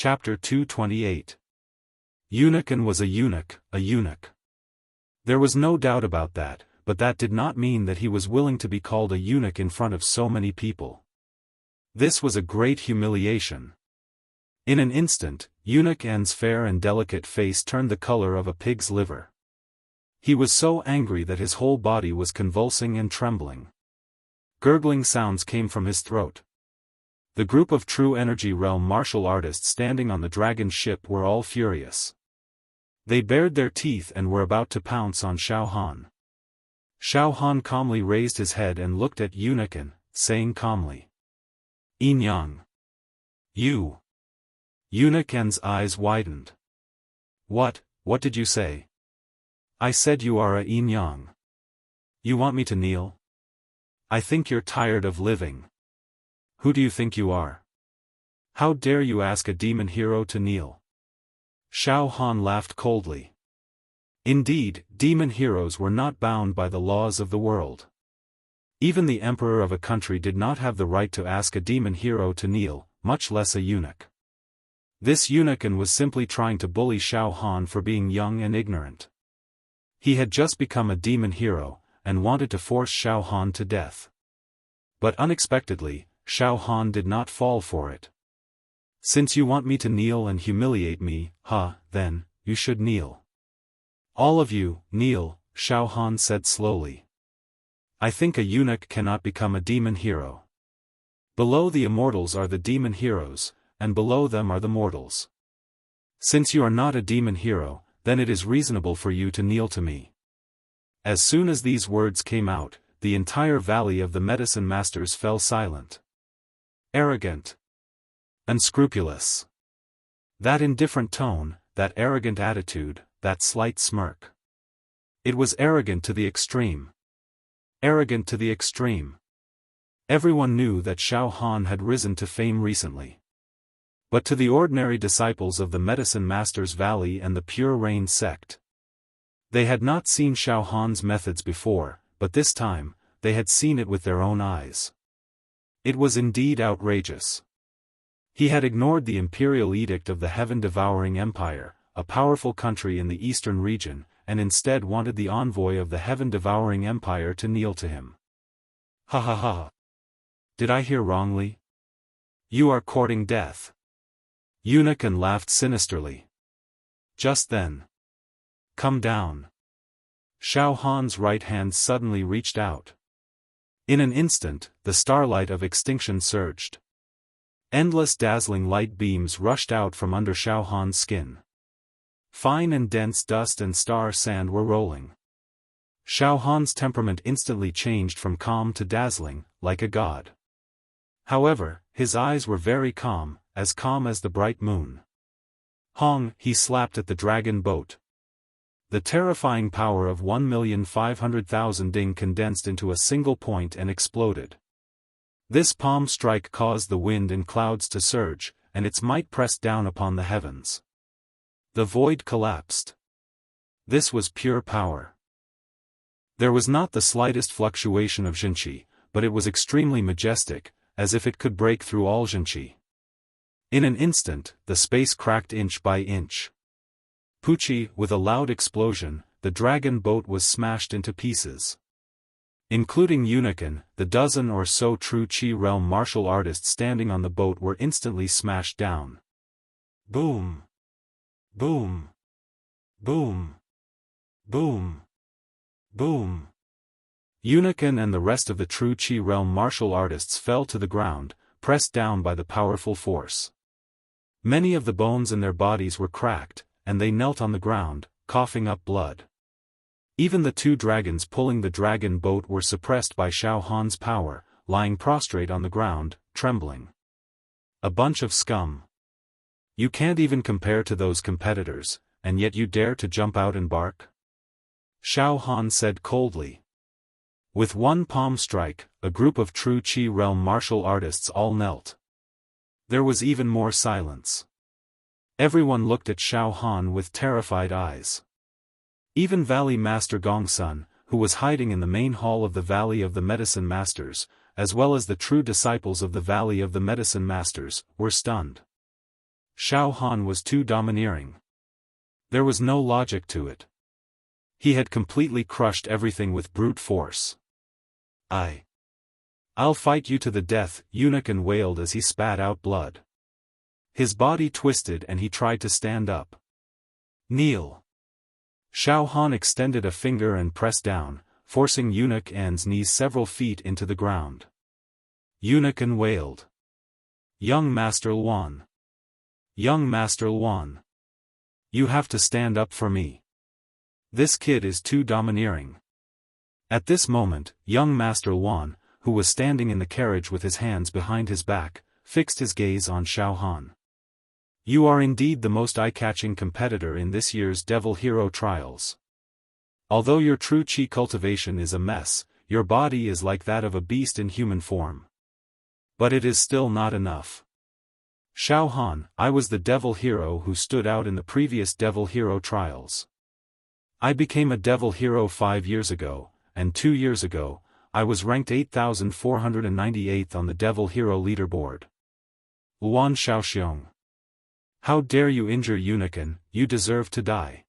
Chapter 228. Eunuchan was a eunuch, a eunuch. There was no doubt about that, but that did not mean that he was willing to be called a eunuch in front of so many people. This was a great humiliation. In an instant, Eunuchan's fair and delicate face turned the color of a pig's liver. He was so angry that his whole body was convulsing and trembling. Gurgling sounds came from his throat. The group of True Energy Realm martial artists standing on the dragon ship were all furious. They bared their teeth and were about to pounce on Xiaofan. Xiaofan calmly raised his head and looked at Eunuchan, saying calmly, "Yinyang. You." Eunuchan's eyes widened. What did you say?" "I said you are a Yinyang. You want me to kneel? I think you're tired of living. Who do you think you are? How dare you ask a demon hero to kneel?" Xiaofan laughed coldly. Indeed, demon heroes were not bound by the laws of the world. Even the emperor of a country did not have the right to ask a demon hero to kneel, much less a eunuch. This eunuchan was simply trying to bully Xiaofan for being young and ignorant. He had just become a demon hero, and wanted to force Xiaofan to death. But unexpectedly, Xiaofan did not fall for it. "Since you want me to kneel and humiliate me, then, you should kneel. All of you, kneel," Xiaofan said slowly. "I think a eunuch cannot become a demon hero. Below the immortals are the demon heroes, and below them are the mortals. Since you are not a demon hero, then it is reasonable for you to kneel to me." As soon as these words came out, the entire valley of the medicine masters fell silent. Arrogant. Unscrupulous. That indifferent tone, that arrogant attitude, that slight smirk. It was arrogant to the extreme. Arrogant to the extreme. Everyone knew that Xiaofan had risen to fame recently. But to the ordinary disciples of the Medicine Masters Valley and the Pure Rain sect, they had not seen Xiaofan's methods before, but this time, they had seen it with their own eyes. It was indeed outrageous. He had ignored the imperial edict of the Heaven-Devouring Empire, a powerful country in the eastern region, and instead wanted the envoy of the Heaven-Devouring Empire to kneel to him. Ha ha ha. Did I hear wrongly? You are courting death. Eunuchan laughed sinisterly. Just then. Come down. Xiaofan's right hand suddenly reached out. In an instant, the starlight of extinction surged. Endless dazzling light beams rushed out from under Xiaofan's skin. Fine and dense dust and star sand were rolling. Xiaofan's temperament instantly changed from calm to dazzling, like a god. However, his eyes were very calm as the bright moon. Hong, he slapped at the dragon boat. The terrifying power of 1,500,000 ding condensed into a single point and exploded. This palm strike caused the wind and clouds to surge, and its might pressed down upon the heavens. The void collapsed. This was pure power. There was not the slightest fluctuation of Zhenqi, but it was extremely majestic, as if it could break through all Zhenqi. In an instant, the space cracked inch by inch. Pucci, with a loud explosion, the dragon boat was smashed into pieces. Including Eunuchan, the dozen or so true Qi realm martial artists standing on the boat were instantly smashed down. Boom! Boom! Boom! Boom! Boom! Eunuchan and the rest of the true Qi realm martial artists fell to the ground, pressed down by the powerful force. Many of the bones in their bodies were cracked, and they knelt on the ground, coughing up blood. Even the two dragons pulling the dragon boat were suppressed by Xiaofan's power, lying prostrate on the ground, trembling. A bunch of scum. You can't even compare to those competitors, and yet you dare to jump out and bark? Xiaofan said coldly. With one palm strike, a group of true Qi realm martial artists all knelt. There was even more silence. Everyone looked at Xiaofan with terrified eyes. Even Valley Master Gongsun, who was hiding in the main hall of the Valley of the Medicine Masters, as well as the true disciples of the Valley of the Medicine Masters, were stunned. Xiaofan was too domineering. There was no logic to it. He had completely crushed everything with brute force. I'll fight you to the death, Eunuch wailed as he spat out blood. His body twisted and he tried to stand up. Kneel. Xiaofan extended a finger and pressed down, forcing Eunuch's knees several feet into the ground. Eunuch wailed. Young Master Luan. Young Master Luan. You have to stand up for me. This kid is too domineering. At this moment, young Master Luan, who was standing in the carriage with his hands behind his back, fixed his gaze on Xiaofan. You are indeed the most eye-catching competitor in this year's Devil Hero Trials. Although your true chi cultivation is a mess, your body is like that of a beast in human form. But it is still not enough. Xiaofan, I was the Devil Hero who stood out in the previous Devil Hero Trials. I became a Devil Hero 5 years ago, and 2 years ago, I was ranked 8,498th on the Devil Hero leaderboard. Luan Xiaoxiong. How dare you injure Eunuch, you deserve to die.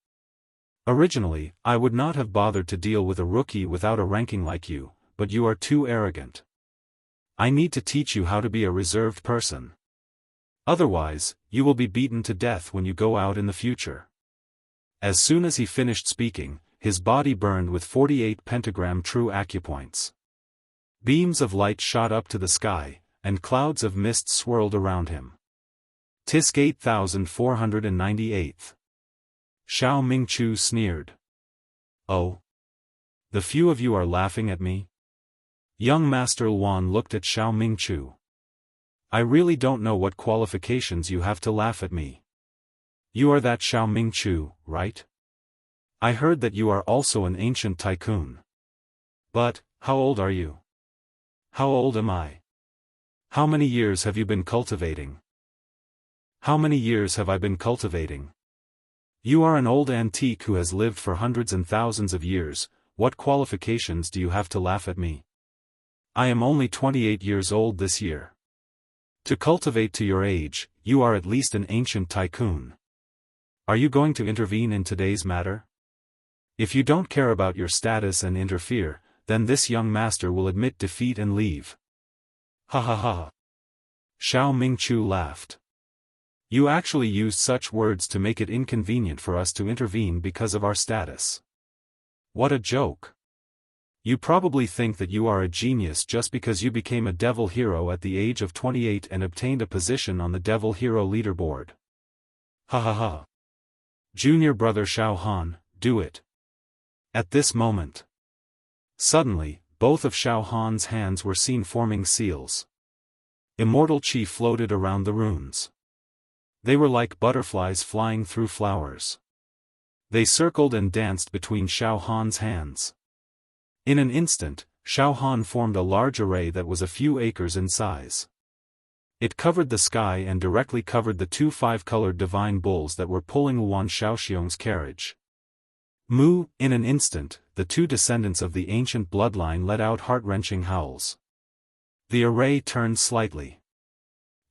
Originally, I would not have bothered to deal with a rookie without a ranking like you, but you are too arrogant. I need to teach you how to be a reserved person. Otherwise, you will be beaten to death when you go out in the future. As soon as he finished speaking, his body burned with 48 pentagram true acupoints. Beams of light shot up to the sky, and clouds of mist swirled around him. Tisk 8498th. Xiao Mingchu sneered. Oh. The few of you are laughing at me? Young Master Luan looked at Xiao Mingchu. I really don't know what qualifications you have to laugh at me. You are that Xiao Mingchu, right? I heard that you are also an ancient tycoon. But, how old are you? How old am I? How many years have you been cultivating? How many years have I been cultivating? You are an old antique who has lived for hundreds and thousands of years. What qualifications do you have to laugh at me? I am only 28 years old this year. To cultivate to your age, you are at least an ancient tycoon. Are you going to intervene in today's matter? If you don't care about your status and interfere, then this young master will admit defeat and leave. Ha ha ha. Xiao Mingchu laughed. You actually used such words to make it inconvenient for us to intervene because of our status. What a joke. You probably think that you are a genius just because you became a Devil Hero at the age of 28 and obtained a position on the Devil Hero leaderboard. Ha ha ha. Junior brother Xiaofan, do it. At this moment. Suddenly, both of Xiaofan's hands were seen forming seals. Immortal chi floated around the runes. They were like butterflies flying through flowers. They circled and danced between Xiaofan's hands. In an instant, Xiaofan formed a large array that was a few acres in size. It covered the sky and directly covered the 2 5-colored divine bulls that were pulling Luan Xiaoxiong's carriage. Moo, in an instant, the 2 descendants of the ancient bloodline let out heart-wrenching howls. The array turned slightly.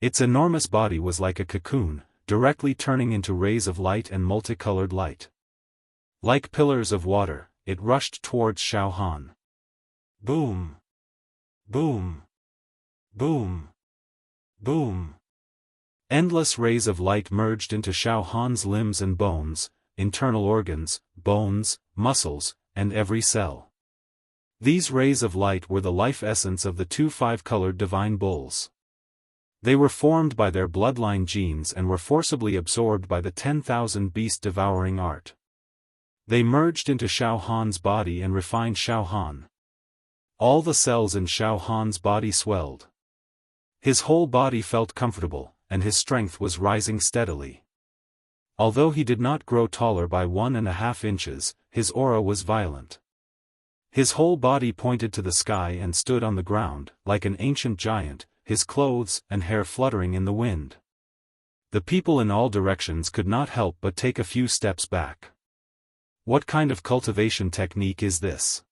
Its enormous body was like a cocoon, directly turning into rays of light and multicolored light. Like pillars of water, it rushed towards Xiaofan. Boom! Boom! Boom! Boom! Endless rays of light merged into Xiaofan's limbs and bones, internal organs, bones, muscles, and every cell. These rays of light were the life essence of the 2 5-colored divine bulls. They were formed by their bloodline genes and were forcibly absorbed by the 10,000 beast-devouring art. They merged into Xiaofan's body and refined Xiaofan. All the cells in Xiaofan's body swelled. His whole body felt comfortable, and his strength was rising steadily. Although he did not grow taller by 1.5 inches, his aura was violent. His whole body pointed to the sky and stood on the ground, like an ancient giant, his clothes and hair fluttering in the wind. The people in all directions could not help but take a few steps back. What kind of cultivation technique is this?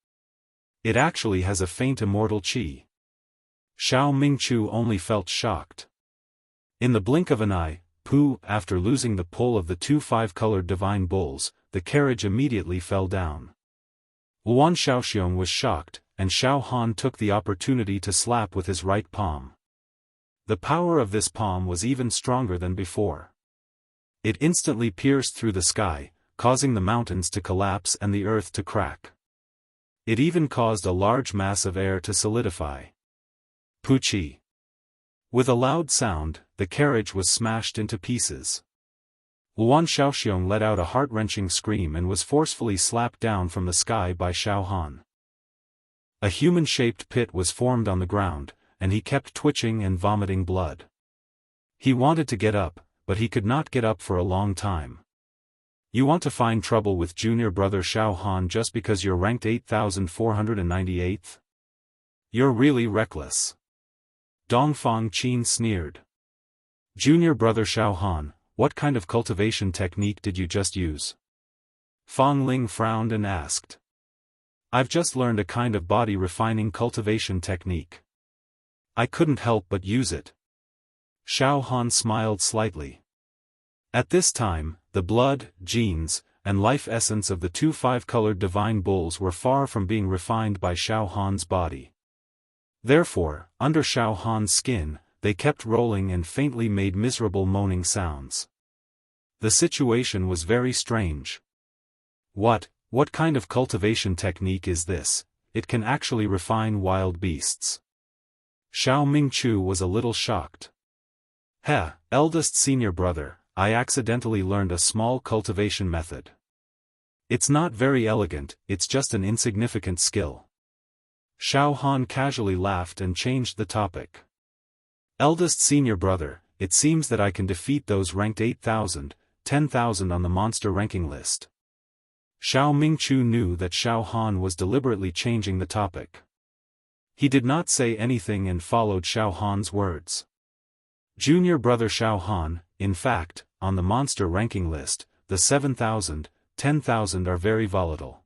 It actually has a faint immortal chi. Xiao Mingchu only felt shocked. In the blink of an eye, After losing the pull of the two five-colored divine bulls, the carriage immediately fell down. Yuan Shaoxiong was shocked, and Xiaofan took the opportunity to slap with his right palm. The power of this palm was even stronger than before. It instantly pierced through the sky, causing the mountains to collapse and the earth to crack. It even caused a large mass of air to solidify. Puchi. With a loud sound, the carriage was smashed into pieces. Yuan Shaoxiong let out a heart-wrenching scream and was forcefully slapped down from the sky by Xiaofan. A human-shaped pit was formed on the ground, and he kept twitching and vomiting blood. He wanted to get up, but he could not get up for a long time. You want to find trouble with junior brother Xiaofan just because you're ranked 8,498th? You're really reckless. Dongfang Qin sneered. Junior brother Xiaofan, what kind of cultivation technique did you just use? Fang Ling frowned and asked. I've just learned a kind of body refining cultivation technique. I couldn't help but use it. Xiaofan smiled slightly. At this time, the blood, genes, and life essence of the two five-colored divine bulls were far from being refined by Xiaofan's body. Therefore, under Xiaofan's skin, they kept rolling and faintly made miserable moaning sounds. The situation was very strange. What kind of cultivation technique is this? It can actually refine wild beasts. Xiao Mingchu was a little shocked. Eldest senior brother, I accidentally learned a small cultivation method. It's not very elegant, it's just an insignificant skill. Xiaofan casually laughed and changed the topic. Eldest senior brother, it seems that I can defeat those ranked 8,000, 10,000 on the monster ranking list. Xiao Mingchu knew that Xiaofan was deliberately changing the topic. He did not say anything and followed Xiaofan's words. Junior brother Xiaofan, in fact, on the monster ranking list, the 7,000, 10,000 are very volatile.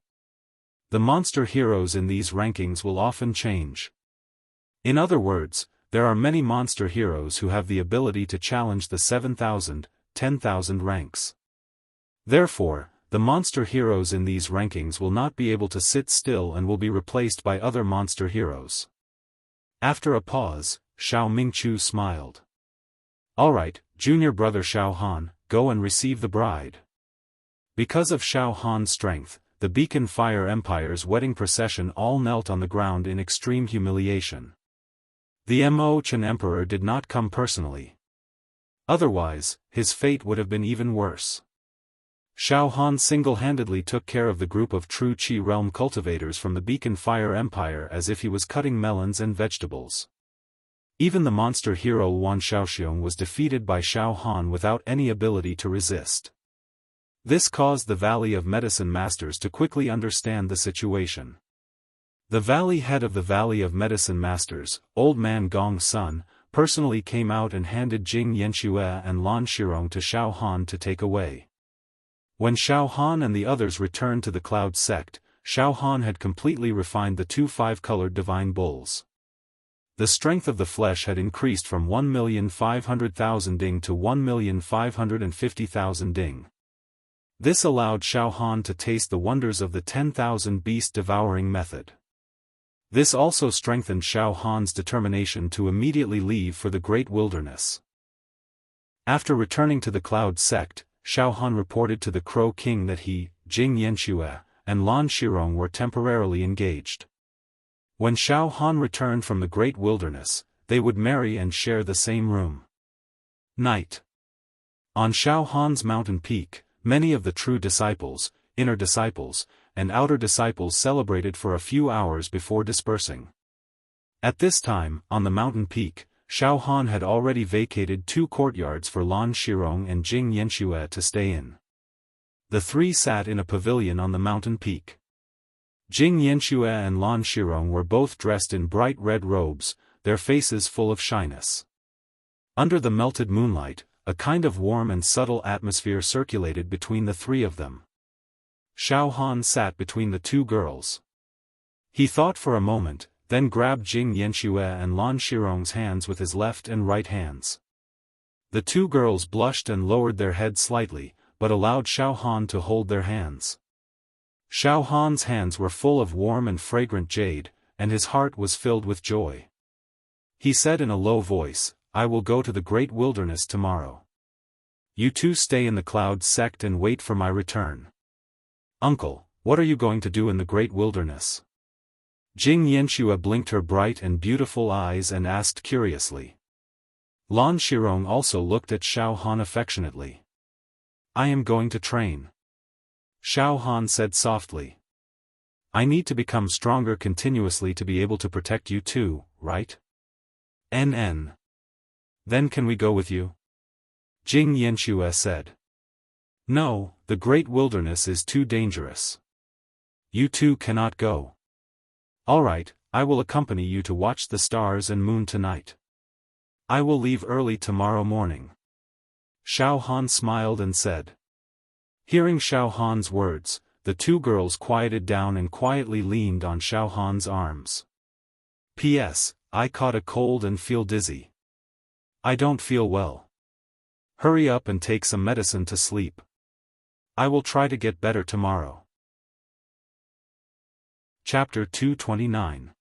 The monster heroes in these rankings will often change. In other words, there are many monster heroes who have the ability to challenge the 7,000, 10,000 ranks. Therefore, the monster heroes in these rankings will not be able to sit still and will be replaced by other monster heroes. After a pause, Xiao Mingchu smiled. Alright, junior brother Xiaofan, go and receive the bride. Because of Xiaofan's strength, the Beacon Fire Empire's wedding procession all knelt on the ground in extreme humiliation. The Mo Chen Emperor did not come personally. Otherwise, his fate would have been even worse. Xiaofan single-handedly took care of the group of true Qi realm cultivators from the Beacon Fire Empire as if he was cutting melons and vegetables. Even the monster hero Yuan Shaoxiong was defeated by Xiaofan without any ability to resist. This caused the Valley of Medicine Masters to quickly understand the situation. The valley head of the Valley of Medicine Masters, Old Man Gong's son, personally came out and handed Jing Yanxue and Lan Shirong to Xiaofan to take away. When Xiaofan and the others returned to the Cloud Sect, Xiaofan had completely refined the two five-colored divine bulls. The strength of the flesh had increased from 1,500,000 ding to 1,550,000 ding. This allowed Xiaofan to taste the wonders of the 10,000 beast devouring method. This also strengthened Xiaofan's determination to immediately leave for the Great Wilderness. After returning to the Cloud Sect, Xiaofan reported to the Crow King that he, Jing Yanxue, and Lan Shirong were temporarily engaged. When Xiaofan returned from the Great Wilderness, they would marry and share the same room. Night. On Xiaofan's mountain peak, many of the true disciples, inner disciples, and outer disciples celebrated for a few hours before dispersing. At this time, on the mountain peak, Xiaofan had already vacated 2 courtyards for Lan Shirong and Jing Yanxue to stay in. The three sat in a pavilion on the mountain peak. Jing Yanxue and Lan Shirong were both dressed in bright red robes, their faces full of shyness. Under the melted moonlight, a kind of warm and subtle atmosphere circulated between the three of them. Xiaofan sat between the two girls. He thought for a moment, then grabbed Jing Yanxue and Lan Shirong's hands with his left and right hands. The two girls blushed and lowered their heads slightly, but allowed Xiaofan to hold their hands. Xiaofan's hands were full of warm and fragrant jade, and his heart was filled with joy. He said in a low voice, "I will go to the great wilderness tomorrow. You two stay in the cloud sect and wait for my return." "Uncle, what are you going to do in the great wilderness?" Jing Yanxue blinked her bright and beautiful eyes and asked curiously. Lan Shirong also looked at Xiaofan affectionately. "I am going to train," Xiaofan said softly. "I need to become stronger continuously to be able to protect you too, right? NN. Then can we go with you?" Jing Yanxue said. "No, the great wilderness is too dangerous. You two cannot go." "All right, I will accompany you to watch the stars and moon tonight. I will leave early tomorrow morning." Xiaohan smiled and said. Hearing Xiaohan's words, the two girls quieted down and quietly leaned on Xiaohan's arms. "P.S. I caught a cold and feel dizzy. I don't feel well. Hurry up and take some medicine to sleep. I will try to get better tomorrow." Chapter 229.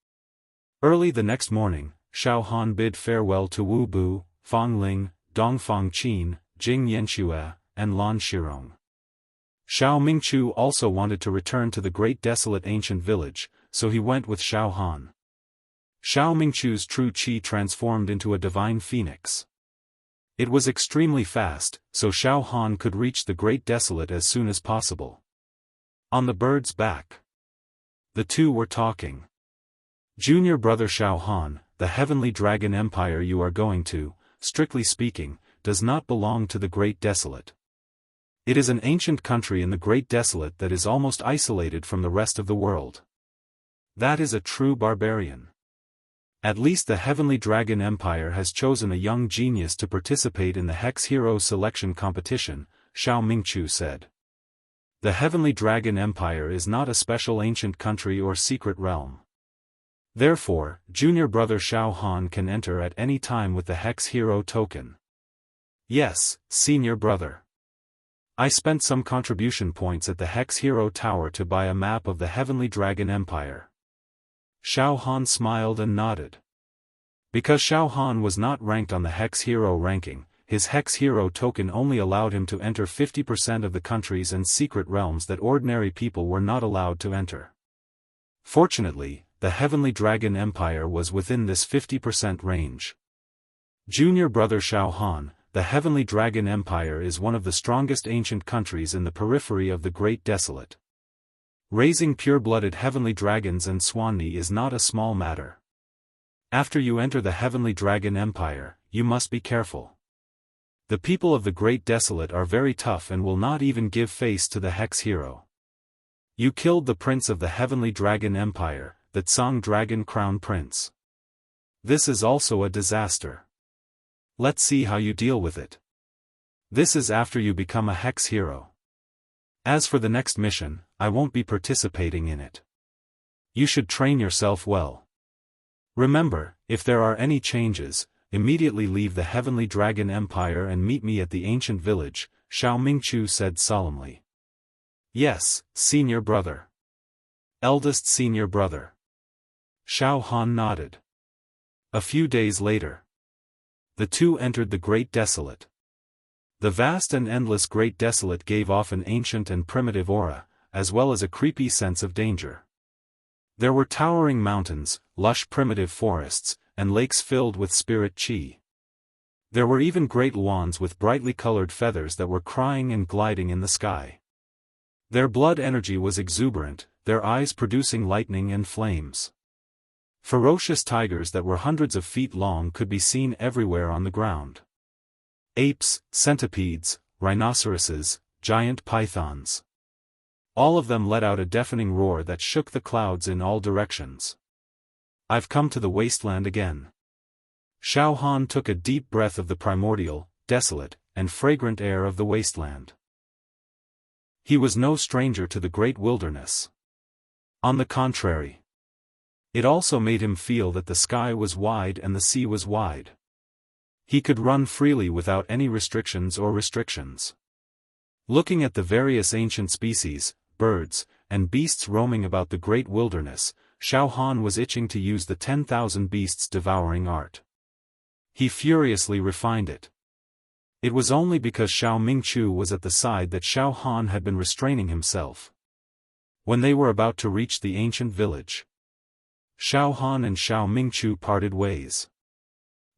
Early the next morning, Xiaohan bid farewell to Wu Bu, Fang Ling, Dongfang Qin, Jing Yanxue, and Lan Shirong. Xiao Mingchu also wanted to return to the great desolate ancient village, so he went with Xiaohan. Xiao Mingchu's true qi transformed into a divine phoenix. It was extremely fast, so Xiaohan could reach the great desolate as soon as possible. On the bird's back, the two were talking. "Junior brother Xiaohan, the heavenly dragon empire you are going to, strictly speaking, does not belong to the great desolate. It is an ancient country in the great desolate that is almost isolated from the rest of the world. That is a true barbarian. At least the heavenly dragon empire has chosen a young genius to participate in the Hex Hero selection competition," Xiao Mingchu said. "The heavenly dragon empire is not a special ancient country or secret realm. Therefore, junior brother Xiaohan can enter at any time with the Hex Hero token." "Yes, senior brother. I spent some contribution points at the Hex Hero Tower to buy a map of the Heavenly Dragon Empire." Xiaohan smiled and nodded. Because Xiaohan was not ranked on the Hex Hero ranking, his Hex Hero token only allowed him to enter 50% of the countries and secret realms that ordinary people were not allowed to enter. Fortunately, the Heavenly Dragon Empire was within this 50% range. Junior brother Xiaohan, the Heavenly Dragon Empire is one of the strongest ancient countries in the periphery of the Great Desolate. Raising pure-blooded heavenly dragons and Swanni is not a small matter. After you enter the Heavenly Dragon Empire, you must be careful. The people of the Great Desolate are very tough and will not even give face to the Hex Hero. You killed the prince of the Heavenly Dragon Empire, the Tsang Dragon Crown Prince. This is also a disaster. Let's see how you deal with it. This is after you become a Hex Hero. As for the next mission, I won't be participating in it. You should train yourself well. Remember, if there are any changes, immediately leave the Heavenly Dragon Empire and meet me at the ancient village," Xiao Mingchu said solemnly. "Yes, senior brother. Eldest senior brother." Xiaohan nodded. A few days later, the two entered the Great Desolate. The vast and endless Great Desolate gave off an ancient and primitive aura, as well as a creepy sense of danger. There were towering mountains, lush primitive forests, and lakes filled with spirit chi. There were even great luans with brightly colored feathers that were crying and gliding in the sky. Their blood energy was exuberant, their eyes producing lightning and flames. Ferocious tigers that were hundreds of feet long could be seen everywhere on the ground. Apes, centipedes, rhinoceroses, giant pythons. All of them let out a deafening roar that shook the clouds in all directions. "I've come to the wasteland again." Xiaohan took a deep breath of the primordial, desolate, and fragrant air of the wasteland. He was no stranger to the great wilderness. On the contrary, it also made him feel that the sky was wide and the sea was wide. He could run freely without any restrictions or restrictions. Looking at the various ancient species, birds, and beasts roaming about the great wilderness, Xiaofan was itching to use the 10,000 beasts devouring art. He furiously refined it. It was only because Xiao Mingchu was at the side that Xiaofan had been restraining himself. When they were about to reach the ancient village, Xiaofan and Xiao Mingchu parted ways.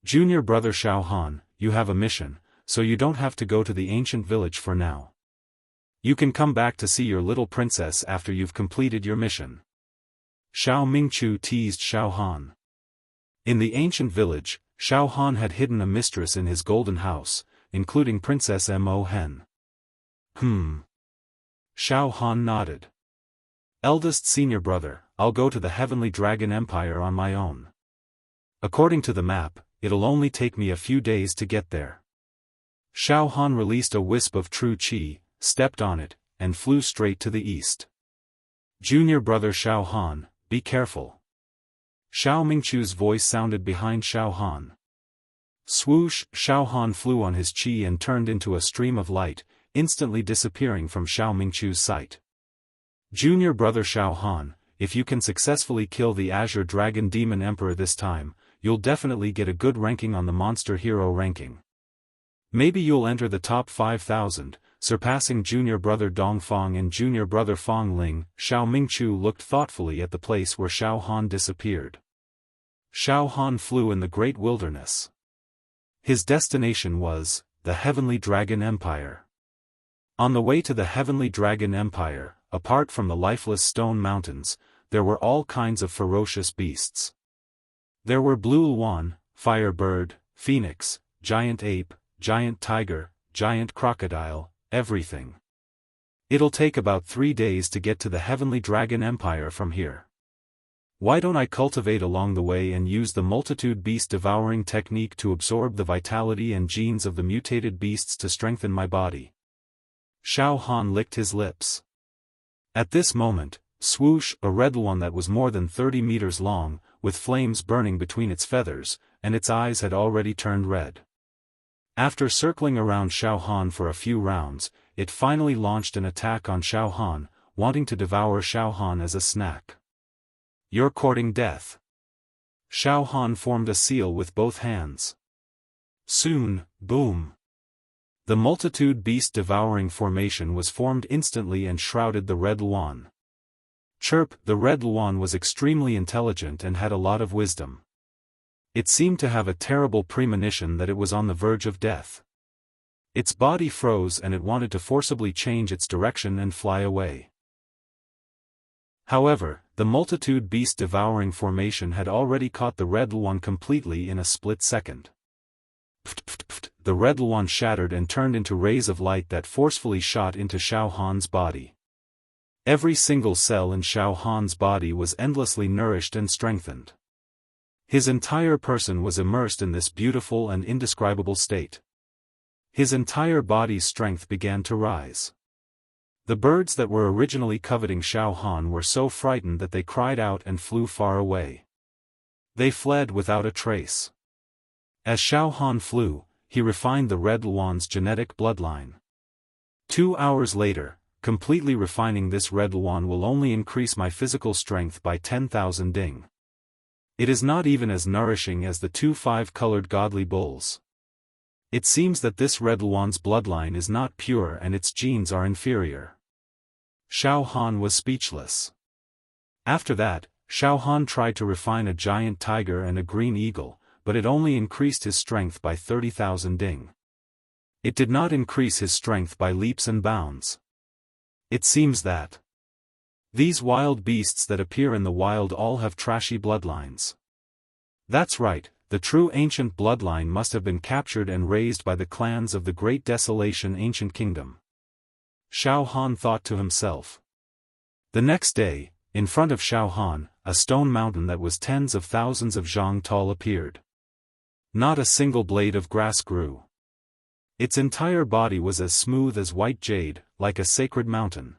Junior brother Xiaofan, you have a mission, so you don't have to go to the ancient village for now. You can come back to see your little princess after you've completed your mission. Xiao Mingchu teased Xiaofan. In the ancient village, Xiaofan had hidden a mistress in his golden house, including Princess Mo Hen. Xiaofan nodded. Eldest senior brother, I'll go to the Heavenly Dragon Empire on my own. According to the map, it'll only take me a few days to get there. Xiaofan released a wisp of true qi, stepped on it, and flew straight to the east. Junior brother Xiaofan, be careful. Xiao Mingchu's voice sounded behind Xiaofan. Swoosh, Xiaofan flew on his qi and turned into a stream of light, instantly disappearing from Xiao Mingchu's sight. Junior brother Xiaofan, if you can successfully kill the Azure Dragon Demon Emperor this time, you'll definitely get a good ranking on the Monster Hero ranking. Maybe you'll enter the top 5,000, surpassing junior brother Dongfang and junior brother Fong Ling. Xiao Mingchu looked thoughtfully at the place where Xiaofan disappeared. Xiaofan flew in the great wilderness. His destination was the Heavenly Dragon Empire. On the way to the Heavenly Dragon Empire, apart from the lifeless stone mountains, there were all kinds of ferocious beasts. There were blue Luan, fire bird, phoenix, giant ape, giant tiger, giant crocodile, everything. It'll take about 3 days to get to the Heavenly Dragon Empire from here. Why don't I cultivate along the way and use the multitude beast devouring technique to absorb the vitality and genes of the mutated beasts to strengthen my body? Xiaofan licked his lips. At this moment, swoosh, a red one that was more than 30 meters long, with flames burning between its feathers, and its eyes had already turned red. After circling around Xiaofan for a few rounds, it finally launched an attack on Xiaofan, wanting to devour Xiaofan as a snack. You're courting death. Xiaofan formed a seal with both hands. Soon, boom. The multitude beast devouring formation was formed instantly and shrouded the red Luan. Chirp, the red Luan was extremely intelligent and had a lot of wisdom. It seemed to have a terrible premonition that it was on the verge of death. Its body froze and it wanted to forcibly change its direction and fly away. However, the multitude beast devouring formation had already caught the red Luan completely in a split second. The red Luan shattered and turned into rays of light that forcefully shot into Xiaohan's body. Every single cell in Xiaohan's body was endlessly nourished and strengthened. His entire person was immersed in this beautiful and indescribable state. His entire body's strength began to rise. The birds that were originally coveting Xiaofan were so frightened that they cried out and flew far away. They fled without a trace. As Xiaofan flew, he refined the red Luan's genetic bloodline. 2 hours later, completely refining this red Luan will only increase my physical strength by 10,000 ding. It is not even as nourishing as the 2 5-colored godly bulls. It seems that this red Luan's bloodline is not pure and its genes are inferior. Xiaofan was speechless. After that, Xiaofan tried to refine a giant tiger and a green eagle, but it only increased his strength by 30,000 ding. It did not increase his strength by leaps and bounds. It seems that these wild beasts that appear in the wild all have trashy bloodlines. That's right, the true ancient bloodline must have been captured and raised by the clans of the Great Desolation Ancient Kingdom. Xiaofan thought to himself. The next day, in front of Xiaofan, a stone mountain that was tens of thousands of zhang tall appeared. Not a single blade of grass grew. Its entire body was as smooth as white jade, like a sacred mountain.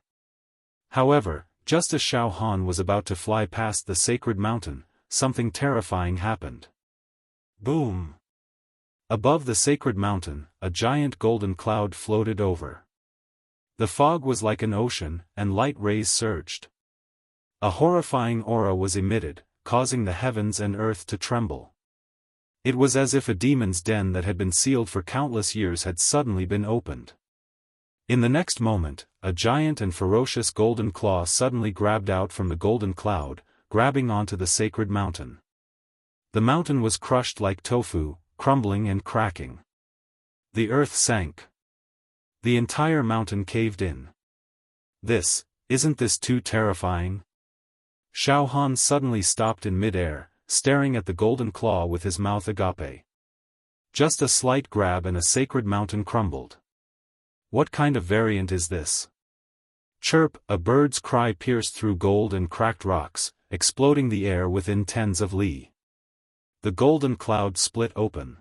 However, just as Xiaofan was about to fly past the sacred mountain, something terrifying happened. Boom! Above the sacred mountain, a giant golden cloud floated over. The fog was like an ocean, and light rays surged. A horrifying aura was emitted, causing the heavens and earth to tremble. It was as if a demon's den that had been sealed for countless years had suddenly been opened. In the next moment, a giant and ferocious golden claw suddenly grabbed out from the golden cloud, grabbing onto the sacred mountain. The mountain was crushed like tofu, crumbling and cracking. The earth sank. The entire mountain caved in. Isn't this too terrifying? Xiaofan suddenly stopped in mid-air, staring at the golden claw with his mouth agape. Just a slight grab and a sacred mountain crumbled. What kind of variant is this? Chirp, a bird's cry pierced through gold and cracked rocks, exploding the air within tens of li. The golden cloud split open.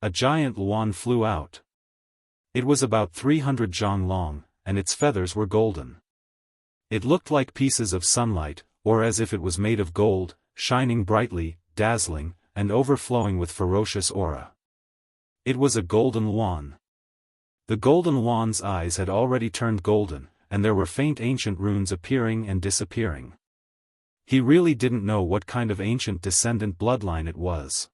A giant luan flew out. It was about 300 zhang long, and its feathers were golden. It looked like pieces of sunlight, or as if it was made of gold, shining brightly, dazzling, and overflowing with ferocious aura. It was a golden luan. The golden luan's eyes had already turned golden, and there were faint ancient runes appearing and disappearing. He really didn't know what kind of ancient descendant bloodline it was.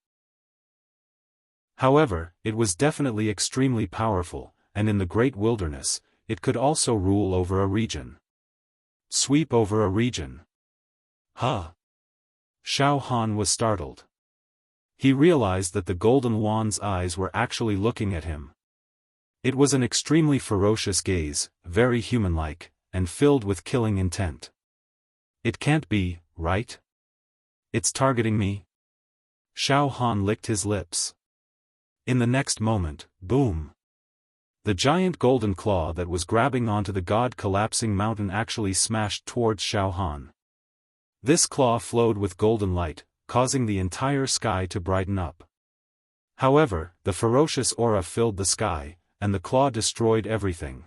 However, it was definitely extremely powerful, and in the great wilderness, it could also rule over a region. Sweep over a region. Huh? Xiaofan was startled. He realized that the golden luan's eyes were actually looking at him. It was an extremely ferocious gaze, very human-like, and filled with killing intent. It can't be, right? It's targeting me? Xiaofan licked his lips. In the next moment, boom! The giant golden claw that was grabbing onto the god-collapsing mountain actually smashed towards Xiaofan. This claw flowed with golden light, causing the entire sky to brighten up. However, the ferocious aura filled the sky, and the claw destroyed everything.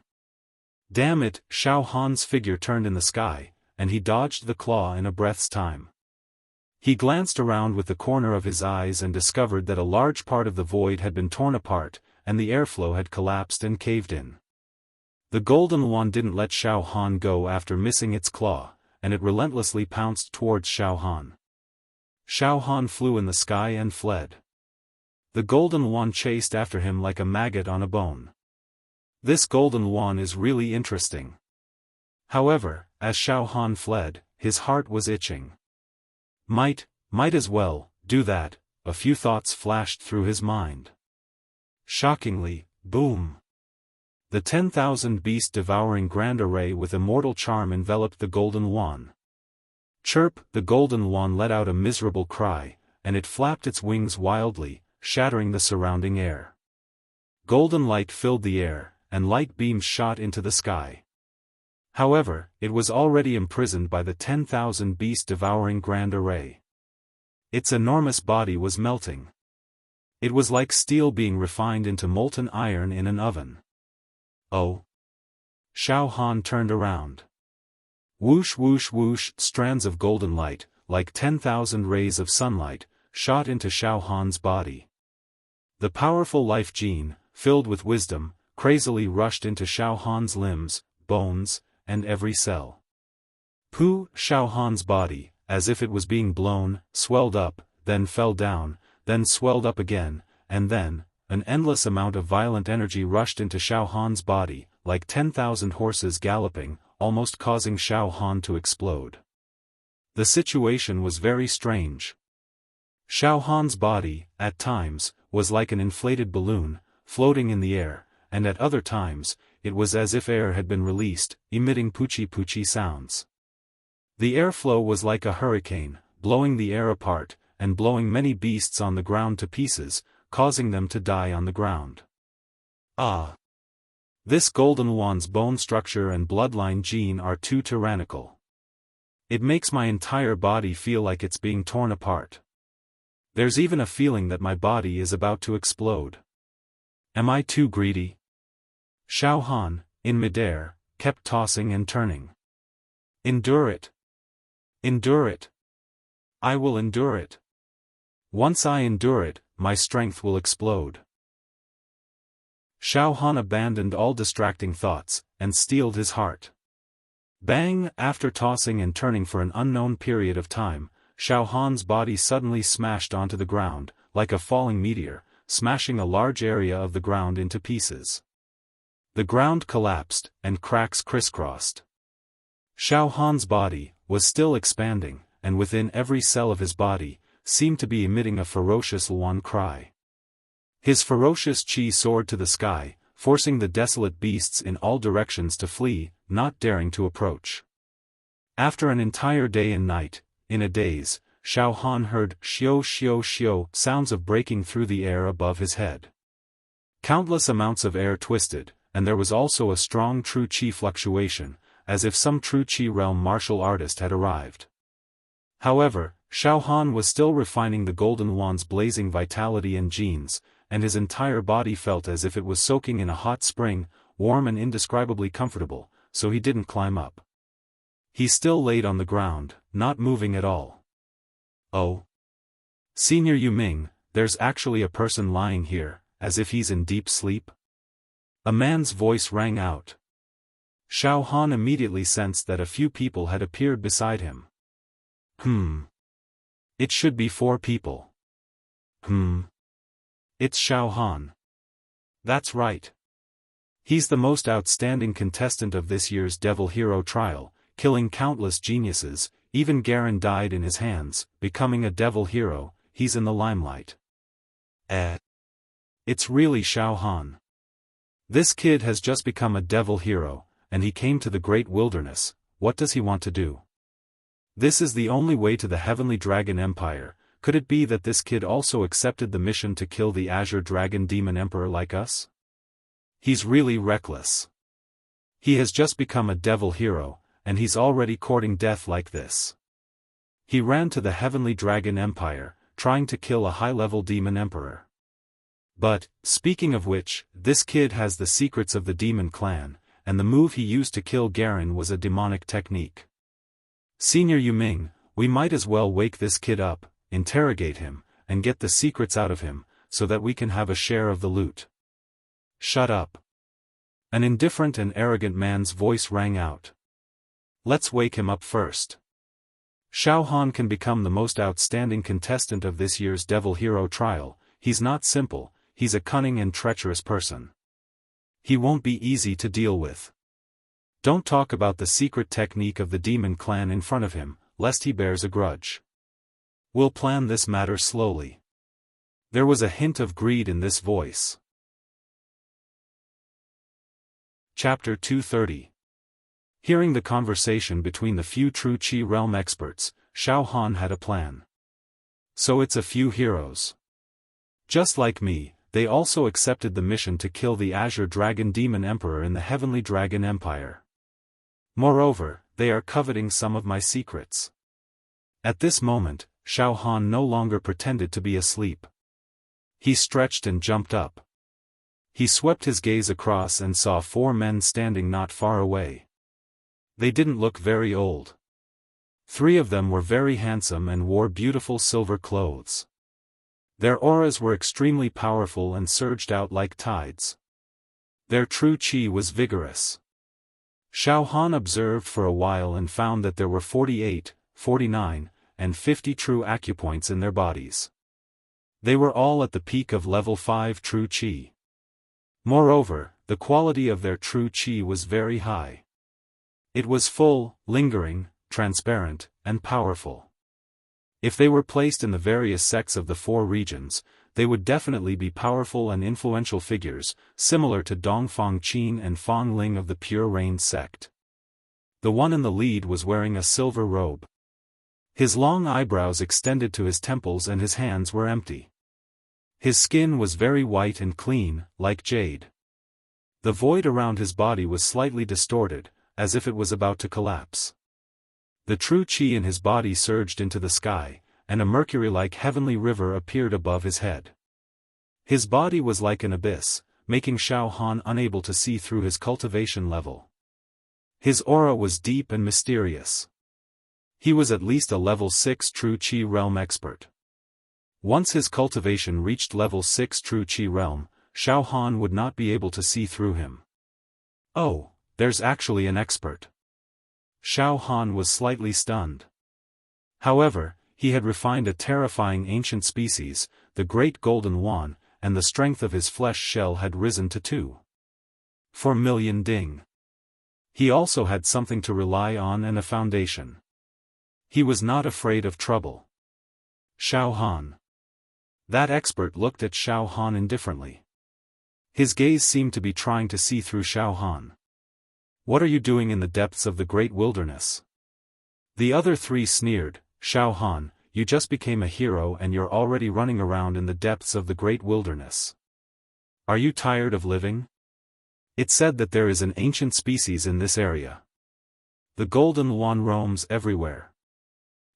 Damn it, Xiaofan's figure turned in the sky, and he dodged the claw in a breath's time. He glanced around with the corner of his eyes and discovered that a large part of the void had been torn apart, and the airflow had collapsed and caved in. The golden luan didn't let Xiaofan go after missing its claw, and it relentlessly pounced towards Xiaofan. Xiaofan flew in the sky and fled. The golden luan chased after him like a maggot on a bone. This golden luan is really interesting. However, as Xiaofan fled, his heart was itching. Might as well do that, a few thoughts flashed through his mind. Shockingly, boom! The 10,000 beast-devouring grand array with immortal charm enveloped the golden luan. Chirp! The golden luan let out a miserable cry, and it flapped its wings wildly, shattering the surrounding air. Golden light filled the air, and light beams shot into the sky. However, it was already imprisoned by the 10,000 beast-devouring grand array. Its enormous body was melting. It was like steel being refined into molten iron in an oven. Oh! Xiaofan turned around. Whoosh whoosh whoosh, strands of golden light, like 10,000 rays of sunlight, shot into Xiaofan's body. The powerful life gene, filled with wisdom, crazily rushed into Xiaofan's limbs, bones, and every cell. Pooh! Xiaofan's body, as if it was being blown, swelled up, then fell down, then swelled up again, and then, an endless amount of violent energy rushed into Xiaofan's body, like 10,000 horses galloping, almost causing Xiaofan to explode. The situation was very strange. Xiaofan's body, at times, was like an inflated balloon, floating in the air, and at other times, it was as if air had been released, emitting poochie-poochie sounds. The airflow was like a hurricane, blowing the air apart, and blowing many beasts on the ground to pieces, causing them to die on the ground. Ah! This golden luan's bone structure and bloodline gene are too tyrannical. It makes my entire body feel like it's being torn apart. There's even a feeling that my body is about to explode. Am I too greedy? Xiaofan, in midair, kept tossing and turning. Endure it. Endure it. I will endure it. Once I endure it, my strength will explode. Xiaofan abandoned all distracting thoughts, and steeled his heart. Bang! After tossing and turning for an unknown period of time, Xiaofan's body suddenly smashed onto the ground, like a falling meteor, smashing a large area of the ground into pieces. The ground collapsed, and cracks crisscrossed. Xiaofan's body was still expanding, and within every cell of his body, seemed to be emitting a ferocious Luan cry. His ferocious qi soared to the sky, forcing the desolate beasts in all directions to flee, not daring to approach. After an entire day and night, in a daze, Xiaofan heard xiao xiao xiao sounds of breaking through the air above his head. Countless amounts of air twisted, and there was also a strong true qi fluctuation, as if some true qi realm martial artist had arrived. However, Xiaofan was still refining the golden Luan's blazing vitality and genes, and his entire body felt as if it was soaking in a hot spring, warm and indescribably comfortable, so he didn't climb up. He still laid on the ground, not moving at all. Oh! Senior Yu Ming, there's actually a person lying here, as if he's in deep sleep? A man's voice rang out. Xiaofan immediately sensed that a few people had appeared beside him. It should be 4 people. It's Xiaofan. That's right. He's the most outstanding contestant of this year's Devil Hero trial, killing countless geniuses, even Garen died in his hands, becoming a Devil Hero. He's in the limelight. It's really Xiaofan. This kid has just become a Devil Hero, and he came to the Great Wilderness. What does he want to do? This is the only way to the Heavenly Dragon Empire. Could it be that this kid also accepted the mission to kill the Azure Dragon Demon Emperor like us? He's really reckless. He has just become a Devil Hero, and he's already courting death like this. He ran to the Heavenly Dragon Empire, trying to kill a high-level Demon Emperor. But, speaking of which, this kid has the secrets of the Demon Clan, and the move he used to kill Garen was a demonic technique. Senior Yu Ming, we might as well wake this kid up, interrogate him, and get the secrets out of him, so that we can have a share of the loot. Shut up. An indifferent and arrogant man's voice rang out. Let's wake him up first. Xiaofan can become the most outstanding contestant of this year's Devil Hero trial. He's not simple, he's a cunning and treacherous person. He won't be easy to deal with. Don't talk about the secret technique of the Demon Clan in front of him, lest he bears a grudge. We'll plan this matter slowly. There was a hint of greed in this voice. Chapter 230. Hearing the conversation between the few true Qi realm experts, Xiaofan had a plan. So it's a few heroes. Just like me, they also accepted the mission to kill the Azure Dragon Demon Emperor in the Heavenly Dragon Empire. Moreover, they are coveting some of my secrets. At this moment, Xiaofan no longer pretended to be asleep. He stretched and jumped up. He swept his gaze across and saw 4 men standing not far away. They didn't look very old. 3 of them were very handsome and wore beautiful silver clothes. Their auras were extremely powerful and surged out like tides. Their true qi was vigorous. Xiaofan observed for a while and found that there were 48, 49, and 50 true acupoints in their bodies. They were all at the peak of level 5 true qi. Moreover, the quality of their true qi was very high. It was full, lingering, transparent, and powerful. If they were placed in the various sects of the 4 regions, they would definitely be powerful and influential figures, similar to Dongfang Qin and Fang Ling of the Pure Rain sect. The one in the lead was wearing a silver robe. His long eyebrows extended to his temples and his hands were empty. His skin was very white and clean, like jade. The void around his body was slightly distorted, as if it was about to collapse. The true qi in his body surged into the sky, and a mercury-like heavenly river appeared above his head. His body was like an abyss, making Xiaofan unable to see through his cultivation level. His aura was deep and mysterious. He was at least a level 6 true qi realm expert. Once his cultivation reached level 6 True Qi realm, Xiaofan would not be able to see through him. Oh, there's actually an expert. Xiaofan was slightly stunned. However, he had refined a terrifying ancient species, the Great Golden Wan, and the strength of his flesh shell had risen to 2.4 million ding. He also had something to rely on and a foundation. He was not afraid of trouble. Xiaofan. That expert looked at Xiaofan indifferently. His gaze seemed to be trying to see through Xiaofan. What are you doing in the depths of the great wilderness? The other three sneered. Xiaofan, you just became a hero and you're already running around in the depths of the great wilderness. Are you tired of living? It's said that there is an ancient species in this area. The golden wan roams everywhere.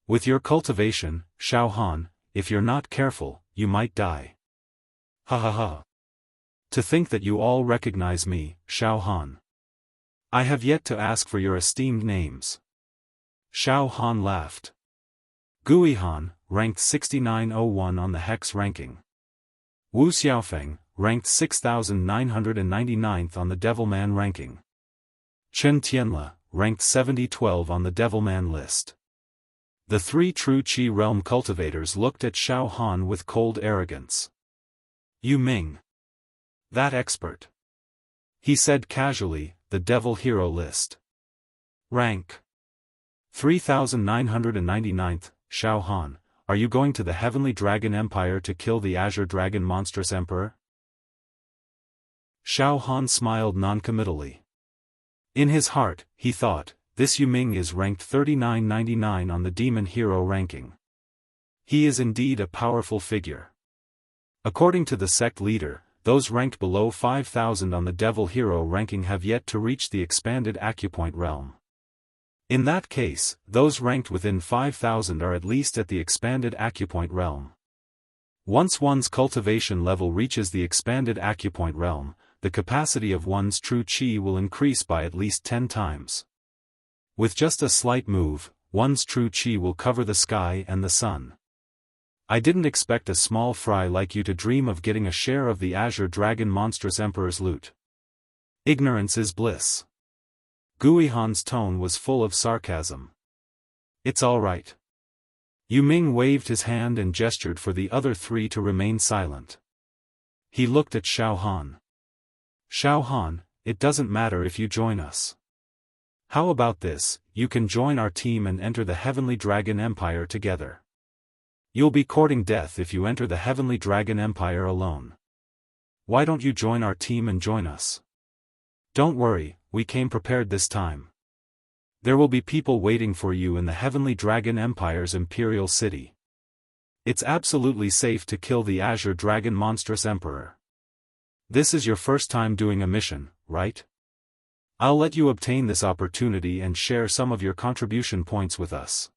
With your cultivation, Xiaofan, if you're not careful, you might die. Ha ha ha. To think that you all recognize me, Xiaofan. I have yet to ask for your esteemed names. Xiaofan laughed. Guihan, ranked 6901 on the Hex ranking. Wuxia, ranked 6999th on the Devilman ranking. Chen Tianla, ranked 7012 on the Devilman list. The three True Qi realm cultivators looked at Xiaofan with cold arrogance. Yu Ming. That expert. He said casually, the Devil Hero list. Rank 3999th, Xiaofan, are you going to the Heavenly Dragon Empire to kill the Azure Dragon Monstrous Emperor? Xiaofan smiled noncommittally. In his heart, he thought, this Yu Ming is ranked 3999 on the Demon Hero ranking. He is indeed a powerful figure. According to the sect leader, those ranked below 5000 on the Devil Hero ranking have yet to reach the expanded acupoint realm. In that case, those ranked within 5000 are at least at the expanded acupoint realm. Once one's cultivation level reaches the expanded acupoint realm, the capacity of one's true qi will increase by at least 10 times. With just a slight move, one's true qi will cover the sky and the sun. I didn't expect a small fry like you to dream of getting a share of the Azure Dragon Monstrous Emperor's loot. Ignorance is bliss. Guihan's tone was full of sarcasm. It's all right. Yu Ming waved his hand and gestured for the other three to remain silent. He looked at Xiaofan. Xiaofan, it doesn't matter if you join us. How about this, you can join our team and enter the Heavenly Dragon Empire together. You'll be courting death if you enter the Heavenly Dragon Empire alone. Why don't you join our team and join us? Don't worry, we came prepared this time. There will be people waiting for you in the Heavenly Dragon Empire's Imperial City. It's absolutely safe to kill the Azure Dragon Monstrous Emperor. This is your first time doing a mission, right? I'll let you obtain this opportunity and share some of your contribution points with us.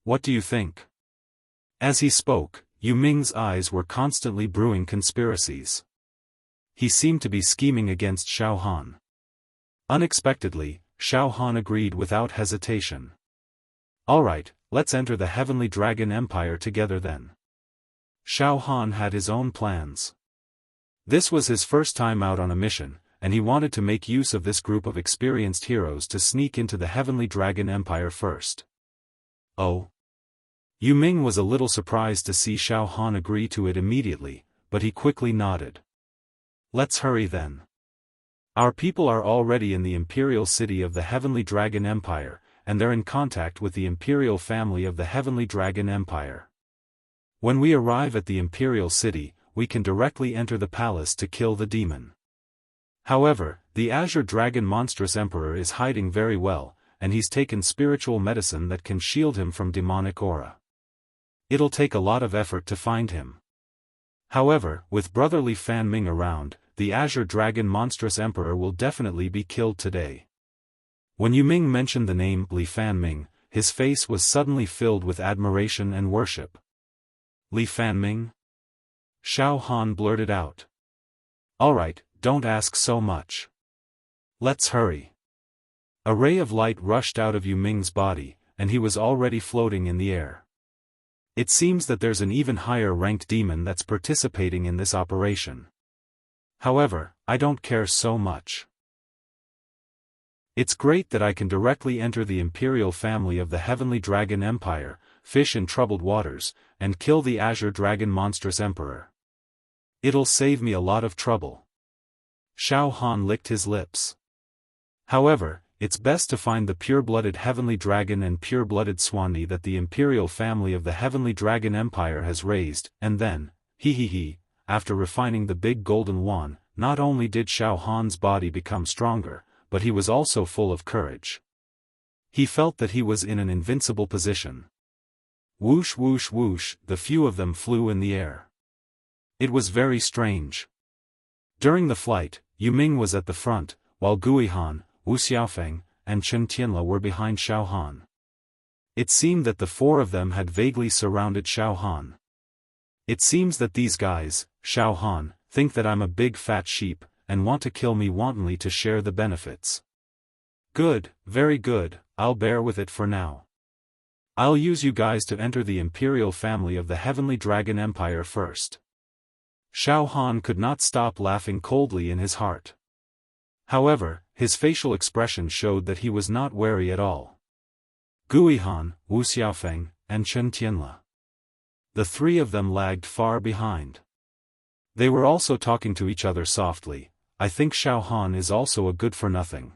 What do you think? As he spoke, Yu Ming's eyes were constantly brewing conspiracies. He seemed to be scheming against Xiaofan. Unexpectedly, Xiaofan agreed without hesitation. Alright, let's enter the Heavenly Dragon Empire together then. Xiaofan had his own plans. This was his first time out on a mission, and he wanted to make use of this group of experienced heroes to sneak into the Heavenly Dragon Empire first. Oh. Yu Ming was a little surprised to see Xiaofan agree to it immediately, but he quickly nodded. Let's hurry then. Our people are already in the Imperial City of the Heavenly Dragon Empire, and they're in contact with the Imperial family of the Heavenly Dragon Empire. When we arrive at the Imperial City, we can directly enter the palace to kill the demon. However, the Azure Dragon Monstrous Emperor is hiding very well, and he's taken spiritual medicine that can shield him from demonic aura. It'll take a lot of effort to find him. However, with Brother Li Fanming around, the Azure Dragon Monstrous Emperor will definitely be killed today. When Yu Ming mentioned the name Li Fanming, his face was suddenly filled with admiration and worship. Li Fanming? Xiaofan blurted out. Alright, don't ask so much. Let's hurry. A ray of light rushed out of Yu Ming's body, and he was already floating in the air. It seems that there's an even higher ranked demon that's participating in this operation. However, I don't care so much. It's great that I can directly enter the imperial family of the Heavenly Dragon Empire, fish in troubled waters, and kill the Azure Dragon monstrous emperor. It'll save me a lot of trouble. Xiaofan licked his lips. However, it's best to find the pure-blooded Heavenly Dragon and pure-blooded Swanee that the imperial family of the Heavenly Dragon Empire has raised, and then, after refining the big golden wand, not only did Xiaofan's body become stronger, but he was also full of courage. He felt that he was in an invincible position. Whoosh whoosh whoosh, the few of them flew in the air. It was very strange. During the flight, Yuming was at the front, while Guihan, Wuxia, and Chen Tianla were behind Xiaofan. It seemed that the four of them had vaguely surrounded Xiaofan. It seems that these guys, Xiaofan, think that I'm a big fat sheep, and want to kill me wantonly to share the benefits. Good, very good, I'll bear with it for now. I'll use you guys to enter the imperial family of the Heavenly Dragon Empire first. Xiaofan could not stop laughing coldly in his heart. However, his facial expression showed that he was not wary at all. Guihan, Wuxia, and Chen Tianla. The three of them lagged far behind. They were also talking to each other softly. I think Xiaofan is also a good-for-nothing.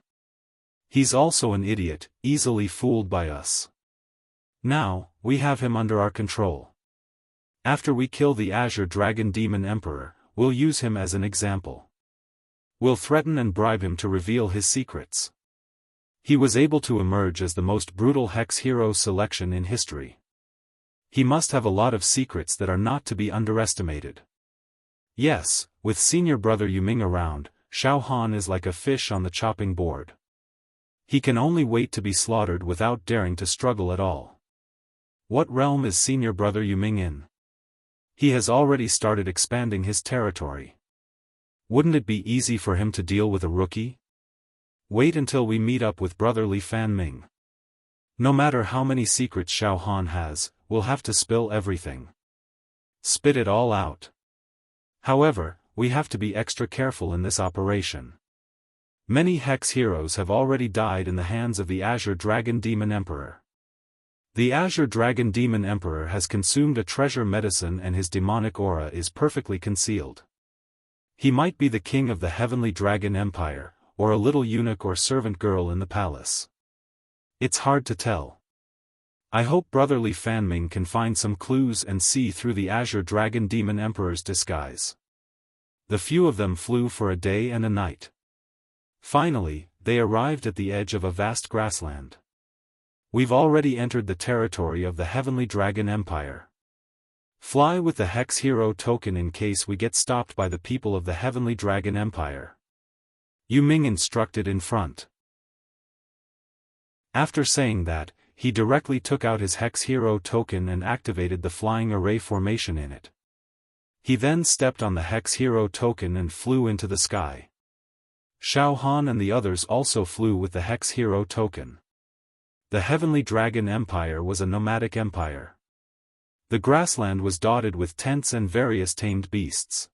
He's also an idiot, easily fooled by us. Now, we have him under our control. After we kill the Azure Dragon Demon Emperor, we'll use him as an example. We'll threaten and bribe him to reveal his secrets. He was able to emerge as the most brutal hex hero selection in history. He must have a lot of secrets that are not to be underestimated. Yes, with senior brother Yuming around, Xiaofan is like a fish on the chopping board. He can only wait to be slaughtered without daring to struggle at all. What realm is senior brother Yuming in? He has already started expanding his territory. Wouldn't it be easy for him to deal with a rookie? Wait until we meet up with brotherly Fan Ming. No matter how many secrets Xiaofan has, we'll have to spill everything. Spit it all out. However, we have to be extra careful in this operation. Many hex heroes have already died in the hands of the Azure Dragon Demon Emperor. The Azure Dragon Demon Emperor has consumed a treasure medicine and his demonic aura is perfectly concealed. He might be the king of the Heavenly Dragon Empire, or a little eunuch or servant girl in the palace. It's hard to tell. I hope brotherly Fan Ming can find some clues and see through the Azure Dragon Demon Emperor's disguise. The few of them flew for a day and a night. Finally, they arrived at the edge of a vast grassland. We've already entered the territory of the Heavenly Dragon Empire. Fly with the Hex Hero token in case we get stopped by the people of the Heavenly Dragon Empire. Yuming instructed in front. After saying that, he directly took out his Hex Hero token and activated the flying array formation in it. He then stepped on the Hex Hero token and flew into the sky. Xiaofan and the others also flew with the Hex Hero token. The Heavenly Dragon Empire was a nomadic empire. The grassland was dotted with tents and various tamed beasts.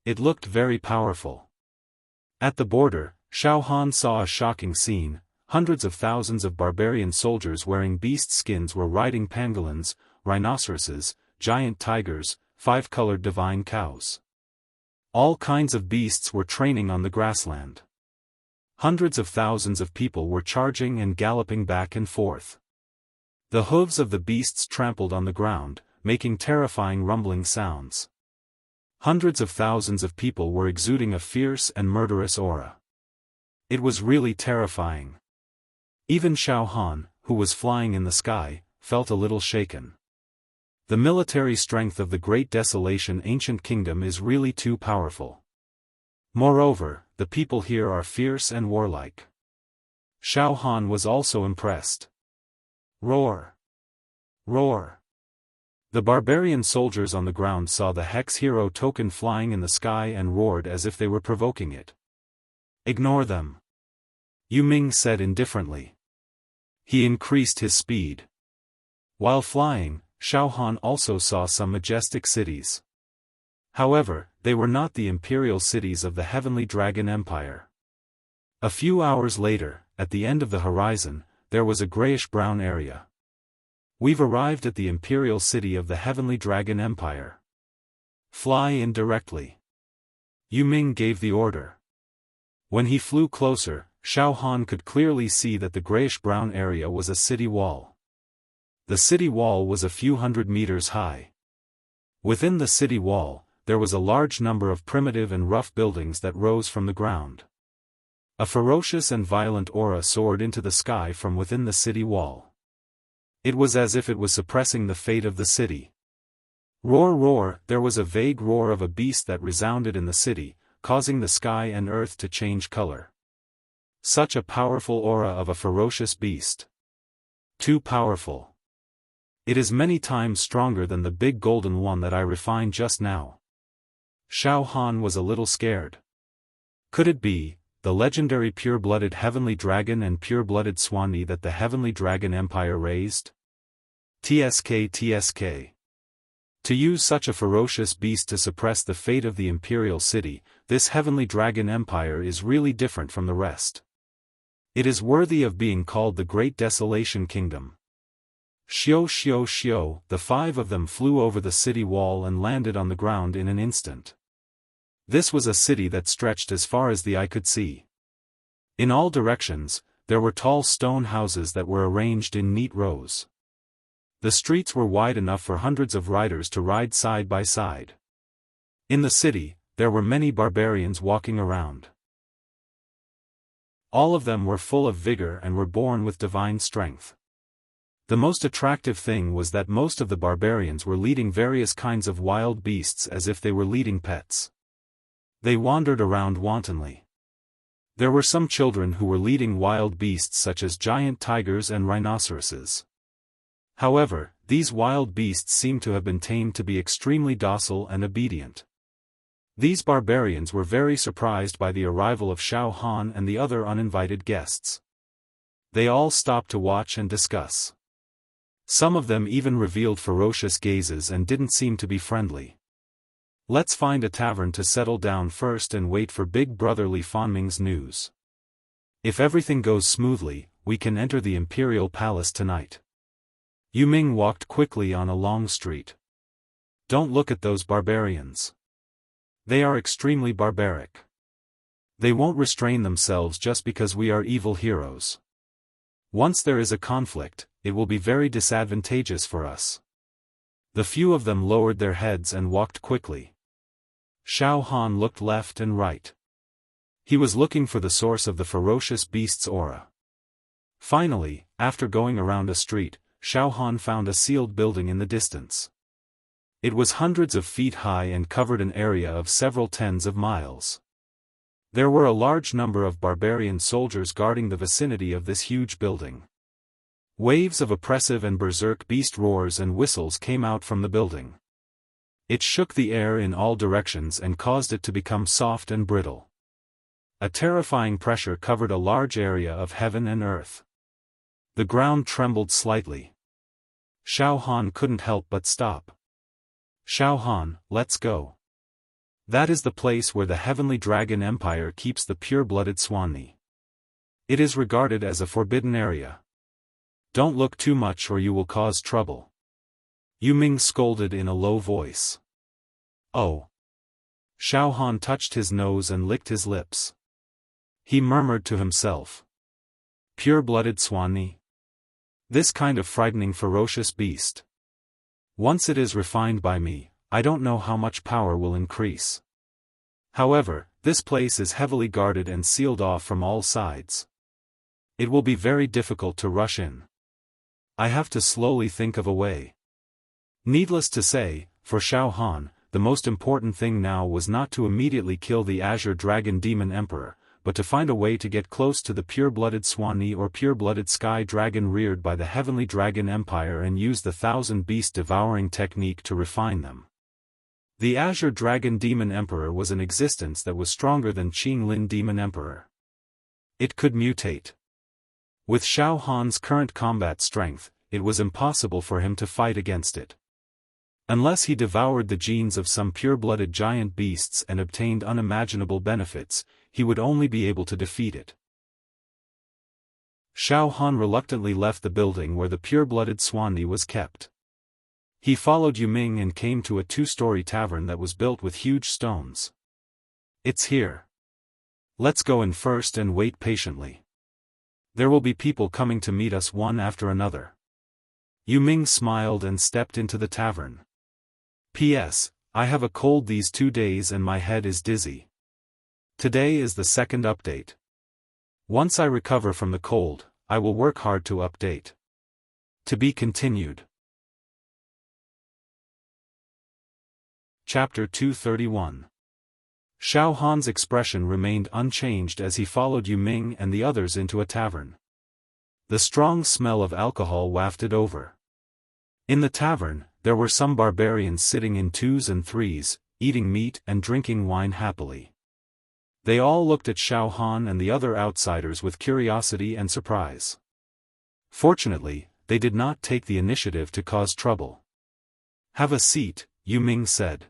It looked very powerful. At the border, Xiaofan saw a shocking scene. Hundreds of thousands of barbarian soldiers wearing beast skins were riding pangolins, rhinoceroses, giant tigers, five-colored divine cows. All kinds of beasts were training on the grassland. Hundreds of thousands of people were charging and galloping back and forth. The hooves of the beasts trampled on the ground, making terrifying rumbling sounds. Hundreds of thousands of people were exuding a fierce and murderous aura. It was really terrifying. Even Xiaofan, who was flying in the sky, felt a little shaken. The military strength of the Great Desolation Ancient Kingdom is really too powerful. Moreover, the people here are fierce and warlike. Xiaofan was also impressed. Roar! Roar! The barbarian soldiers on the ground saw the Hex Hero token flying in the sky and roared as if they were provoking it. Ignore them. Yuming said indifferently. He increased his speed. While flying, Xiaofan also saw some majestic cities. However, they were not the imperial cities of the Heavenly Dragon Empire. A few hours later, at the end of the horizon, there was a grayish-brown area. We've arrived at the imperial city of the Heavenly Dragon Empire. Fly in directly. Yu Ming gave the order. When he flew closer, Xiaofan could clearly see that the grayish-brown area was a city wall. The city wall was a few hundred meters high. Within the city wall, there was a large number of primitive and rough buildings that rose from the ground. A ferocious and violent aura soared into the sky from within the city wall. It was as if it was suppressing the fate of the city. Roar, roar! There was a vague roar of a beast that resounded in the city, causing the sky and earth to change color. Such a powerful aura of a ferocious beast. Too powerful. It is many times stronger than the big golden one that I refined just now. Xiaofan was a little scared. Could it be the legendary pure-blooded heavenly dragon and pure-blooded Swanee that the Heavenly Dragon Empire raised? TSK. To use such a ferocious beast to suppress the fate of the imperial city, this Heavenly Dragon Empire is really different from the rest. It is worthy of being called the Great Desolation Kingdom. Xiao, the five of them flew over the city wall and landed on the ground in an instant. This was a city that stretched as far as the eye could see. In all directions, there were tall stone houses that were arranged in neat rows. The streets were wide enough for hundreds of riders to ride side by side. In the city, there were many barbarians walking around. All of them were full of vigor and were born with divine strength. The most attractive thing was that most of the barbarians were leading various kinds of wild beasts as if they were leading pets. They wandered around wantonly. There were some children who were leading wild beasts such as giant tigers and rhinoceroses. However, these wild beasts seemed to have been tamed to be extremely docile and obedient. These barbarians were very surprised by the arrival of Xiaofan and the other uninvited guests. They all stopped to watch and discuss. Some of them even revealed ferocious gazes and didn't seem to be friendly. Let's find a tavern to settle down first and wait for Big Brother Li Fanming's news. If everything goes smoothly, we can enter the Imperial Palace tonight. Yu Ming walked quickly on a long street. Don't look at those barbarians. They are extremely barbaric. They won't restrain themselves just because we are evil heroes. Once there is a conflict, it will be very disadvantageous for us. The few of them lowered their heads and walked quickly. Xiaofan looked left and right. He was looking for the source of the ferocious beast's aura. Finally, after going around a street, Xiaofan found a sealed building in the distance. It was hundreds of feet high and covered an area of several tens of miles. There were a large number of barbarian soldiers guarding the vicinity of this huge building. Waves of oppressive and berserk beast roars and whistles came out from the building. It shook the air in all directions and caused it to become soft and brittle. A terrifying pressure covered a large area of heaven and earth. The ground trembled slightly. Xiaofan couldn't help but stop. Xiaofan, let's go. That is the place where the Heavenly Dragon Empire keeps the pure-blooded Swanee. It is regarded as a forbidden area. Don't look too much or you will cause trouble. Yu Ming scolded in a low voice. Oh. Xiaofan touched his nose and licked his lips. He murmured to himself. Pure-blooded Swanee? This kind of frightening ferocious beast. Once it is refined by me, I don't know how much power will increase. However, this place is heavily guarded and sealed off from all sides. It will be very difficult to rush in. I have to slowly think of a way. Needless to say, for Xiaofan, the most important thing now was not to immediately kill the Azure Dragon Demon Emperor, but to find a way to get close to the pure-blooded Swanee or pure-blooded Sky Dragon reared by the Heavenly Dragon Empire and use the Thousand Beast Devouring technique to refine them. The Azure Dragon Demon Emperor was an existence that was stronger than Qinglin Demon Emperor. It could mutate. With Xiaohan's current combat strength, it was impossible for him to fight against it. Unless he devoured the genes of some pure-blooded giant beasts and obtained unimaginable benefits, he would only be able to defeat it. Xiaofan reluctantly left the building where the pure-blooded Swandy was kept. He followed Yuming and came to a two-story tavern that was built with huge stones. "It's here. Let's go in first and wait patiently. There will be people coming to meet us one after another." Yuming smiled and stepped into the tavern. "P.S. I have a cold these 2 days and my head is dizzy. Today is the second update. Once I recover from the cold, I will work hard to update." To be continued. Chapter 231. Xiaohan's expression remained unchanged as he followed Yuming and the others into a tavern. The strong smell of alcohol wafted over. In the tavern, there were some barbarians sitting in 2s and 3s, eating meat and drinking wine happily. They all looked at Xiaofan and the other outsiders with curiosity and surprise. Fortunately, they did not take the initiative to cause trouble. "Have a seat," Yuming said.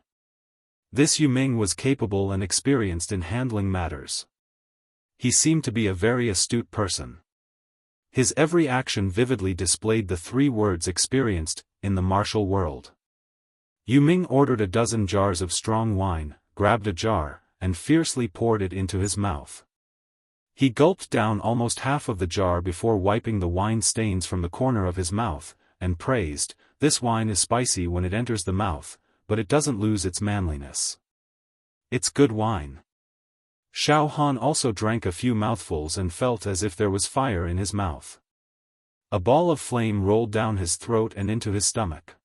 This Yuming was capable and experienced in handling matters. He seemed to be a very astute person. His every action vividly displayed the 3 words experienced in the martial world. Yuming ordered a dozen jars of strong wine, grabbed a jar, and fiercely poured it into his mouth. He gulped down almost half of the jar before wiping the wine stains from the corner of his mouth, and praised, "This wine is spicy when it enters the mouth, but it doesn't lose its manliness. It's good wine." Xiaofan also drank a few mouthfuls and felt as if there was fire in his mouth. A ball of flame rolled down his throat and into his stomach.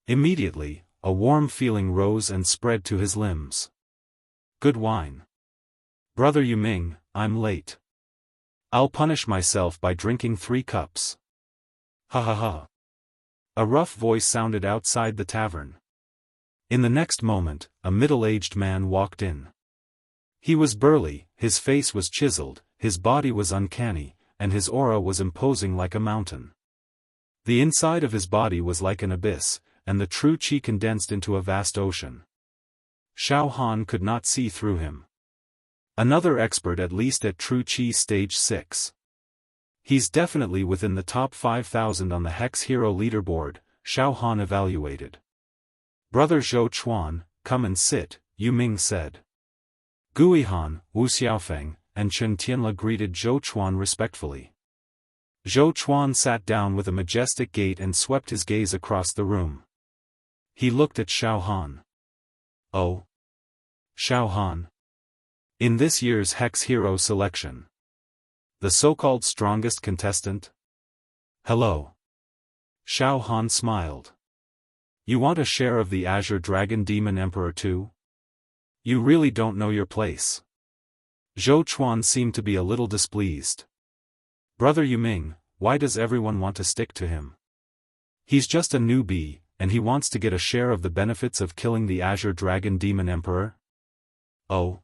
Immediately, a warm feeling rose and spread to his limbs. "Good wine. Brother Yuming, I'm late. I'll punish myself by drinking 3 cups. Ha ha ha." A rough voice sounded outside the tavern. In the next moment, a middle-aged man walked in. He was burly, his face was chiseled, his body was uncanny, and his aura was imposing like a mountain. The inside of his body was like an abyss, and the true qi condensed into a vast ocean. Xiaofan could not see through him. Another expert at least at true qi stage 6. He's definitely within the top 5,000 on the Hex Hero leaderboard, Xiaofan evaluated. "Brother Zhou Chuan, come and sit," Yuming said. Guihan, Wu Xiaofeng, and Chen Tianla greeted Zhou Chuan respectfully. Zhou Chuan sat down with a majestic gait and swept his gaze across the room. He looked at Xiaofan. "Oh. Xiaofan. In this year's Hex Hero selection. The so-called strongest contestant?" "Hello." Xiaofan smiled. "You want a share of the Azure Dragon Demon Emperor too? You really don't know your place." Zhou Chuan seemed to be a little displeased. "Brother Yuming, why does everyone want to stick to him? He's just a newbie, and he wants to get a share of the benefits of killing the Azure Dragon Demon Emperor?" "Oh."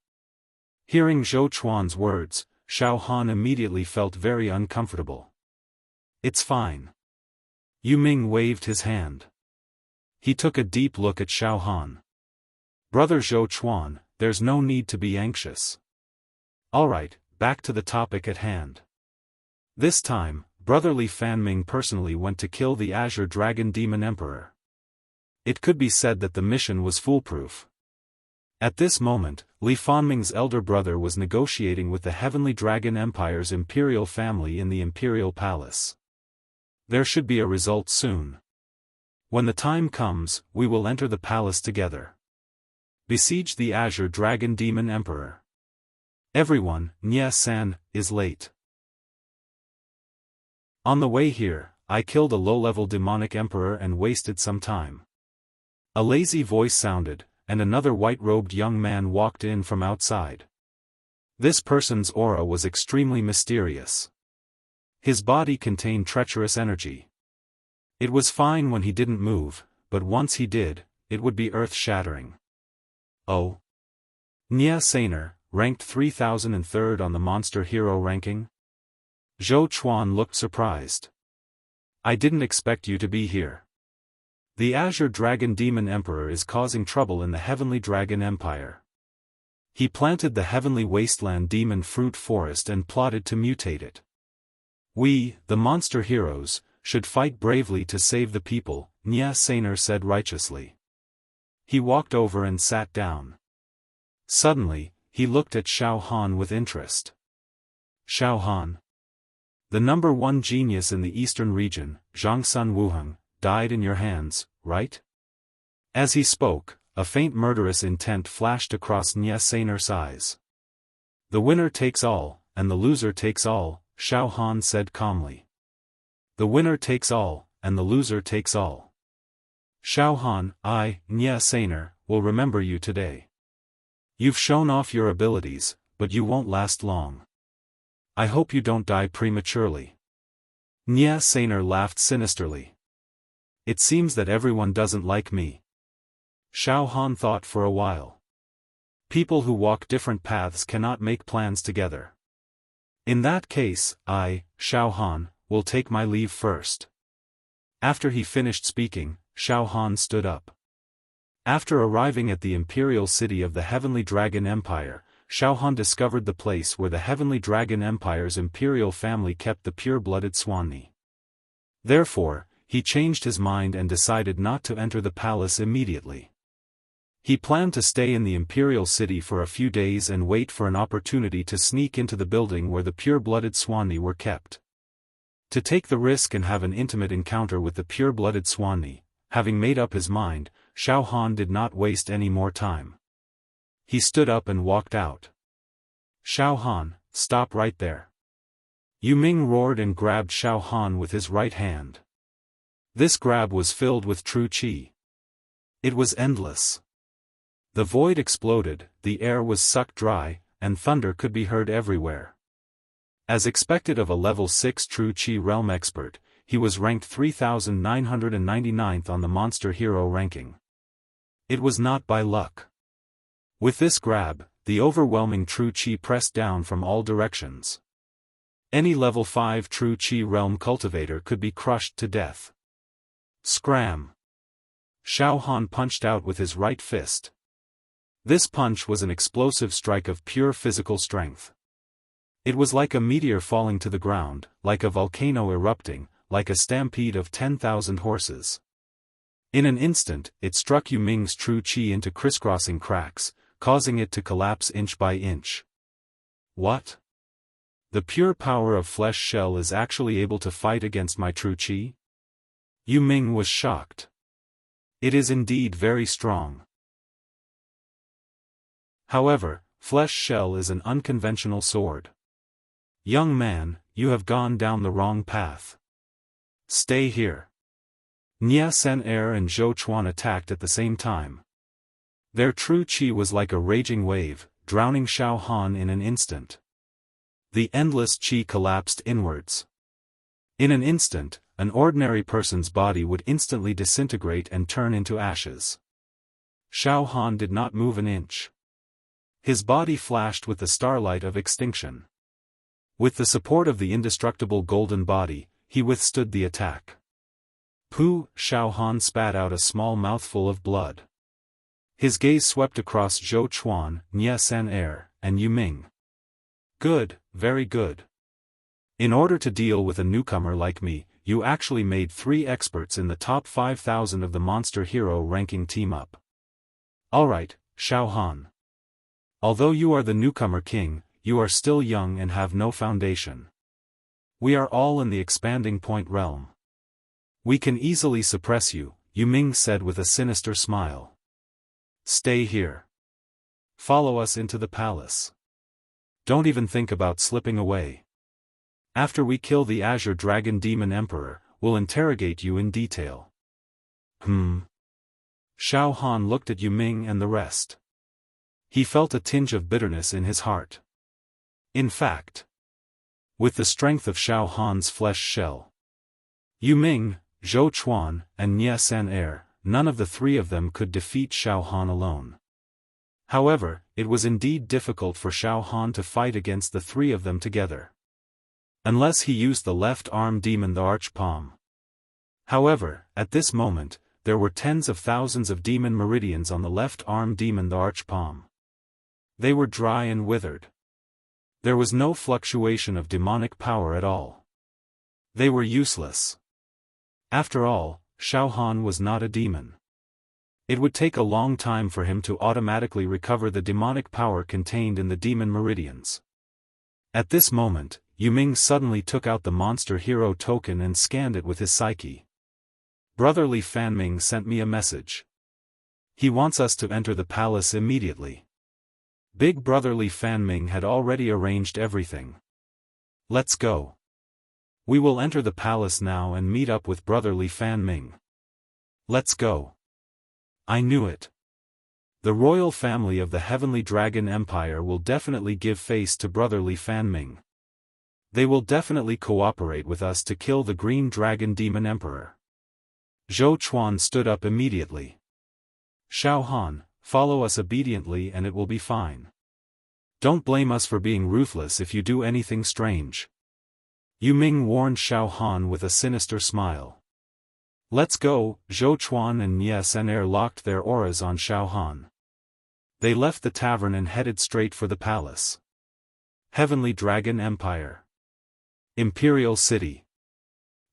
Hearing Zhou Chuan's words, Xiaofan immediately felt very uncomfortable. "It's fine." Yuming waved his hand. He took a deep look at Xiaofan. "Brother Zhou Chuan, there's no need to be anxious. Alright, back to the topic at hand. This time, Brother Li Fanming personally went to kill the Azure Dragon Demon Emperor. It could be said that the mission was foolproof. At this moment, Li Fanming's elder brother was negotiating with the Heavenly Dragon Empire's imperial family in the Imperial Palace. There should be a result soon. When the time comes, we will enter the palace together. Besiege the Azure Dragon Demon Emperor. Everyone, Nya-san, is late. On the way here, I killed a low-level demonic emperor and wasted some time." A lazy voice sounded, and another white-robed young man walked in from outside. This person's aura was extremely mysterious. His body contained treacherous energy. It was fine when he didn't move, but once he did, it would be earth-shattering. "Oh. Nya Saner, ranked 3003rd on the Monster Hero ranking?" Zhou Chuan looked surprised. I didn't expect you to be here. The Azure Dragon Demon Emperor is causing trouble in the Heavenly Dragon Empire. He planted the Heavenly Wasteland Demon Fruit Forest and plotted to mutate it. We, the monster heroes, should fight bravely to save the people, Nya Saner said righteously. He walked over and sat down. Suddenly, he looked at Xiaofan with interest. Xiaofan, the number one genius in the eastern region, Zhangsun Wuheng, died in your hands, right? As he spoke, a faint murderous intent flashed across Nya Saner's eyes. The winner takes all, and the loser takes all, Xiaofan said calmly. The winner takes all, and the loser takes all. Xiaofan, I, Nya Saner, will remember you today. You've shown off your abilities, but you won't last long. I hope you don't die prematurely. Nya Saner laughed sinisterly. It seems that everyone doesn't like me. Xiaofan thought for a while. People who walk different paths cannot make plans together. In that case, I, Xiaofan, will take my leave first. After he finished speaking, Xiaofan stood up. After arriving at the imperial city of the Heavenly Dragon Empire, Xiaofan discovered the place where the Heavenly Dragon Empire's imperial family kept the pure-blooded Swanni. Therefore, he changed his mind and decided not to enter the palace immediately. He planned to stay in the imperial city for a few days and wait for an opportunity to sneak into the building where the pure-blooded Swanni were kept. To take the risk and have an intimate encounter with the pure-blooded Swanni, having made up his mind, Xiaofan did not waste any more time. He stood up and walked out. Xiaofan, stop right there. Yu Ming roared and grabbed Xiaofan with his right hand. This grab was filled with true qi. It was endless. The void exploded, the air was sucked dry, and thunder could be heard everywhere. As expected of a level 6 true qi realm expert, he was ranked 3999th on the monster hero ranking. It was not by luck. With this grab, the overwhelming true qi pressed down from all directions. Any level 5 true qi realm cultivator could be crushed to death. Scram! Xiaofan punched out with his right fist. This punch was an explosive strike of pure physical strength. It was like a meteor falling to the ground, like a volcano erupting, like a stampede of 10,000 horses. In an instant, it struck Yu Ming's true qi into crisscrossing cracks, causing it to collapse inch by inch. What? The pure power of Flesh Shell is actually able to fight against my true qi? Yu Ming was shocked. It is indeed very strong. However, Flesh Shell is an unconventional sword. Young man, you have gone down the wrong path. Stay here. Nya Saner and Zhou Chuan attacked at the same time. Their true qi was like a raging wave, drowning Xiaofan in an instant. The endless qi collapsed inwards. In an instant, an ordinary person's body would instantly disintegrate and turn into ashes. Xiaofan did not move an inch. His body flashed with the starlight of extinction. With the support of the indestructible golden body, he withstood the attack. Pooh! Xiaofan spat out a small mouthful of blood. His gaze swept across Zhou Chuan, Nya Saner, and Yu Ming. Good, very good. In order to deal with a newcomer like me, you actually made 3 experts in the top 5,000 of the monster hero ranking team up. Alright, Xiaofan. Although you are the newcomer king, you are still young and have no foundation. We are all in the expanding point realm. We can easily suppress you, Yu Ming said with a sinister smile. Stay here. Follow us into the palace. Don't even think about slipping away. After we kill the Azure Dragon Demon Emperor, we'll interrogate you in detail. Xiaofan looked at Yu Ming and the rest. He felt a tinge of bitterness in his heart. In fact, with the strength of Xiaofan's flesh shell, Yu Ming, Zhou Chuan, and Nya Saner, none of the 3 of them could defeat Xiaofan alone. However, it was indeed difficult for Xiaofan to fight against the 3 of them together. Unless he used the left arm demon the Arch Palm. However, at this moment, there were tens of thousands of demon meridians on the left arm demon the arch palm. They were dry and withered. There was no fluctuation of demonic power at all. They were useless. After all, Xiaofan was not a demon. It would take a long time for him to automatically recover the demonic power contained in the demon meridians. At this moment, Yuming suddenly took out the monster hero token and scanned it with his psyche. Brotherly Fanming sent me a message. He wants us to enter the palace immediately. Big brotherly Fanming had already arranged everything. Let's go. We will enter the palace now and meet up with brotherly Fanming. Let's go. I knew it. The royal family of the Heavenly Dragon Empire will definitely give face to brotherly Fanming. They will definitely cooperate with us to kill the Green Dragon Demon Emperor. Zhou Chuan stood up immediately. Xiaofan, follow us obediently and it will be fine. Don't blame us for being ruthless if you do anything strange. Yuming warned Xiaofan with a sinister smile. Let's go. Zhou Chuan and Nie Senair locked their auras on Xiaofan. They left the tavern and headed straight for the palace. Heavenly Dragon Empire. Imperial City.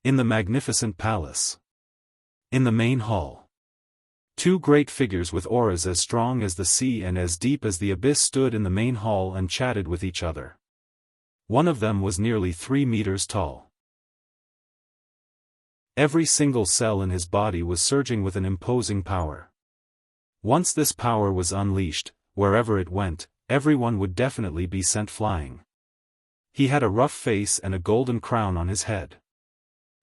In the magnificent palace. In the main hall. Two great figures with auras as strong as the sea and as deep as the abyss stood in the main hall and chatted with each other. One of them was nearly 3 meters tall. Every single cell in his body was surging with an imposing power. Once this power was unleashed, wherever it went, everyone would definitely be sent flying. He had a rough face and a golden crown on his head.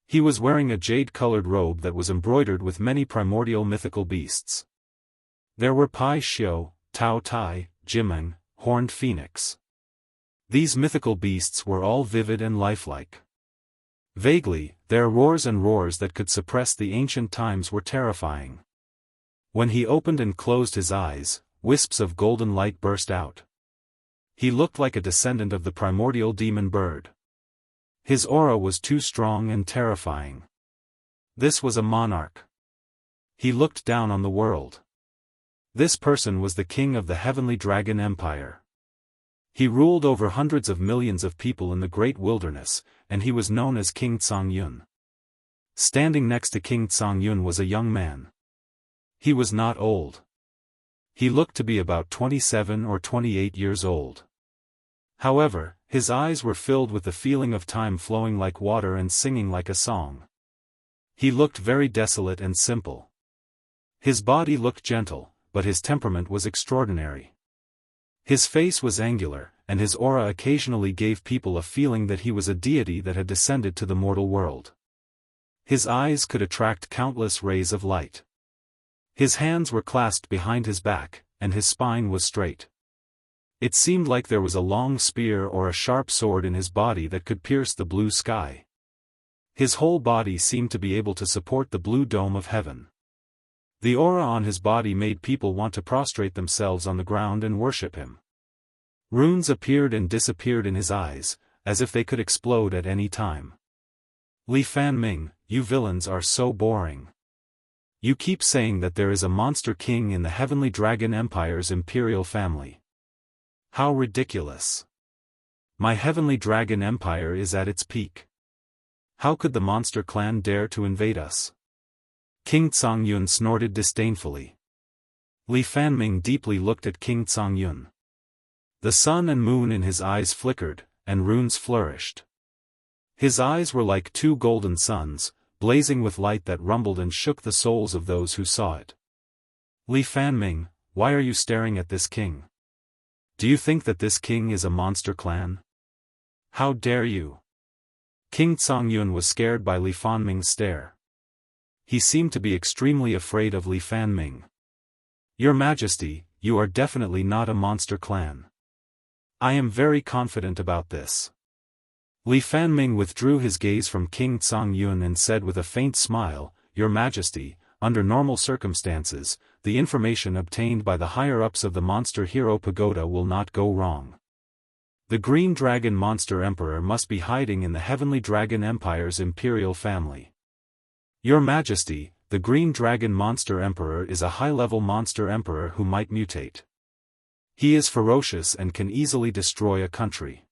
He was wearing a jade-colored robe that was embroidered with many primordial mythical beasts. There were Pai Xiu, Tao Tai, Jimeng, Horned Phoenix. These mythical beasts were all vivid and lifelike. Vaguely, their roars and roars that could suppress the ancient times were terrifying. When he opened and closed his eyes, wisps of golden light burst out. He looked like a descendant of the primordial demon bird. His aura was too strong and terrifying. This was a monarch. He looked down on the world. This person was the king of the Heavenly Dragon Empire. He ruled over hundreds of millions of people in the great wilderness, and he was known as King Tsang-yun. Standing next to King Tsang-yun was a young man. He was not old. He looked to be about 27 or 28 years old. However, his eyes were filled with the feeling of time flowing like water and singing like a song. He looked very desolate and simple. His body looked gentle, but his temperament was extraordinary. His face was angular, and his aura occasionally gave people a feeling that he was a deity that had descended to the mortal world. His eyes could attract countless rays of light. His hands were clasped behind his back, and his spine was straight. It seemed like there was a long spear or a sharp sword in his body that could pierce the blue sky. His whole body seemed to be able to support the blue dome of heaven. The aura on his body made people want to prostrate themselves on the ground and worship him. Runes appeared and disappeared in his eyes, as if they could explode at any time. Li Fanming, you villains are so boring. You keep saying that there is a monster king in the Heavenly Dragon Empire's imperial family. How ridiculous. My Heavenly Dragon Empire is at its peak. How could the monster clan dare to invade us? King Tsang-yun snorted disdainfully. Li Fanming deeply looked at King Tsang-yun. The sun and moon in his eyes flickered, and runes flourished. His eyes were like two golden suns, blazing with light that rumbled and shook the souls of those who saw it. Li Fanming, why are you staring at this king? Do you think that this king is a monster clan? How dare you? King Tsang-yun was scared by Li Fanming's stare. He seemed to be extremely afraid of Li Fanming. Your Majesty, you are definitely not a monster clan. I am very confident about this. Li Fanming withdrew his gaze from King Tsang-yun and said with a faint smile, Your Majesty, under normal circumstances, the information obtained by the higher-ups of the Monster Hero Pagoda will not go wrong. The Green Dragon Monster Emperor must be hiding in the Heavenly Dragon Empire's imperial family. Your Majesty, the Green Dragon Monster Emperor is a high-level monster emperor who might mutate. He is ferocious and can easily destroy a country.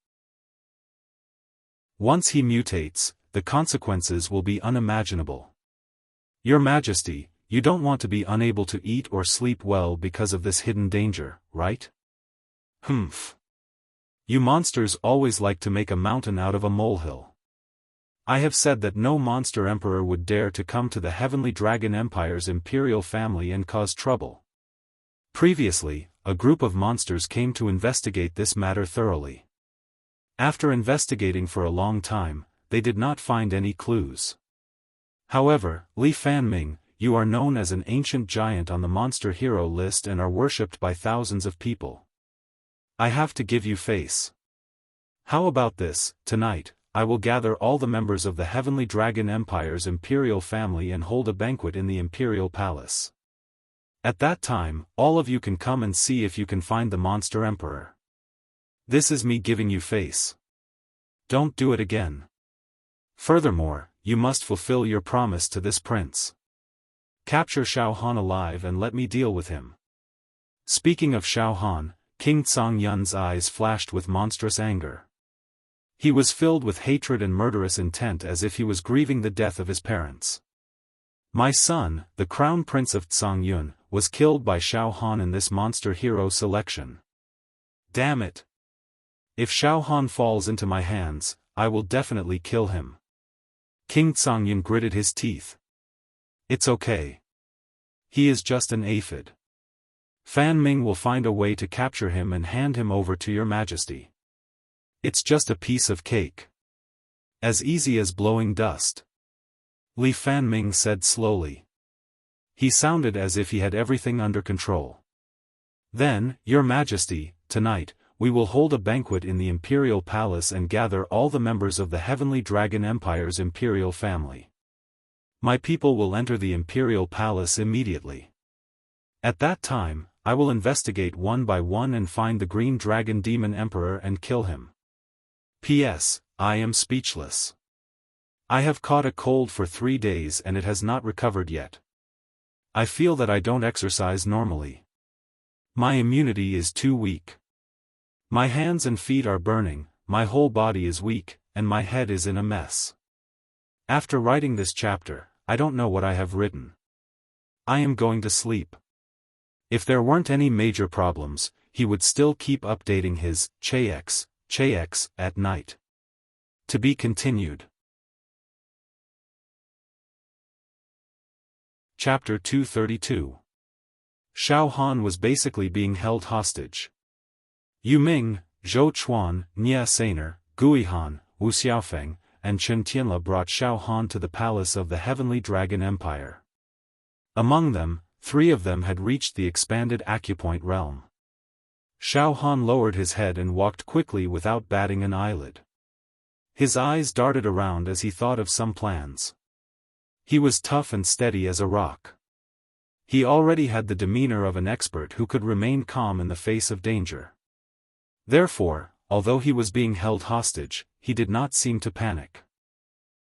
Once he mutates, the consequences will be unimaginable. Your Majesty, you don't want to be unable to eat or sleep well because of this hidden danger, right? Humph. You monsters always like to make a mountain out of a molehill. I have said that no monster emperor would dare to come to the Heavenly Dragon Empire's imperial family and cause trouble. Previously, a group of monsters came to investigate this matter thoroughly. After investigating for a long time, they did not find any clues. However, Li Fanming, you are known as an ancient giant on the monster hero list and are worshipped by thousands of people. I have to give you face. How about this? Tonight, I will gather all the members of the Heavenly Dragon Empire's imperial family and hold a banquet in the imperial palace. At that time, all of you can come and see if you can find the monster emperor. This is me giving you face. Don't do it again. Furthermore, you must fulfill your promise to this prince. Capture Xiaofan alive and let me deal with him. Speaking of Xiaofan, King Tsongyun's eyes flashed with monstrous anger. He was filled with hatred and murderous intent as if he was grieving the death of his parents. My son, the crown prince of Tsongyun, was killed by Xiaofan in this monster hero selection. Damn it! If Xiaofan falls into my hands, I will definitely kill him. King Tsongyun gritted his teeth. It's okay. He is just an aphid. Fan Ming will find a way to capture him and hand him over to your Majesty. It's just a piece of cake. As easy as blowing dust. Li Fanming said slowly. He sounded as if he had everything under control. Then, Your Majesty, tonight, we will hold a banquet in the Imperial Palace and gather all the members of the Heavenly Dragon Empire's imperial family. My people will enter the Imperial Palace immediately. At that time, I will investigate one by one and find the Green Dragon Demon Emperor and kill him. P.S. I am speechless. I have caught a cold for 3 days and it has not recovered yet. I feel that I don't exercise normally. My immunity is too weak. My hands and feet are burning, my whole body is weak, and my head is in a mess. After writing this chapter, I don't know what I have written. I am going to sleep. If there weren't any major problems, he would still keep updating his Chex at night. To be continued. Chapter 232. Xiaofan was basically being held hostage. Yu Ming, Zhou Chuan, Nia Sainer, Guihan, Wu Xiaofeng, and Chen Tianla brought Xiaofan to the palace of the Heavenly Dragon Empire. Among them, 3 of them had reached the expanded acupoint realm. Xiaofan lowered his head and walked quickly without batting an eyelid. His eyes darted around as he thought of some plans. He was tough and steady as a rock. He already had the demeanor of an expert who could remain calm in the face of danger. Therefore, although he was being held hostage, he did not seem to panic.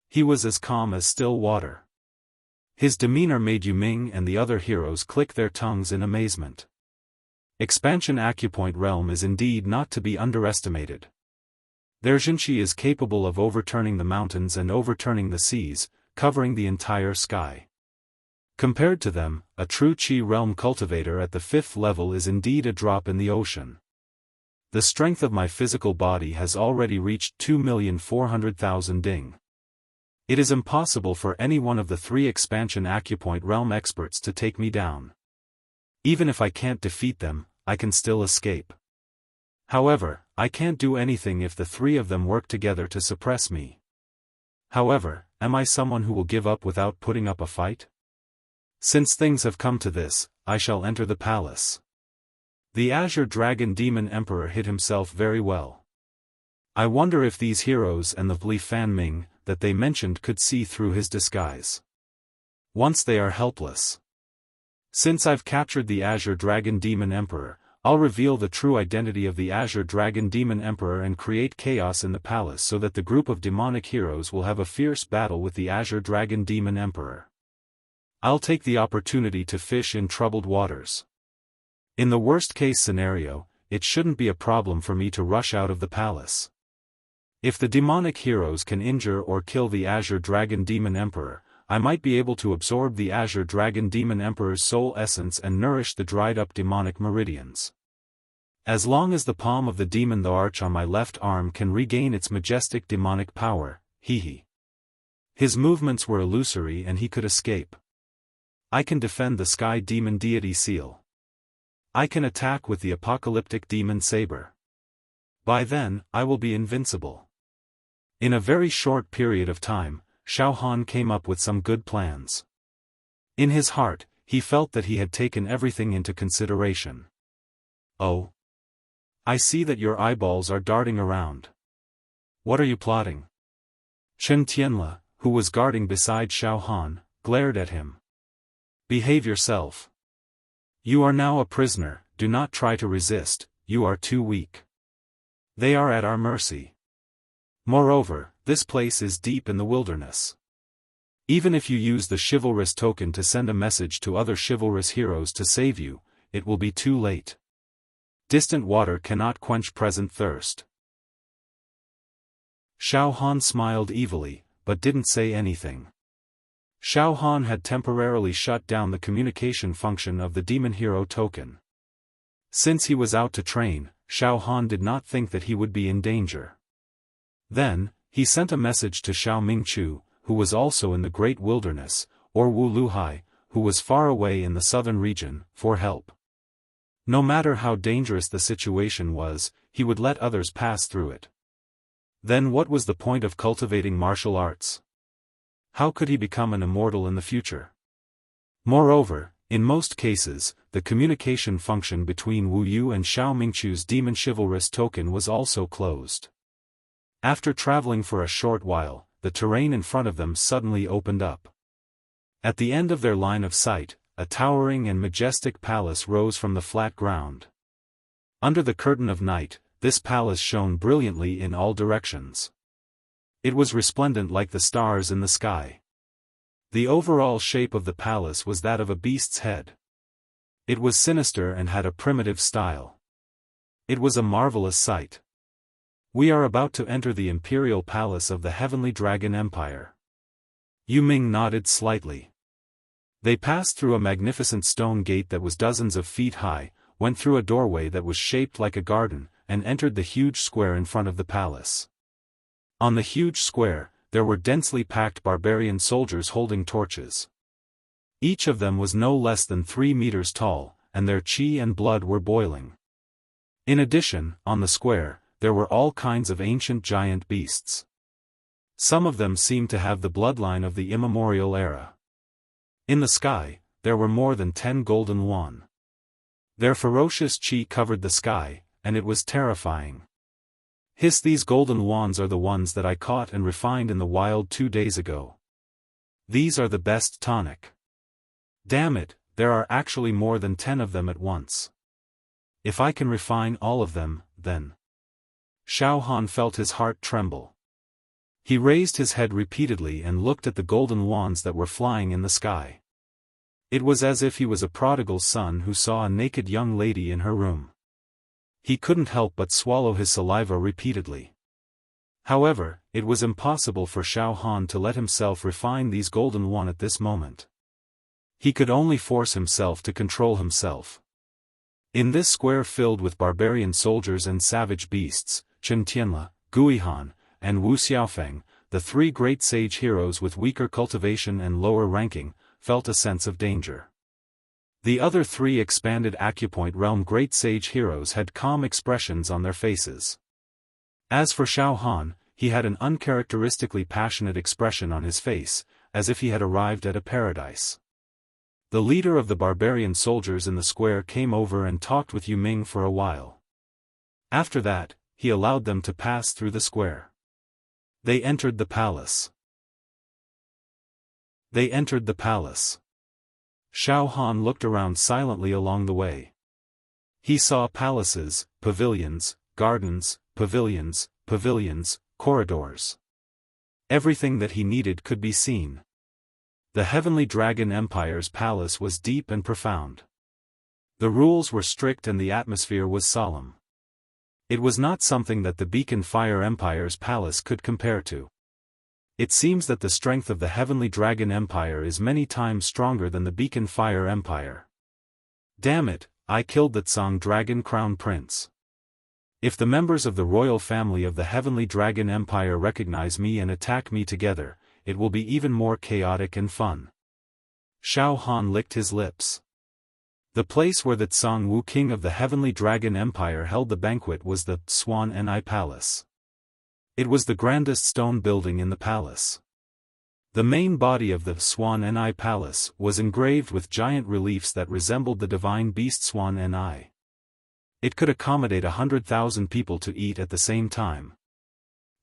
He was as calm as still water. His demeanor made Yu Ming and the other heroes click their tongues in amazement. Expansion Acupoint Realm is indeed not to be underestimated. Their Jinqi is capable of overturning the mountains and overturning the seas, covering the entire sky. Compared to them, a true Qi realm cultivator at the 5th level is indeed a drop in the ocean. The strength of my physical body has already reached 2,400,000 ding. It is impossible for any one of the 3 expansion acupoint realm experts to take me down. Even if I can't defeat them, I can still escape. However, I can't do anything if the 3 of them work together to suppress me. However, am I someone who will give up without putting up a fight? Since things have come to this, I shall enter the palace. The Azure Dragon Demon Emperor hid himself very well. I wonder if these heroes and the Li Fanming that they mentioned could see through his disguise. Once they are helpless. Since I've captured the Azure Dragon Demon Emperor, I'll reveal the true identity of the Azure Dragon Demon Emperor and create chaos in the palace so that the group of demonic heroes will have a fierce battle with the Azure Dragon Demon Emperor. I'll take the opportunity to fish in troubled waters. In the worst-case scenario, it shouldn't be a problem for me to rush out of the palace. If the demonic heroes can injure or kill the Azure Dragon Demon Emperor, I might be able to absorb the Azure Dragon Demon Emperor's soul essence and nourish the dried-up demonic meridians. As long as the palm of the demon the arch on my left arm can regain its majestic demonic power, hee. His movements were illusory and he could escape. I can defend the Sky Demon Deity Seal. I can attack with the apocalyptic demon saber. By then, I will be invincible. In a very short period of time, Xiaofan came up with some good plans. In his heart, he felt that he had taken everything into consideration. Oh. I see that your eyeballs are darting around. What are you plotting? Chen Tianle, who was guarding beside Xiaofan, glared at him. Behave yourself. You are now a prisoner, do not try to resist, you are too weak. They are at our mercy. Moreover, this place is deep in the wilderness. Even if you use the chivalrous token to send a message to other chivalrous heroes to save you, it will be too late. Distant water cannot quench present thirst. Xiaofan smiled evilly, but didn't say anything. Xiaofan had temporarily shut down the communication function of the demon hero token. Since he was out to train, Xiaofan did not think that he would be in danger. Then, he sent a message to Xiao Mingchu, who was also in the Great Wilderness, or Wu Luhai, who was far away in the southern region, for help. No matter how dangerous the situation was, he would let others pass through it. Then what was the point of cultivating martial arts? How could he become an immortal in the future? Moreover, in most cases, the communication function between Wu Yu and Xiao Mingchu's demon chivalrous token was also closed. After traveling for a short while, the terrain in front of them suddenly opened up. At the end of their line of sight, a towering and majestic palace rose from the flat ground. Under the curtain of night, this palace shone brilliantly in all directions. It was resplendent like the stars in the sky. The overall shape of the palace was that of a beast's head. It was sinister and had a primitive style. It was a marvelous sight. We are about to enter the imperial palace of the Heavenly Dragon Empire. Yu Ming nodded slightly. They passed through a magnificent stone gate that was dozens of feet high, went through a doorway that was shaped like a garden, and entered the huge square in front of the palace. On the huge square, there were densely packed barbarian soldiers holding torches. Each of them was no less than 3 meters tall, and their chi and blood were boiling. In addition, on the square, there were all kinds of ancient giant beasts. Some of them seemed to have the bloodline of the immemorial era. In the sky, there were more than 10 golden yuan. Their ferocious chi covered the sky, and it was terrifying. Hiss, these golden yuans are the ones that I caught and refined in the wild 2 days ago. These are the best tonic. Damn it, there are actually more than 10 of them at once. If I can refine all of them, then... Xiaofan felt his heart tremble. He raised his head repeatedly and looked at the golden yuans that were flying in the sky. It was as if he was a prodigal son who saw a naked young lady in her room. He couldn't help but swallow his saliva repeatedly. However, it was impossible for Xiaofan to let himself refine these golden yuan at this moment. He could only force himself to control himself. In this square filled with barbarian soldiers and savage beasts, Chen Tianle, Guihan, and Wu Xiaofeng, the 3 great sage heroes with weaker cultivation and lower ranking, felt a sense of danger. The other 3 expanded acupoint realm great sage heroes had calm expressions on their faces. As for Xiaofan, he had an uncharacteristically passionate expression on his face, as if he had arrived at a paradise. The leader of the barbarian soldiers in the square came over and talked with Yu Ming for a while. After that, he allowed them to pass through the square. They entered the palace. Xiaofan looked around silently along the way. He saw palaces, pavilions, gardens, pavilions, corridors. Everything that he needed could be seen. The Heavenly Dragon Empire's palace was deep and profound. The rules were strict and the atmosphere was solemn. It was not something that the Beacon Fire Empire's palace could compare to. It seems that the strength of the Heavenly Dragon Empire is many times stronger than the Beacon Fire Empire. Damn it, I killed that Song Dragon Crown Prince. If the members of the royal family of the Heavenly Dragon Empire recognize me and attack me together, it will be even more chaotic and fun. Xiaofan licked his lips. The place where the Tsang Wu King of the Heavenly Dragon Empire held the banquet was the Swan and I Palace. It was the grandest stone building in the palace. The main body of the Swan and I Palace was engraved with giant reliefs that resembled the divine beast Swan and I. It could accommodate 100,000 people to eat at the same time.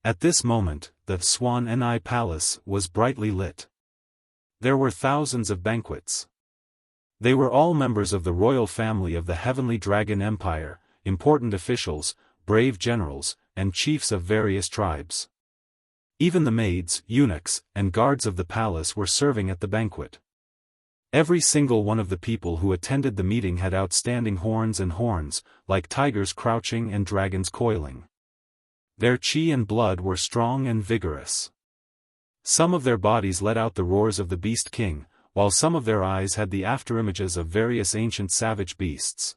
At this moment, the Swan and I Palace was brightly lit. There were thousands of banquets. They were all members of the royal family of the Heavenly Dragon Empire, important officials, brave generals, and chiefs of various tribes. Even the maids, eunuchs, and guards of the palace were serving at the banquet. Every single one of the people who attended the meeting had outstanding horns, like tigers crouching and dragons coiling. Their chi and blood were strong and vigorous. Some of their bodies let out the roars of the Beast King, while some of their eyes had the afterimages of various ancient savage beasts.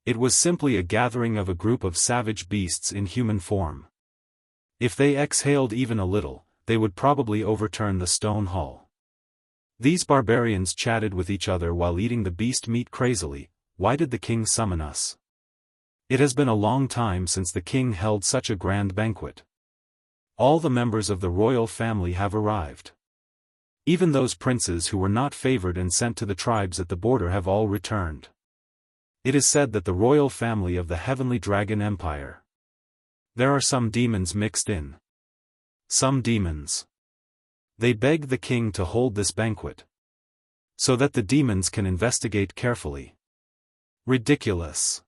It was simply a gathering of a group of savage beasts in human form. If they exhaled even a little, they would probably overturn the stone hall. These barbarians chatted with each other while eating the beast meat crazily. Why did the king summon us? It has been a long time since the king held such a grand banquet. All the members of the royal family have arrived. Even those princes who were not favored and sent to the tribes at the border have all returned. It is said that the royal family of the Heavenly Dragon Empire. There are some demons mixed in. Some demons. They beg the king to hold this banquet, so that the demons can investigate carefully. Ridiculous.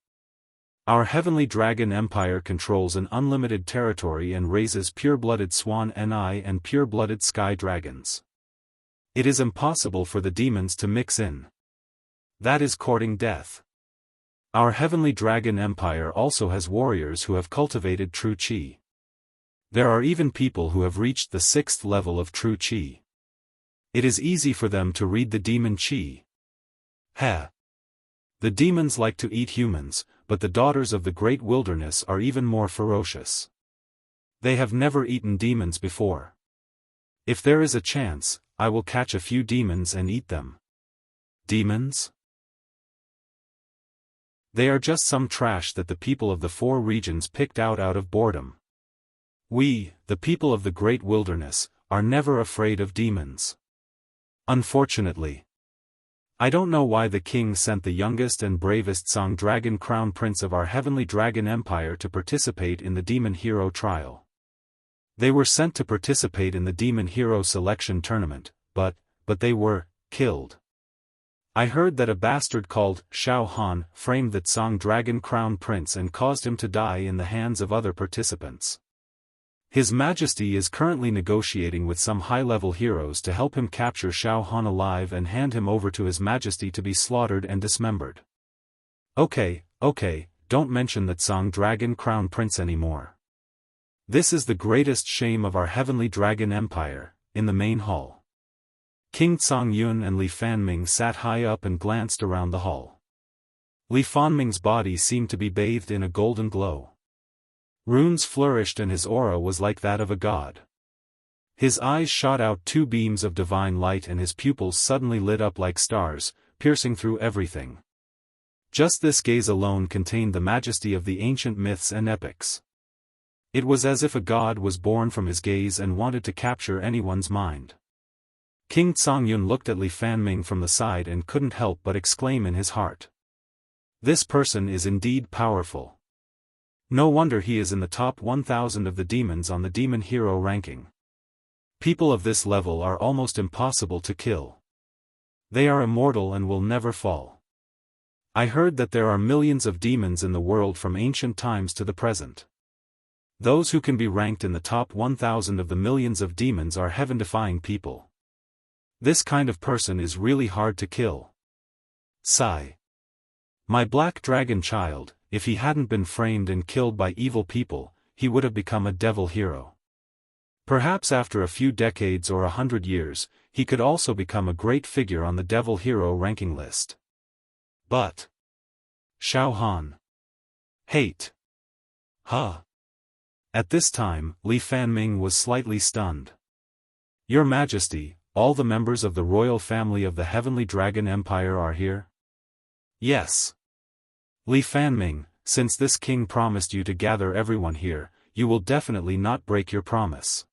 Our Heavenly Dragon Empire controls an unlimited territory and raises pure-blooded swan and pure-blooded sky dragons. It is impossible for the demons to mix in. That is courting death. Our Heavenly Dragon Empire also has warriors who have cultivated true chi. There are even people who have reached the 6th level of true chi. It is easy for them to read the demon chi. Heh. The demons like to eat humans, but the daughters of the great wilderness are even more ferocious. They have never eaten demons before. If there is a chance, I will catch a few demons and eat them. Demons? They are just some trash that the people of the 4 regions picked out of boredom. We, the people of the great wilderness, are never afraid of demons. Unfortunately. I don't know why the king sent the youngest and bravest Song Dragon Crown Prince of our Heavenly Dragon Empire to participate in the Demon Hero trial. They were sent to participate in the Demon Hero selection tournament, but they were killed. I heard that a bastard called Xiaofan framed that Song Dragon Crown Prince and caused him to die in the hands of other participants. His Majesty is currently negotiating with some high-level heroes to help him capture Xiaofan alive and hand him over to His Majesty to be slaughtered and dismembered. Okay, don't mention that Song Dragon Crown Prince anymore. This is the greatest shame of our Heavenly Dragon Empire. In the main hall, King Tsang Yun and Li Fanming sat high up and glanced around the hall. Li Fanming's body seemed to be bathed in a golden glow. Runes flourished and his aura was like that of a god. His eyes shot out 2 beams of divine light and his pupils suddenly lit up like stars, piercing through everything. Just this gaze alone contained the majesty of the ancient myths and epics. It was as if a god was born from his gaze and wanted to capture anyone's mind. King Tsang-yun looked at Li Fanming from the side and couldn't help but exclaim in his heart. This person is indeed powerful. No wonder he is in the top 1,000 of the demons on the Demon Hero ranking. People of this level are almost impossible to kill. They are immortal and will never fall. I heard that there are millions of demons in the world from ancient times to the present. Those who can be ranked in the top 1,000 of the millions of demons are heaven-defying people. This kind of person is really hard to kill. Sigh. My black dragon child, if he hadn't been framed and killed by evil people, he would have become a devil hero. Perhaps after a few decades or 100 years, he could also become a great figure on the devil hero ranking list. But Xiaofan. Hate. Huh. At this time, Li Fanming was slightly stunned. Your Majesty, all the members of the royal family of the Heavenly Dragon Empire are here? Yes. Li Fanming, since this king promised you to gather everyone here, you will definitely not break your promise.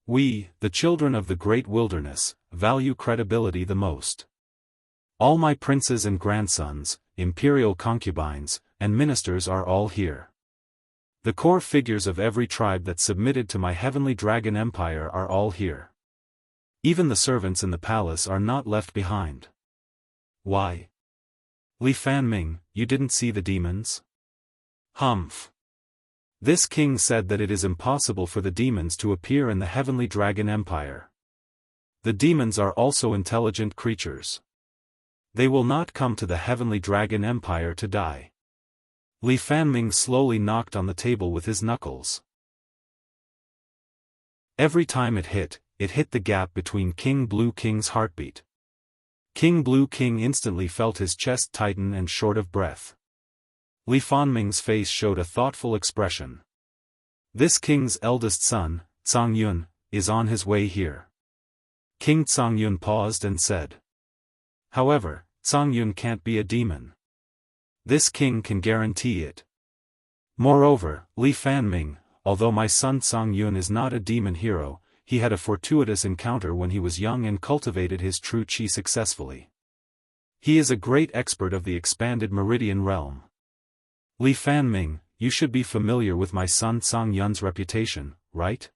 We, the children of the great wilderness, value credibility the most. All my princes and grandsons, imperial concubines, and ministers are all here. The core figures of every tribe that submitted to my Heavenly Dragon Empire are all here. Even the servants in the palace are not left behind. Why? Li Fanming, you didn't see the demons? Humph. This king said that it is impossible for the demons to appear in the Heavenly Dragon Empire. The demons are also intelligent creatures. They will not come to the Heavenly Dragon Empire to die. Li Fanming slowly knocked on the table with his knuckles. Every time it hit the gap between King Blue King's heartbeat. King Blue King instantly felt his chest tighten and short of breath. Li Fanming's face showed a thoughtful expression. This king's eldest son, Yun, is on his way here. King Yun paused and said. However, Yun can't be a demon. This king can guarantee it. Moreover, Li Fanming, although my son Yun is not a demon hero, he had a fortuitous encounter when he was young and cultivated his true qi successfully. He is a great expert of the expanded Meridian realm. Li Fanming, you should be familiar with my son Yun's reputation, right?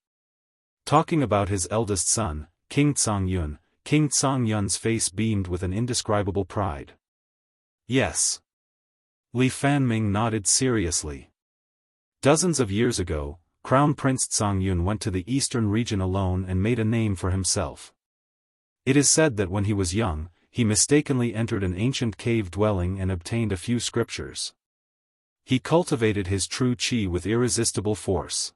Talking about his eldest son, King Yun, King Yun's face beamed with an indescribable pride. Yes. Li Fanming nodded seriously. Dozens of years ago, Crown Prince Yun went to the eastern region alone and made a name for himself. It is said that when he was young, he mistakenly entered an ancient cave dwelling and obtained a few scriptures. He cultivated his true qi with irresistible force.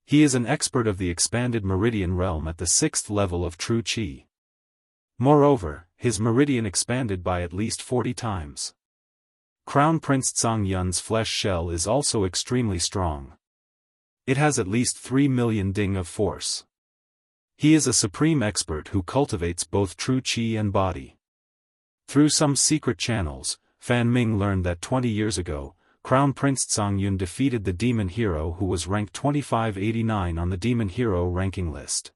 He is an expert of the expanded meridian realm at the 6th level of true qi. Moreover, his meridian expanded by at least 40 times. Crown Prince Yun's flesh shell is also extremely strong. It has at least 3 million ding of force. He is a supreme expert who cultivates both true qi and body. Through some secret channels, Fanming learned that 20 years ago, Crown Prince Yun defeated the demon hero who was ranked 2589 on the demon hero ranking list.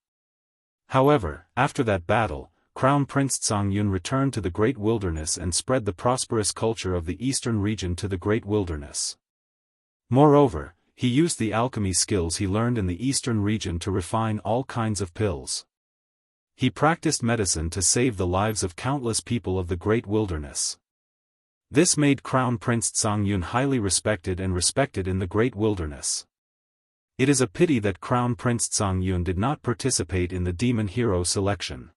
However, after that battle, Crown Prince Yun returned to the Great Wilderness and spread the prosperous culture of the eastern region to the Great Wilderness. Moreover, he used the alchemy skills he learned in the eastern region to refine all kinds of pills. He practiced medicine to save the lives of countless people of the Great Wilderness. This made Crown Prince Yun highly respected in the Great Wilderness. It is a pity that Crown Prince Yun did not participate in the demon hero selection.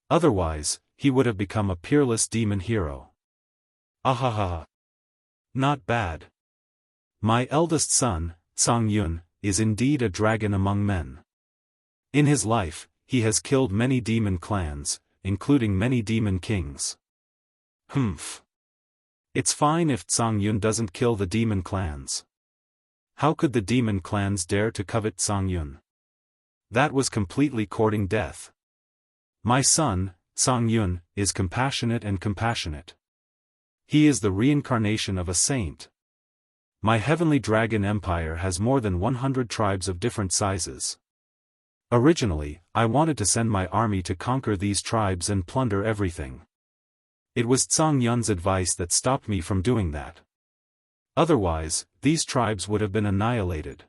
Otherwise, he would have become a peerless demon hero. Ahaha. Not bad. My eldest son, Yun, is indeed a dragon among men. In his life, he has killed many demon clans, including many demon kings. Humph. It's fine if Yun doesn't kill the demon clans. How could the demon clans dare to covet Yun? That was completely courting death. My son, Yun, is compassionate and compassionate. He is the reincarnation of a saint. My Heavenly Dragon Empire has more than 100 tribes of different sizes. Originally, I wanted to send my army to conquer these tribes and plunder everything. It was Yun's advice that stopped me from doing that. Otherwise, these tribes would have been annihilated.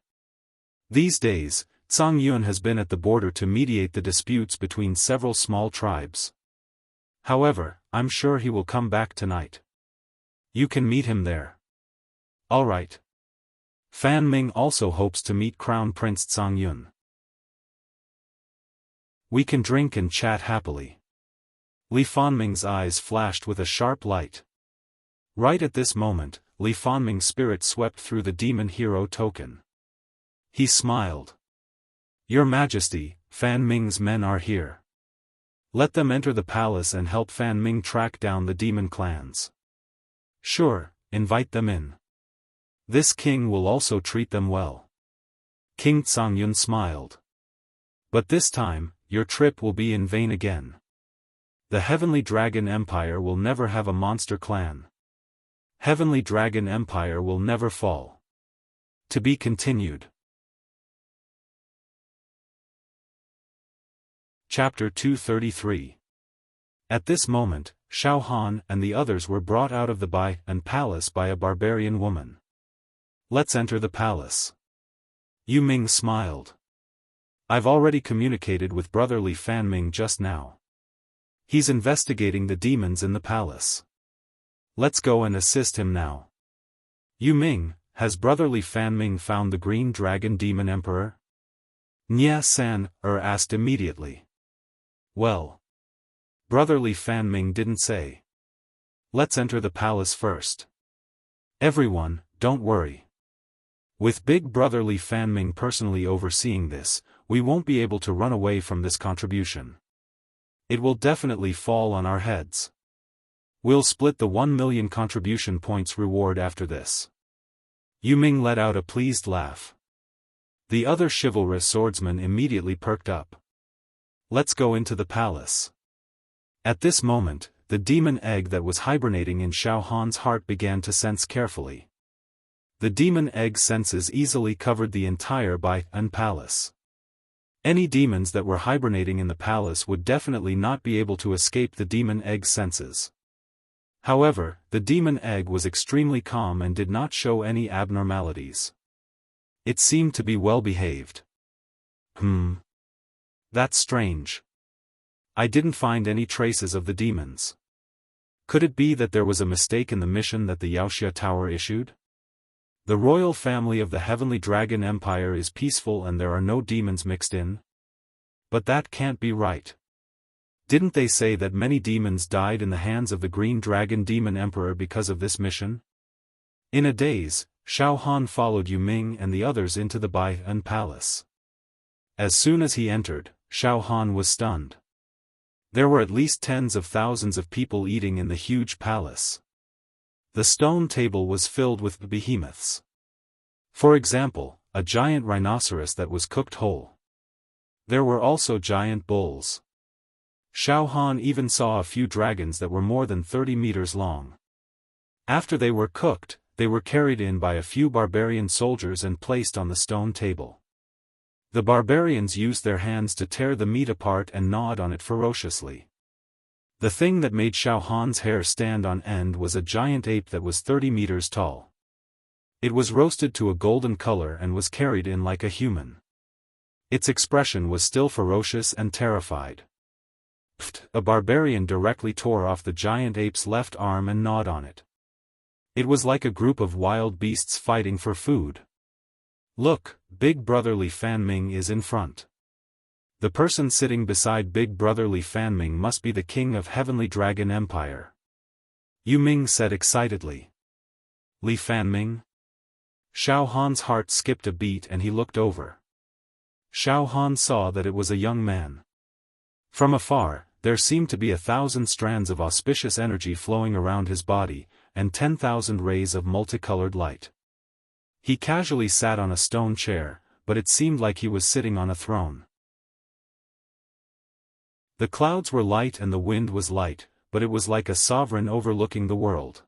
These days, Yun has been at the border to mediate the disputes between several small tribes. However, I'm sure he will come back tonight. You can meet him there. Alright. Fanming also hopes to meet Crown Prince Yun. We can drink and chat happily. Li Fanming's eyes flashed with a sharp light. Right at this moment, Li Fanming's spirit swept through the demon hero token. He smiled. Your Majesty, Fan Ming's men are here. Let them enter the palace and help Fan Ming track down the demon clans. Sure, invite them in. This king will also treat them well. King Tsangyun smiled. But this time, your trip will be in vain again. The Heavenly Dragon Empire will never have a monster clan. Heavenly Dragon Empire will never fall. To be continued. Chapter 233. At this moment, Xiaofan and the others were brought out of the Bai and palace by a barbarian woman. Let's enter the palace. Yu Ming smiled. I've already communicated with brotherly Fan Ming just now. He's investigating the demons in the palace. Let's go and assist him now. Yu Ming, has brotherly Fan Ming found the Green Dragon Demon Emperor? Nya San asked immediately. Well. Brotherly Fan Ming didn't say. Let's enter the palace first. Everyone, don't worry. With big brotherly Fan Ming personally overseeing this, we won't be able to run away from this contribution. It will definitely fall on our heads. We'll split the 1 million contribution points reward after this. Yu Ming let out a pleased laugh. The other chivalrous swordsman immediately perked up. Let's go into the palace. At this moment, the demon egg that was hibernating in Xiaohan's heart began to sense carefully. The demon egg senses easily covered the entire Bai and palace. Any demons that were hibernating in the palace would definitely not be able to escape the demon egg's senses. However, the demon egg was extremely calm and did not show any abnormalities. It seemed to be well behaved. That's strange. I didn't find any traces of the demons. Could it be that there was a mistake in the mission that the Wuxia Tower issued? The royal family of the Heavenly Dragon Empire is peaceful and there are no demons mixed in? But that can't be right. Didn't they say that many demons died in the hands of the Green Dragon Demon Emperor because of this mission? In a daze, Xiaohan followed Yu Ming and the others into the Bai and palace. As soon as he entered, Xiaohan was stunned. There were at least tens of thousands of people eating in the huge palace. The stone table was filled with behemoths. For example, a giant rhinoceros that was cooked whole. There were also giant bulls. Xiaohan even saw a few dragons that were more than 30 meters long. After they were cooked, they were carried in by a few barbarian soldiers and placed on the stone table. The barbarians used their hands to tear the meat apart and gnawed on it ferociously. The thing that made Xiaohan's hair stand on end was a giant ape that was 30 meters tall. It was roasted to a golden color and was carried in like a human. Its expression was still ferocious and terrified. A barbarian directly tore off the giant ape's left arm and gnawed on it. It was like a group of wild beasts fighting for food. Look, Big Brotherly Fan Ming is in front. The person sitting beside Big Brotherly Fan Ming must be the king of Heavenly Dragon Empire. Yu Ming said excitedly. Li Fan Ming? Xiaohan's heart skipped a beat and he looked over. Xiaohan saw that it was a young man. From afar, there seemed to be 1,000 strands of auspicious energy flowing around his body, and 10,000 rays of multicolored light. He casually sat on a stone chair, but it seemed like he was sitting on a throne. The clouds were light and the wind was light, but it was like a sovereign overlooking the world.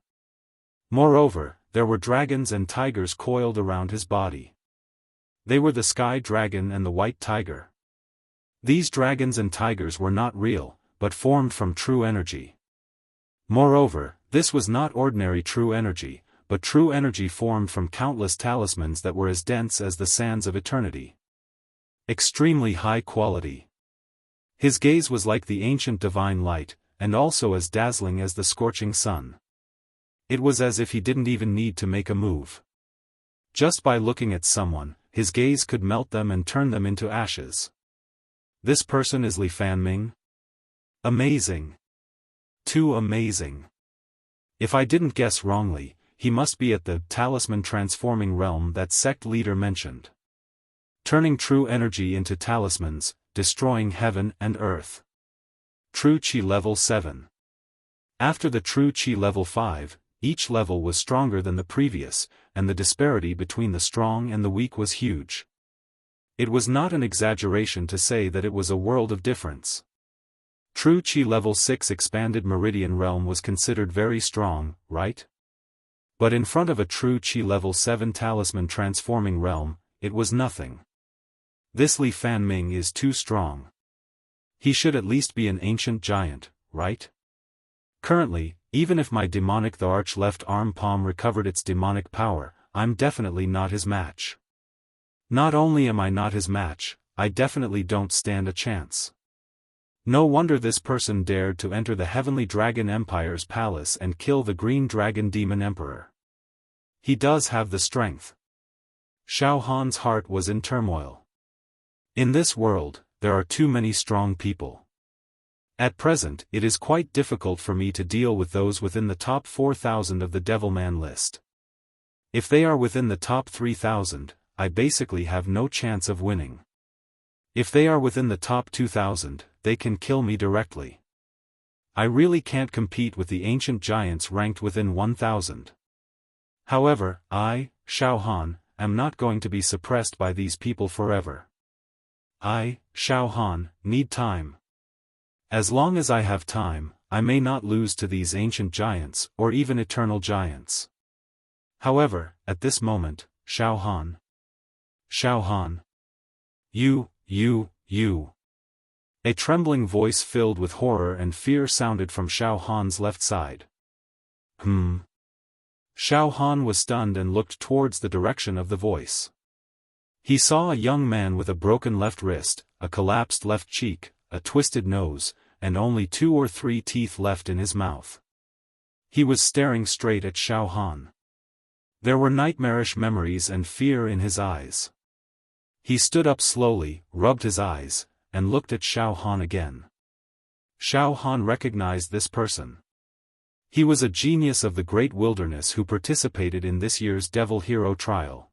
Moreover, there were dragons and tigers coiled around his body. They were the sky dragon and the white tiger. These dragons and tigers were not real, but formed from true energy. Moreover, this was not ordinary true energy, but true energy formed from countless talismans that were as dense as the sands of eternity. Extremely high quality. His gaze was like the ancient divine light, and also as dazzling as the scorching sun. It was as if he didn't even need to make a move. Just by looking at someone, his gaze could melt them and turn them into ashes. This person is Li Fanming? Amazing. Too amazing. If I didn't guess wrongly, he must be at the talisman transforming realm that sect leader mentioned. Turning true energy into talismans, destroying heaven and earth. True Qi level 7. After the True Qi level 5, each level was stronger than the previous, and the disparity between the strong and the weak was huge. It was not an exaggeration to say that it was a world of difference. True Qi level 6 expanded meridian realm was considered very strong, right? But in front of a True Qi level 7 talisman transforming realm, it was nothing. This Li Fanming is too strong. He should at least be an ancient giant, right? Currently, even if my demonic the arch left arm palm recovered its demonic power, I'm definitely not his match. Not only am I not his match, I definitely don't stand a chance. No wonder this person dared to enter the Heavenly Dragon Empire's palace and kill the Green Dragon Demon Emperor. He does have the strength. Xiaofan's heart was in turmoil. In this world, there are too many strong people. At present, it is quite difficult for me to deal with those within the top 4,000 of the Devilman list. If they are within the top 3,000, I basically have no chance of winning. If they are within the top 2,000, they can kill me directly. I really can't compete with the ancient giants ranked within 1,000. However, I, Xiaofan, am not going to be suppressed by these people forever. I, Xiaofan, need time. As long as I have time, I may not lose to these ancient giants, or even eternal giants. However, at this moment, Xiaofan. You. A trembling voice filled with horror and fear sounded from Xiaofan's left side. Xiaofan was stunned and looked towards the direction of the voice. He saw a young man with a broken left wrist, a collapsed left cheek, a twisted nose, and only 2 or 3 teeth left in his mouth. He was staring straight at Xiaofan. There were nightmarish memories and fear in his eyes. He stood up slowly, rubbed his eyes, and looked at Xiaofan again. Xiaofan recognized this person. He was a genius of the Great Wilderness who participated in this year's Devil Hero trial.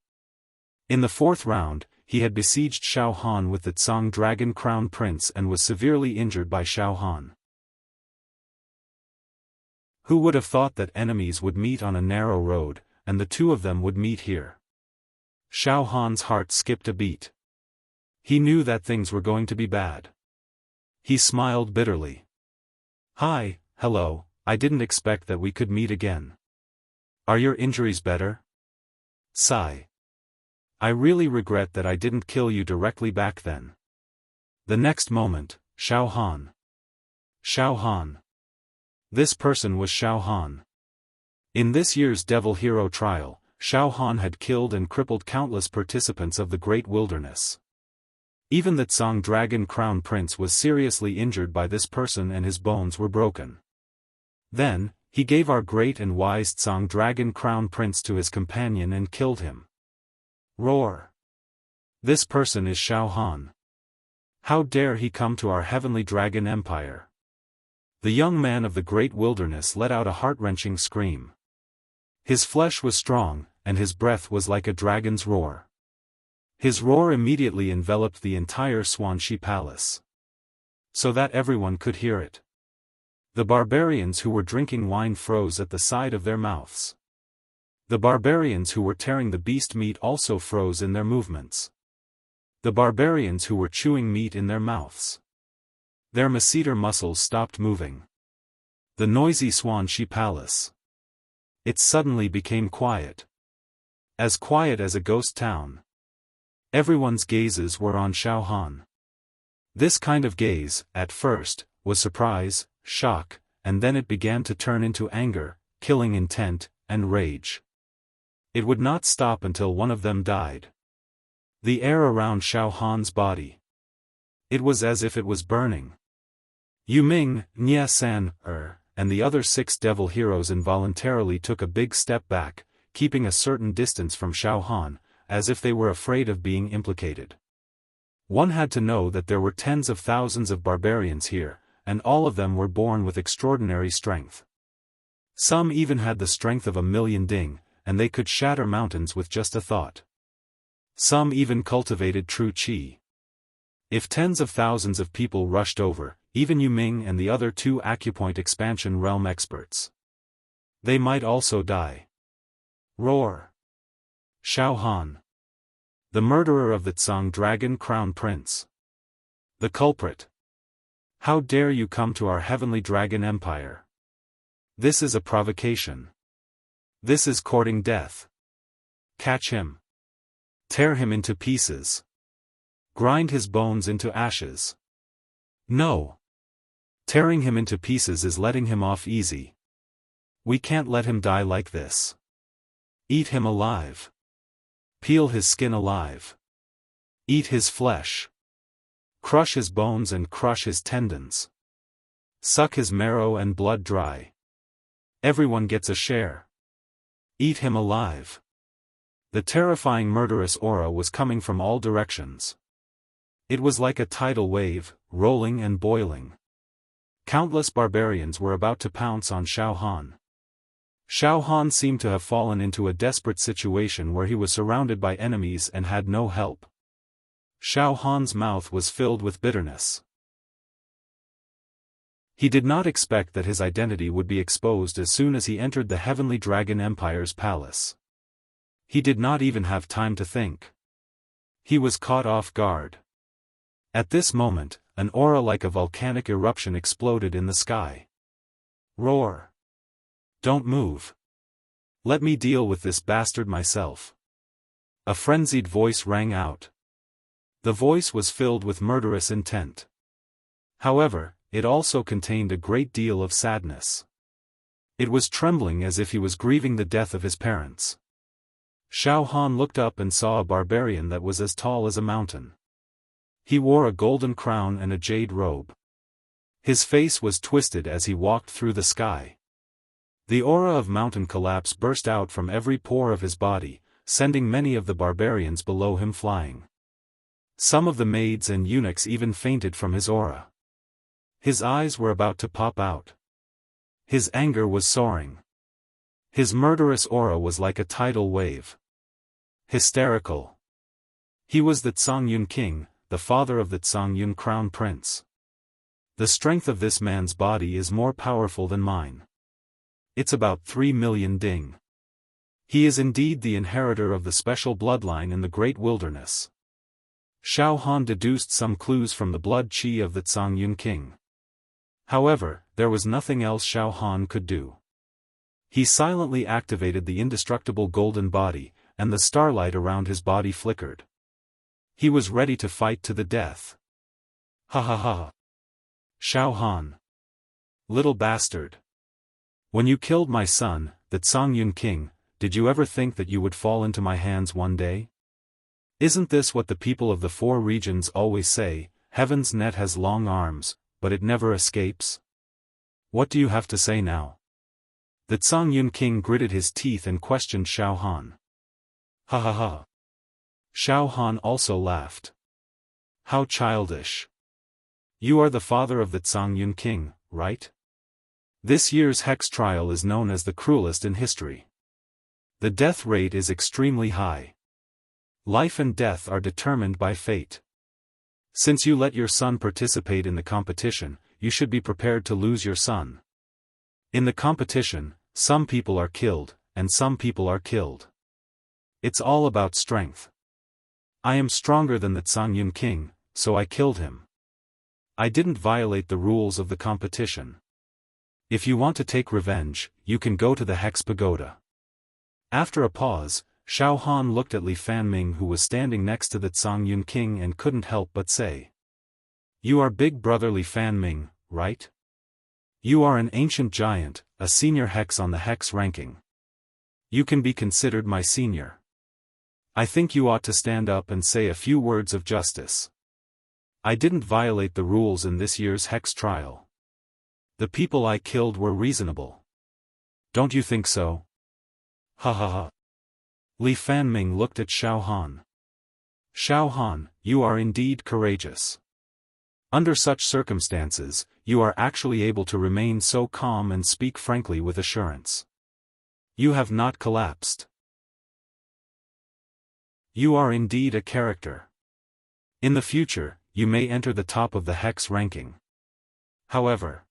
In the 4th round, he had besieged Xiaofan with the Tsang Dragon Crown Prince and was severely injured by Xiaofan. Who would have thought that enemies would meet on a narrow road, and the two of them would meet here? Xiaofan's heart skipped a beat. He knew that things were going to be bad. He smiled bitterly. Hi, hello, I didn't expect that we could meet again. Are your injuries better? Sigh. I really regret that I didn't kill you directly back then. The next moment, Xiaofan. This person was Xiaofan. In this year's Devil Hero trial, Xiaofan had killed and crippled countless participants of the Great Wilderness. Even the Tsang Dragon Crown Prince was seriously injured by this person and his bones were broken. Then, he gave our great and wise Tsang Dragon Crown Prince to his companion and killed him. Roar! This person is Xiaofan. How dare he come to our Heavenly Dragon Empire? The young man of the Great Wilderness let out a heart-wrenching scream. His flesh was strong, and his breath was like a dragon's roar. His roar immediately enveloped the entire Xuanxi Palace. So that everyone could hear it. The barbarians who were drinking wine froze at the side of their mouths. The barbarians who were tearing the beast meat also froze in their movements. The barbarians who were chewing meat in their mouths. Their masseter muscles stopped moving. The noisy Xuanxi Palace. It suddenly became quiet. As quiet as a ghost town. Everyone's gazes were on Xiaofan. This kind of gaze, at first, was surprise, shock, and then it began to turn into anger, killing intent, and rage. It would not stop until one of them died. The air around Xiaofan's body. It was as if it was burning. Yuming, Nia San, and the other 6 devil heroes involuntarily took a big step back, keeping a certain distance from Xiaofan, as if they were afraid of being implicated. One had to know that there were tens of thousands of barbarians here, and all of them were born with extraordinary strength. Some even had the strength of 1,000,000 ding, and they could shatter mountains with just a thought. Some even cultivated true qi. If tens of thousands of people rushed over, even Yu Ming and the other two acupoint expansion realm experts, they might also die. Roar! Xiaofan, the murderer of the Tsang Dragon Crown Prince. The culprit. How dare you come to our heavenly dragon empire? This is a provocation. This is courting death. Catch him. Tear him into pieces. Grind his bones into ashes. No. Tearing him into pieces is letting him off easy. We can't let him die like this. Eat him alive. Peel his skin alive. Eat his flesh. Crush his bones and crush his tendons. Suck his marrow and blood dry. Everyone gets a share. Eat him alive. The terrifying murderous aura was coming from all directions. It was like a tidal wave, rolling and boiling. Countless barbarians were about to pounce on Xiaofan. Xiaofan seemed to have fallen into a desperate situation where he was surrounded by enemies and had no help. Xiaofan's mouth was filled with bitterness. He did not expect that his identity would be exposed as soon as he entered the Heavenly Dragon Empire's palace. He did not even have time to think. He was caught off guard. At this moment, an aura like a volcanic eruption exploded in the sky. Roar! Don't move. Let me deal with this bastard myself. A frenzied voice rang out. The voice was filled with murderous intent. However, it also contained a great deal of sadness. It was trembling as if he was grieving the death of his parents. Xiaofan looked up and saw a barbarian that was as tall as a mountain. He wore a golden crown and a jade robe. His face was twisted as he walked through the sky. The aura of mountain collapse burst out from every pore of his body, sending many of the barbarians below him flying. Some of the maids and eunuchs even fainted from his aura. His eyes were about to pop out. His anger was soaring. His murderous aura was like a tidal wave. Hysterical. He was the Tsangyun King, the father of the Tsangyun Crown Prince. The strength of this man's body is more powerful than mine. It's about 3,000,000 ding. He is indeed the inheritor of the special bloodline in the Great Wilderness. Xiaofan deduced some clues from the blood qi of the Tsangyun King. However, there was nothing else Xiaofan could do. He silently activated the indestructible golden body, and the starlight around his body flickered. He was ready to fight to the death. Ha ha ha. Xiaofan. Little bastard. When you killed my son, the Tsangyun King, did you ever think that you would fall into my hands one day? Isn't this what the people of the four regions always say, heaven's net has long arms, but it never escapes? What do you have to say now? The Tsangyun King gritted his teeth and questioned Xiaofan. Ha ha ha. Xiaofan also laughed. How childish. You are the father of the Tsangyun King, right? This year's hex trial is known as the cruelest in history. The death rate is extremely high. Life and death are determined by fate. Since you let your son participate in the competition, you should be prepared to lose your son. In the competition, some people are killed, and some people are killed. It's all about strength. I am stronger than the Tsangyun King, so I killed him. I didn't violate the rules of the competition. If you want to take revenge, you can go to the Hex Pagoda. After a pause, Xiaofan looked at Li Fanming, who was standing next to the Tsangyun King, and couldn't help but say. You are big brother Li Fanming, right? You are an ancient giant, a senior hex on the hex ranking. You can be considered my senior. I think you ought to stand up and say a few words of justice. I didn't violate the rules in this year's hex trial. The people I killed were reasonable. Don't you think so? Ha ha ha. Li Fanming looked at Xiaofan. Xiaofan, you are indeed courageous. Under such circumstances, you are actually able to remain so calm and speak frankly with assurance. You have not collapsed. You are indeed a character. In the future, you may enter the top of the Hex ranking. However,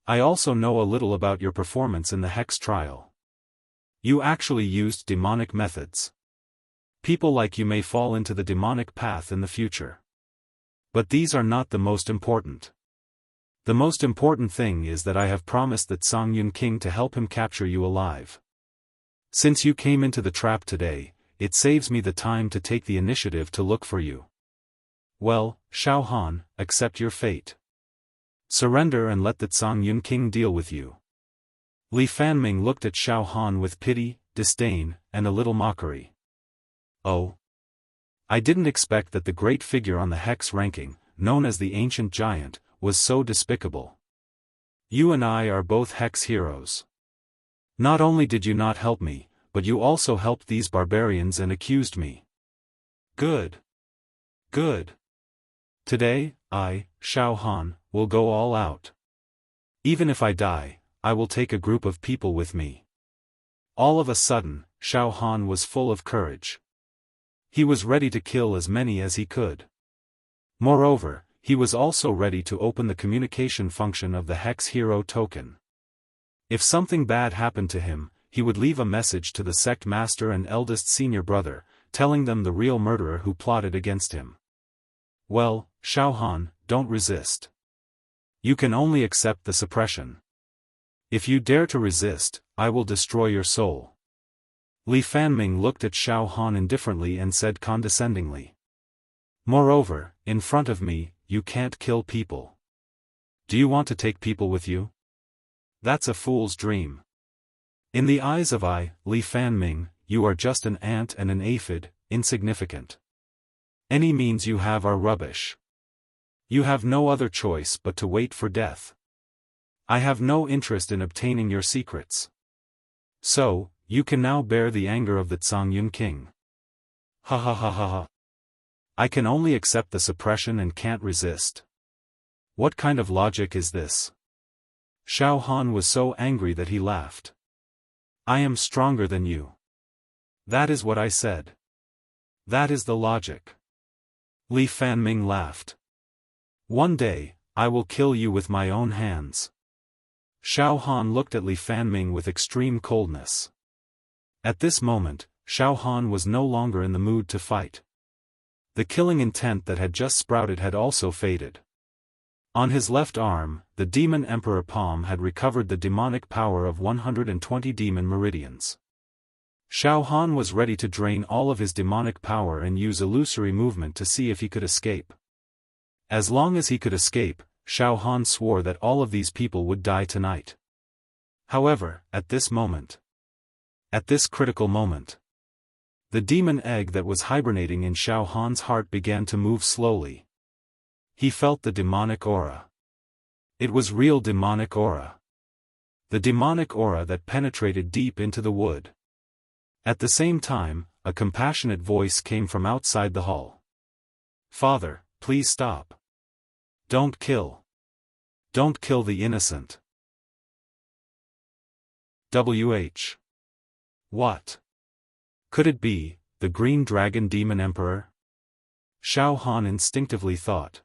I also know a little about your performance in the Hex trial. You actually used demonic methods. People like you may fall into the demonic path in the future. But these are not the most important. The most important thing is that I have promised that Songyun King to help him capture you alive. Since you came into the trap today, it saves me the time to take the initiative to look for you. Well, Xiaofan, accept your fate. Surrender and let the Songyun King deal with you. Li Fanming looked at Xiaofan with pity, disdain, and a little mockery. Oh. I didn't expect that the great figure on the Hex ranking, known as the Ancient Giant, was so despicable. You and I are both Hex heroes. Not only did you not help me, but you also helped these barbarians and accused me. Good. Good. Today, I, Xiaofan, will go all out. Even if I die, I will take a group of people with me. All of a sudden, Xiaofan was full of courage. He was ready to kill as many as he could. Moreover, he was also ready to open the communication function of the Hex Hero token. If something bad happened to him, he would leave a message to the sect master and eldest senior brother, telling them the real murderer who plotted against him. Well, Xiaofan, don't resist. You can only accept the suppression. If you dare to resist, I will destroy your soul. Li Fanming looked at Xiaofan indifferently and said condescendingly. Moreover, in front of me, you can't kill people. Do you want to take people with you? That's a fool's dream. In the eyes of Li Fanming, you are just an ant and an aphid, insignificant. Any means you have are rubbish. You have no other choice but to wait for death. I have no interest in obtaining your secrets. So, you can now bear the anger of the Songyun King. Ha ha ha ha ha. I can only accept the suppression and can't resist. What kind of logic is this? Xiaofan was so angry that he laughed. I am stronger than you. That is what I said. That is the logic. Li Fanming laughed. One day, I will kill you with my own hands. Xiaofan looked at Li Fanming with extreme coldness. At this moment, Xiaofan was no longer in the mood to fight. The killing intent that had just sprouted had also faded. On his left arm, the Demon Emperor Palm had recovered the demonic power of 120 demon meridians. Xiaofan was ready to drain all of his demonic power and use illusory movement to see if he could escape. As long as he could escape, Xiaofan swore that all of these people would die tonight. However, at this critical moment, the demon egg that was hibernating in Xiaofan's heart began to move slowly. He felt the demonic aura. It was real demonic aura. The demonic aura that penetrated deep into the wood. At the same time, a compassionate voice came from outside the hall. Father, please stop. Don't kill. Don't kill the innocent. WH. What? Could it be, the Green Dragon Demon Emperor? Xiaofan instinctively thought.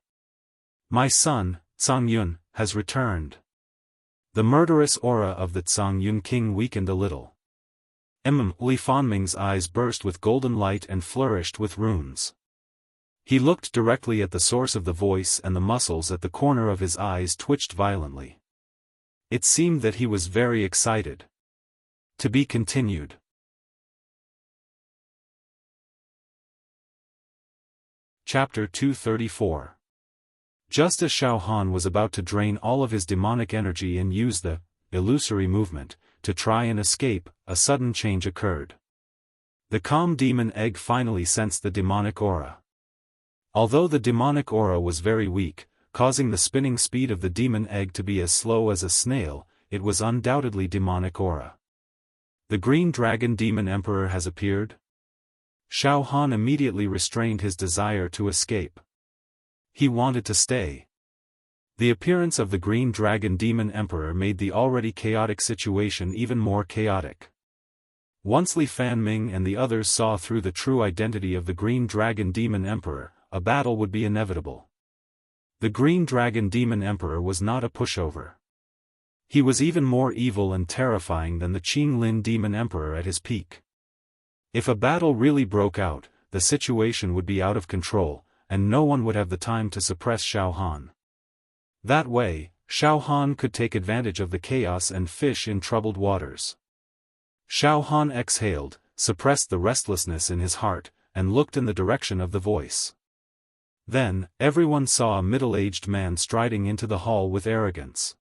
My son, Songyun, has returned. The murderous aura of the Songyun King weakened a little. Li Fanming's eyes burst with golden light and flourished with runes. He looked directly at the source of the voice and the muscles at the corner of his eyes twitched violently. It seemed that he was very excited. To be continued. Chapter 234. Just as Xiaofan was about to drain all of his demonic energy and use the illusory movement to try and escape, a sudden change occurred. The calm demon egg finally sensed the demonic aura. Although the demonic aura was very weak, causing the spinning speed of the demon egg to be as slow as a snail, it was undoubtedly demonic aura. The Green Dragon Demon Emperor has appeared? Xiaofan immediately restrained his desire to escape. He wanted to stay. The appearance of the Green Dragon Demon Emperor made the already chaotic situation even more chaotic. Once Li Fanming and the others saw through the true identity of the Green Dragon Demon Emperor, a battle would be inevitable. The Green Dragon Demon Emperor was not a pushover. He was even more evil and terrifying than the Qinglin Demon Emperor at his peak. If a battle really broke out, the situation would be out of control, and no one would have the time to suppress Xiaofan. That way, Xiaofan could take advantage of the chaos and fish in troubled waters. Xiaofan exhaled, suppressed the restlessness in his heart, and looked in the direction of the voice. Then, everyone saw a middle-aged man striding into the hall with arrogance.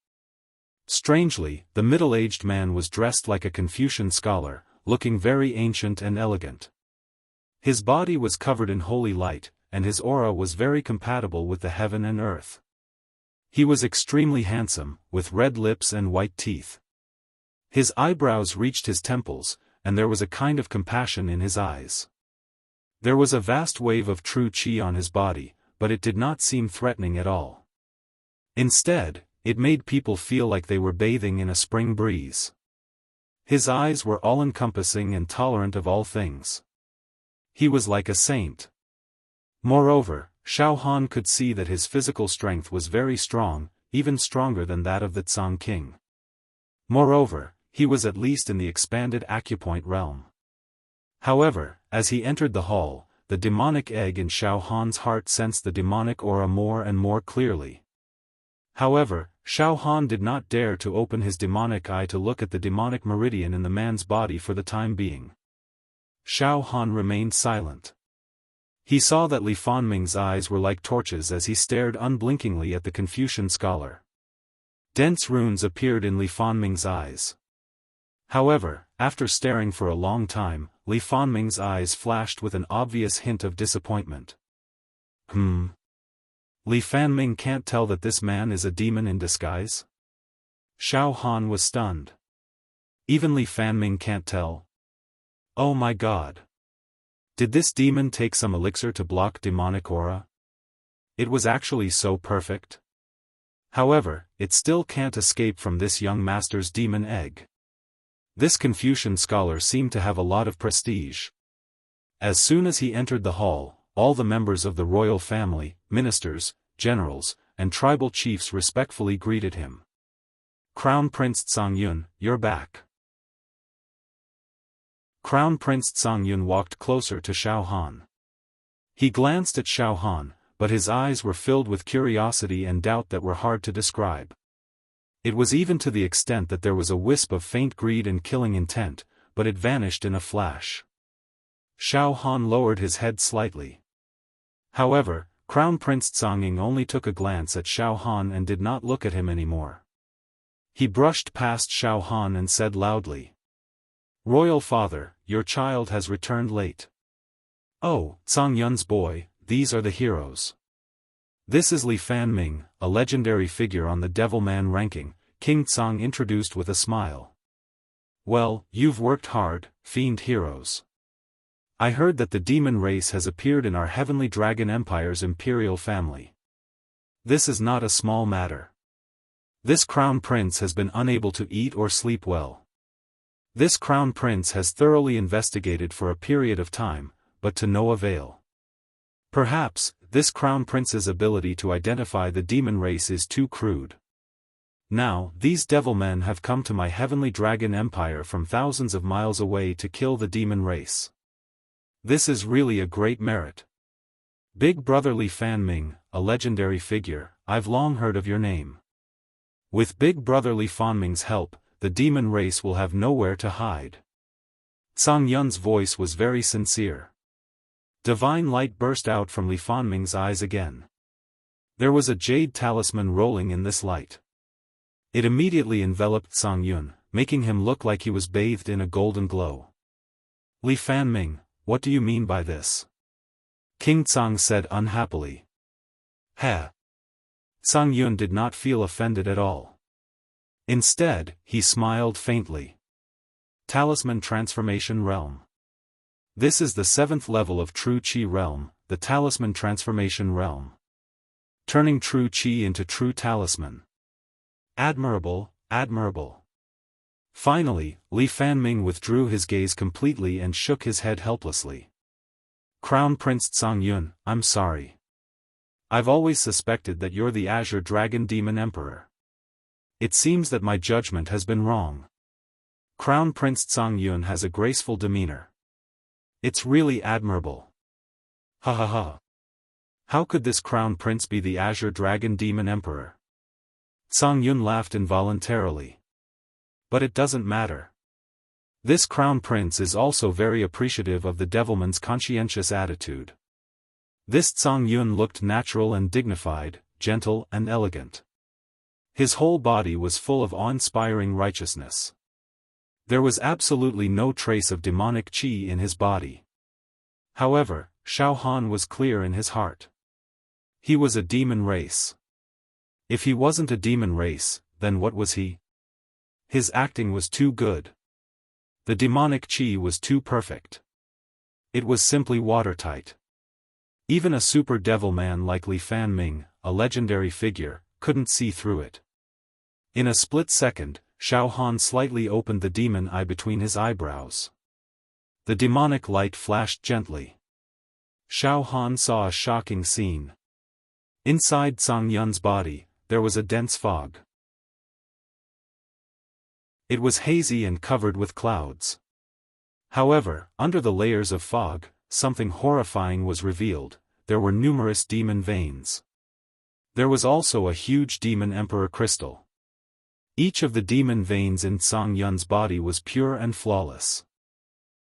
Strangely, the middle-aged man was dressed like a Confucian scholar, looking very ancient and elegant. His body was covered in holy light, and his aura was very compatible with the heaven and earth. He was extremely handsome, with red lips and white teeth. His eyebrows reached his temples, and there was a kind of compassion in his eyes. There was a vast wave of true qi on his body, but it did not seem threatening at all. Instead, it made people feel like they were bathing in a spring breeze. His eyes were all-encompassing and tolerant of all things. He was like a saint. Moreover, Xiaofan could see that his physical strength was very strong, even stronger than that of the Tsang king. Moreover, he was at least in the expanded acupoint realm. However, as he entered the hall, the demonic egg in Xiaofan's heart sensed the demonic aura more and more clearly. However, Xiaofan did not dare to open his demonic eye to look at the demonic meridian in the man's body for the time being. Xiaofan remained silent. He saw that Li Fanming's eyes were like torches as he stared unblinkingly at the Confucian scholar. Dense runes appeared in Li Fanming's eyes. However, after staring for a long time, Li Fanming's eyes flashed with an obvious hint of disappointment. Li Fanming can't tell that this man is a demon in disguise? Xiaofan was stunned. Even Li Fanming can't tell? Oh my god! Did this demon take some elixir to block demonic aura? It was actually so perfect. However, it still can't escape from this young master's demon egg. This Confucian scholar seemed to have a lot of prestige. As soon as he entered the hall, all the members of the royal family, ministers, generals, and tribal chiefs respectfully greeted him. Crown Prince Tsang, you're back. Crown Prince Tsang walked closer to Xiaofan. He glanced at Xiaofan, but his eyes were filled with curiosity and doubt that were hard to describe. It was even to the extent that there was a wisp of faint greed and killing intent, but it vanished in a flash. Xiaofan lowered his head slightly. However, Crown Prince Tsang only took a glance at Xiaofan and did not look at him anymore. He brushed past Xiaofan and said loudly, "Royal father, your child has returned late. Oh, Tsang Yun's boy, these are the heroes. This is Li Fanming, a legendary figure on the Devilman ranking," King Tsang introduced with a smile. "Well, you've worked hard, Fiend heroes. I heard that the demon race has appeared in our Heavenly Dragon Empire's imperial family. This is not a small matter. This crown prince has been unable to eat or sleep well. This crown prince has thoroughly investigated for a period of time, but to no avail. Perhaps, this crown prince's ability to identify the demon race is too crude. Now, these devilmen have come to my Heavenly Dragon Empire from thousands of miles away to kill the demon race. This is really a great merit. Big Brother Li Fanming, a legendary figure, I've long heard of your name. With Big Brother Li Fanming's help, the demon race will have nowhere to hide." Tsang Yun's voice was very sincere. Divine light burst out from Li Fanming's eyes again. There was a jade talisman rolling in this light. It immediately enveloped Tsang Yun, making him look like he was bathed in a golden glow. "Li Fanming, what do you mean by this?" King Tsang said unhappily. "Heh." Tsang Yun did not feel offended at all. Instead, he smiled faintly. Talisman Transformation Realm. This is the 7th level of True Qi realm, the Talisman Transformation realm. Turning True Qi into True Talisman. Admirable, admirable. Finally, Li Fanming withdrew his gaze completely and shook his head helplessly. Crown Prince Tsang, I'm sorry. I've always suspected that you're the Azure Dragon Demon Emperor. It seems that my judgment has been wrong. Crown Prince Tsang has a graceful demeanor. It's really admirable. Ha ha ha. How could this Crown Prince be the Azure Dragon Demon Emperor? Tsang laughed involuntarily. But it doesn't matter. This Crown Prince is also very appreciative of the Devilman's conscientious attitude. This Tsang looked natural and dignified, gentle and elegant. His whole body was full of awe-inspiring righteousness. There was absolutely no trace of demonic qi in his body. However, Xiaofan was clear in his heart. He was a demon race. If he wasn't a demon race, then what was he? His acting was too good. The demonic qi was too perfect. It was simply watertight. Even a super devil man like Li Fanming, a legendary figure, couldn't see through it. In a split second, Xiaofan slightly opened the demon eye between his eyebrows. The demonic light flashed gently. Xiaofan saw a shocking scene. Inside Tsang Yun's body, there was a dense fog. It was hazy and covered with clouds. However, under the layers of fog, something horrifying was revealed. There were numerous demon veins. There was also a huge demon emperor crystal. Each of the demon veins in Tsang Yun's body was pure and flawless.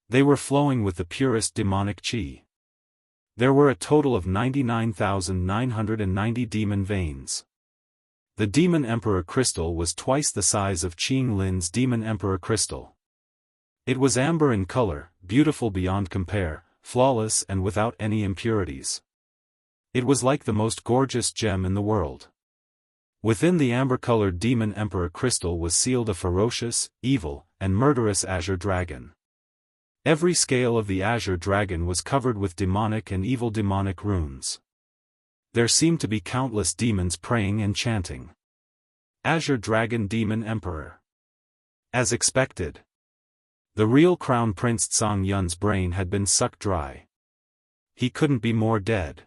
They were flowing with the purest demonic qi. There were a total of 99,990 demon veins. The demon emperor crystal was twice the size of Qing Lin's demon emperor crystal. It was amber in color, beautiful beyond compare, flawless and without any impurities. It was like the most gorgeous gem in the world. Within the amber-colored demon emperor crystal was sealed a ferocious, evil, and murderous azure dragon. Every scale of the azure dragon was covered with demonic and evil demonic runes. There seemed to be countless demons praying and chanting. Azure Dragon Demon Emperor. As expected. The real Crown Prince Tsang Yun's brain had been sucked dry. He couldn't be more dead.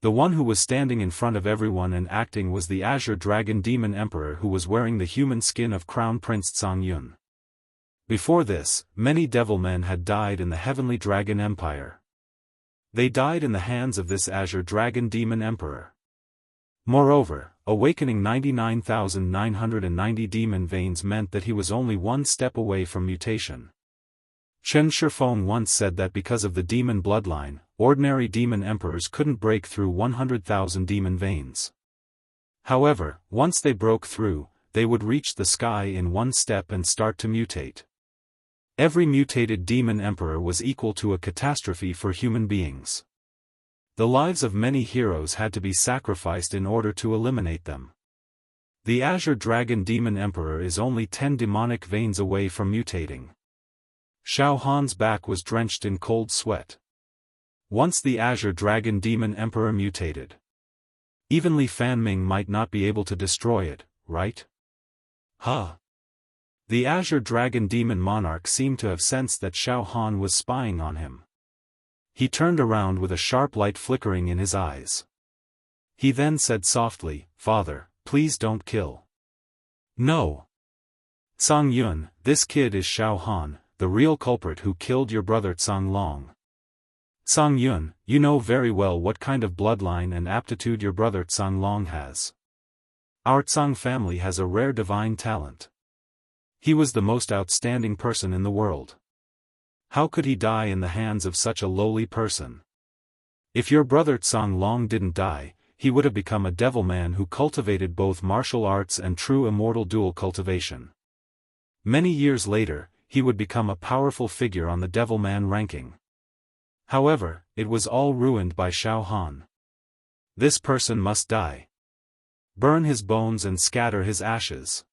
The one who was standing in front of everyone and acting was the Azure Dragon Demon Emperor who was wearing the human skin of Crown Prince Tsang Yun. Before this, many devil men had died in the Heavenly Dragon Empire. They died in the hands of this Azure Dragon Demon Emperor. Moreover, awakening 99,990 demon veins meant that he was only one step away from mutation. Chen Shifeng once said that because of the demon bloodline, ordinary demon emperors couldn't break through 100,000 demon veins. However, once they broke through, they would reach the sky in one step and start to mutate. Every mutated demon emperor was equal to a catastrophe for human beings. The lives of many heroes had to be sacrificed in order to eliminate them. The Azure Dragon Demon Emperor is only 10 demonic veins away from mutating. Xiaohan's back was drenched in cold sweat. Once the Azure Dragon Demon Emperor mutated, even Li Fanming might not be able to destroy it, right? Huh. The Azure Dragon Demon Monarch seemed to have sensed that Xiaofan was spying on him. He turned around with a sharp light flickering in his eyes. He then said softly, "Father, please don't kill." "No. Tsang Yun, this kid is Xiaofan, the real culprit who killed your brother Tsang Long. Tsang Yun, you know very well what kind of bloodline and aptitude your brother Tsang Long has. Our Tsang family has a rare divine talent. He was the most outstanding person in the world. How could he die in the hands of such a lowly person? If your brother Tsang Long didn't die, he would have become a devil man who cultivated both martial arts and true immortal dual cultivation. Many years later, he would become a powerful figure on the devil man ranking. However, it was all ruined by Xiaofan. This person must die. Burn his bones and scatter his ashes."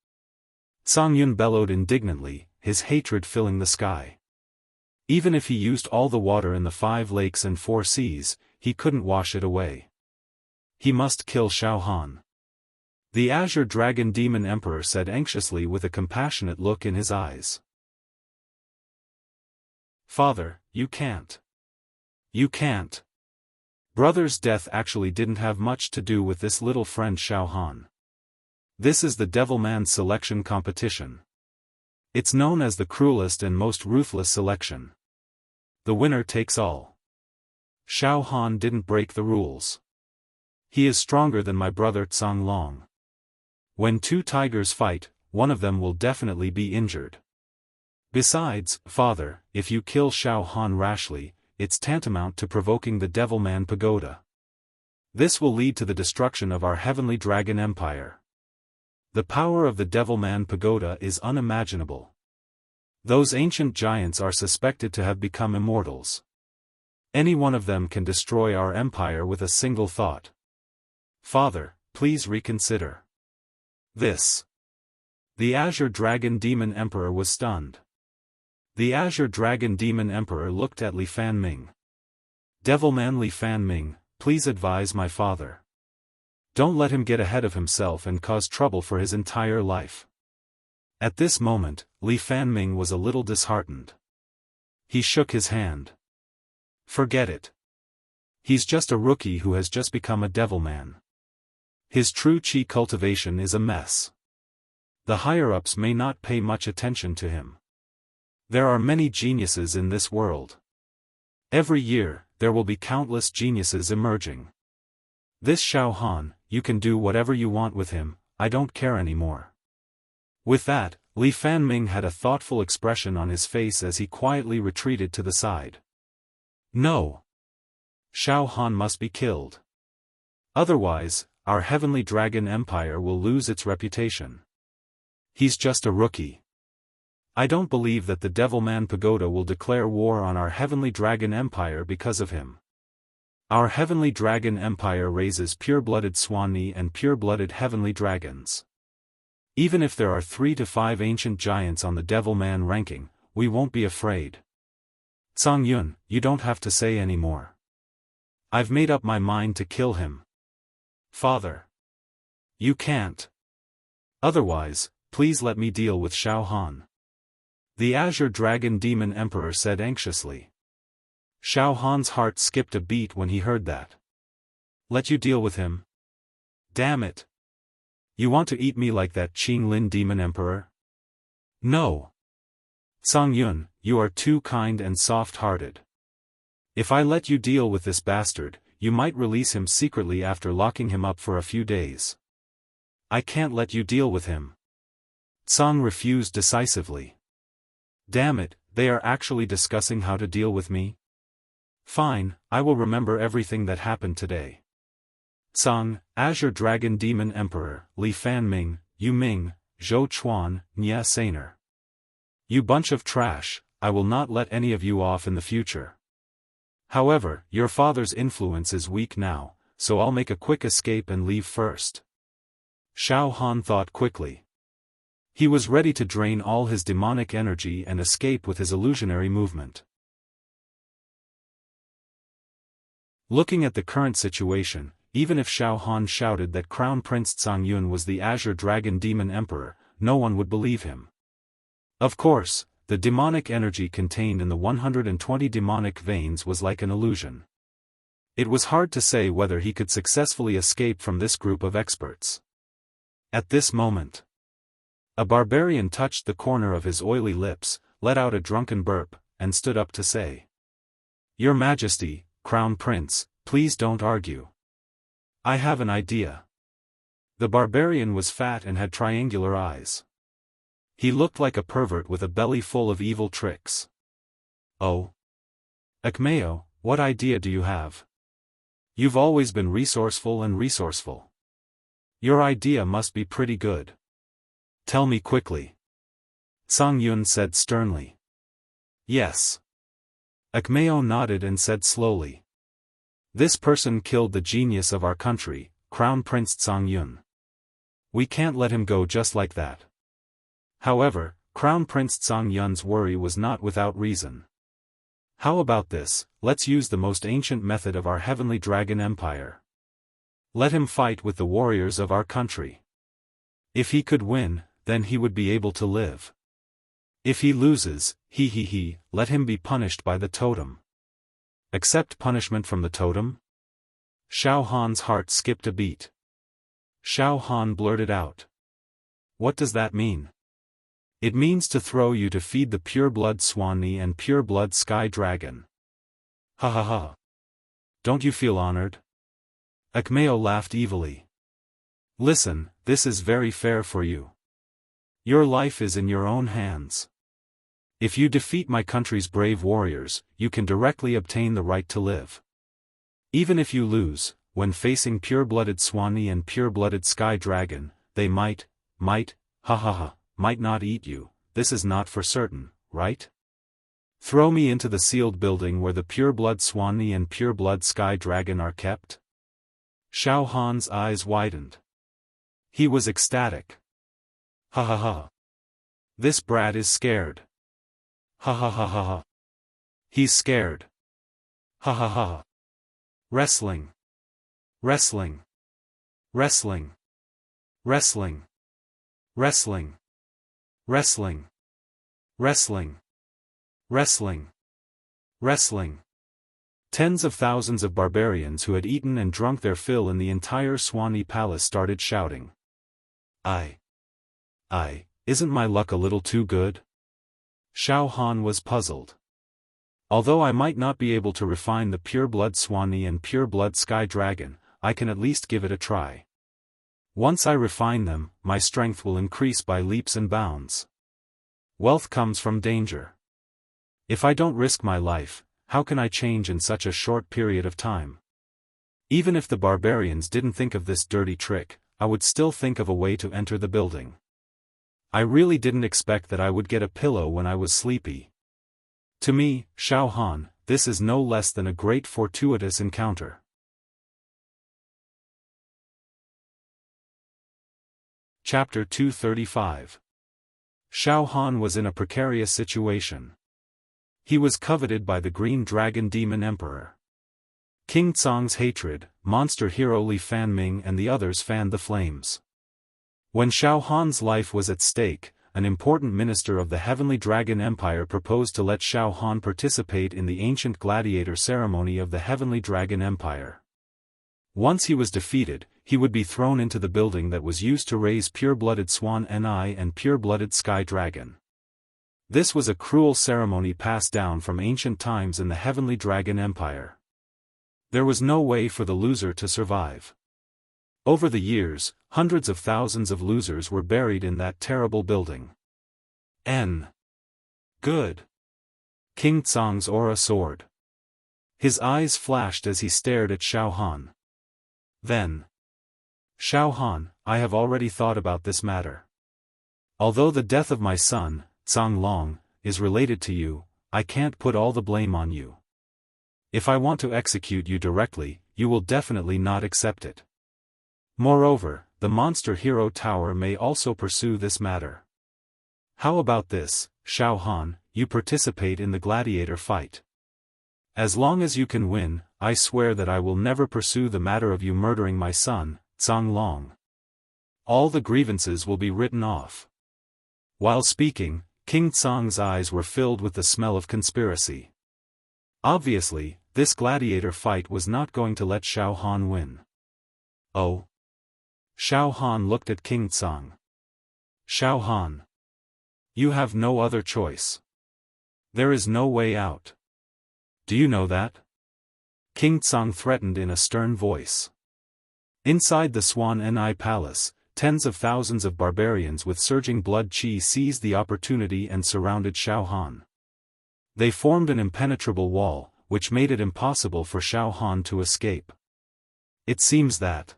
Tsang Yun bellowed indignantly, his hatred filling the sky. Even if he used all the water in the 5 lakes and 4 seas, he couldn't wash it away. He must kill Xiaofan. The Azure Dragon Demon Emperor said anxiously with a compassionate look in his eyes. Father, you can't. You can't. Brother's death actually didn't have much to do with this little friend Xiaofan. This is the Devilman selection competition. It's known as the cruelest and most ruthless selection. The winner takes all. Xiaofan didn't break the rules. He is stronger than my brother Tsang Long. When 2 tigers fight, one of them will definitely be injured. Besides, father, if you kill Xiaofan rashly, it's tantamount to provoking the Devilman Pagoda. This will lead to the destruction of our heavenly dragon empire. The power of the Devilman Pagoda is unimaginable. Those ancient giants are suspected to have become immortals. Any one of them can destroy our empire with a single thought. Father, please reconsider. This. The Azure Dragon Demon Emperor was stunned. The Azure Dragon Demon Emperor looked at Li Fanming. Devilman Li Fanming, please advise my father. Don't let him get ahead of himself and cause trouble for his entire life. At this moment, Li Fanming was a little disheartened. He shook his hand. Forget it. He's just a rookie who has just become a Devilman. His true chi cultivation is a mess. The higher-ups may not pay much attention to him. There are many geniuses in this world. Every year, there will be countless geniuses emerging. This Xiaofan, you can do whatever you want with him, I don't care anymore. With that, Li Fanming had a thoughtful expression on his face as he quietly retreated to the side. No. Xiaofan must be killed. Otherwise, our heavenly dragon empire will lose its reputation. He's just a rookie. I don't believe that the Devilman Pagoda will declare war on our heavenly dragon empire because of him. Our heavenly dragon empire raises pure-blooded Swanni and pure-blooded heavenly dragons. Even if there are 3 to 5 ancient giants on the Devilman ranking, we won't be afraid. Tsang Yun, you don't have to say any more. I've made up my mind to kill him. Father. You can't. Otherwise, please let me deal with Xiaofan. The Azure Dragon Demon Emperor said anxiously. Xiaofan's heart skipped a beat when he heard that. Let you deal with him? Damn it. You want to eat me like that Qinglin Demon Emperor? No. Tsang Yun, you are too kind and soft-hearted. If I let you deal with this bastard, you might release him secretly after locking him up for a few days. I can't let you deal with him. Tsang refused decisively. Damn it, they are actually discussing how to deal with me? Fine, I will remember everything that happened today. Tsang, Azure Dragon Demon Emperor, Li Fanming, Yu Ming, Zhou Chuan, Nya Sainer. You bunch of trash, I will not let any of you off in the future. However, your father's influence is weak now, so I'll make a quick escape and leave first. Xiaofan thought quickly. He was ready to drain all his demonic energy and escape with his illusionary movement. Looking at the current situation, even if Xiaofan shouted that Crown Prince Tsang Yun was the Azure Dragon Demon Emperor, no one would believe him. Of course, the demonic energy contained in the 120 demonic veins was like an illusion. It was hard to say whether he could successfully escape from this group of experts. At this moment, a barbarian touched the corner of his oily lips, let out a drunken burp, and stood up to say, Your Majesty, Crown Prince, please don't argue. I have an idea. The barbarian was fat and had triangular eyes. He looked like a pervert with a belly full of evil tricks. Oh. Akmeo, what idea do you have? You've always been resourceful and resourceful. Your idea must be pretty good. Tell me quickly. Tsang Yun said sternly. Yes. Akmeo nodded and said slowly. This person killed the genius of our country, Crown Prince Tsang Yun. We can't let him go just like that. However, Crown Prince Tsang Yun's worry was not without reason. How about this? Let's use the most ancient method of our heavenly dragon empire. Let him fight with the warriors of our country. If he could win, then he would be able to live. If he loses, let him be punished by the totem. Accept punishment from the totem? Xiaofan's heart skipped a beat. Xiaofan blurted out. What does that mean? It means to throw you to feed the pure-blood Swanni and pure-blood Sky Dragon. Ha ha ha. Don't you feel honored? Akmeo laughed evilly. Listen, this is very fair for you. Your life is in your own hands. If you defeat my country's brave warriors, you can directly obtain the right to live. Even if you lose, when facing pure-blooded Swanni and pure-blooded Sky Dragon, they might not eat you. This is not for certain, right? Throw me into the sealed building where the pure-blood Swanni and pure-blood Sky Dragon are kept? Xiaofan's eyes widened. He was ecstatic. Ha ha ha. This brat is scared. Ha ha ha ha ha. He's scared. Ha ha ha. Wrestling. Wrestling. Wrestling. Wrestling. Wrestling. Wrestling. Wrestling. Wrestling. Wrestling. Tens of thousands of barbarians who had eaten and drunk their fill in the entire Swanni palace started shouting. Isn't my luck a little too good? Xiaofan was puzzled. Although I might not be able to refine the pure-blood Swanni and pure-blood Sky Dragon, I can at least give it a try. Once I refine them, my strength will increase by leaps and bounds. Wealth comes from danger. If I don't risk my life, how can I change in such a short period of time? Even if the barbarians didn't think of this dirty trick, I would still think of a way to enter the building. I really didn't expect that I would get a pillow when I was sleepy. To me, Xiaofan, this is no less than a great fortuitous encounter. Chapter 235. Xiaofan was in a precarious situation. He was coveted by the Green Dragon Demon Emperor. King Tsong's hatred, monster hero Li Fanming and the others fanned the flames. When Xiaofan's life was at stake, an important minister of the Heavenly Dragon Empire proposed to let Xiaofan participate in the ancient gladiator ceremony of the Heavenly Dragon Empire. Once he was defeated, he would be thrown into the building that was used to raise pure-blooded Swan Ni and pure-blooded Sky Dragon. This was a cruel ceremony passed down from ancient times in the Heavenly Dragon Empire. There was no way for the loser to survive. Over the years, hundreds of thousands of losers were buried in that terrible building. Good. King Tsong's aura soared. His eyes flashed as he stared at Xiaofan. Then. Xiaofan, I have already thought about this matter. Although the death of my son, Tsong Long, is related to you, I can't put all the blame on you. If I want to execute you directly, you will definitely not accept it. Moreover, the Monster Hero Tower may also pursue this matter. How about this, Xiaofan, you participate in the gladiator fight. As long as you can win, I swear that I will never pursue the matter of you murdering my son, Tsong Long. All the grievances will be written off. While speaking, King Tsong's eyes were filled with the smell of conspiracy. Obviously, this gladiator fight was not going to let Xiaofan win. Oh. Xiaofan looked at King Tsong. Xiaofan. You have no other choice. There is no way out. Do you know that? King Tsong threatened in a stern voice. Inside the Swan Ni Palace, tens of thousands of barbarians with surging blood qi seized the opportunity and surrounded Xiaofan. They formed an impenetrable wall, which made it impossible for Xiaofan to escape. It seems that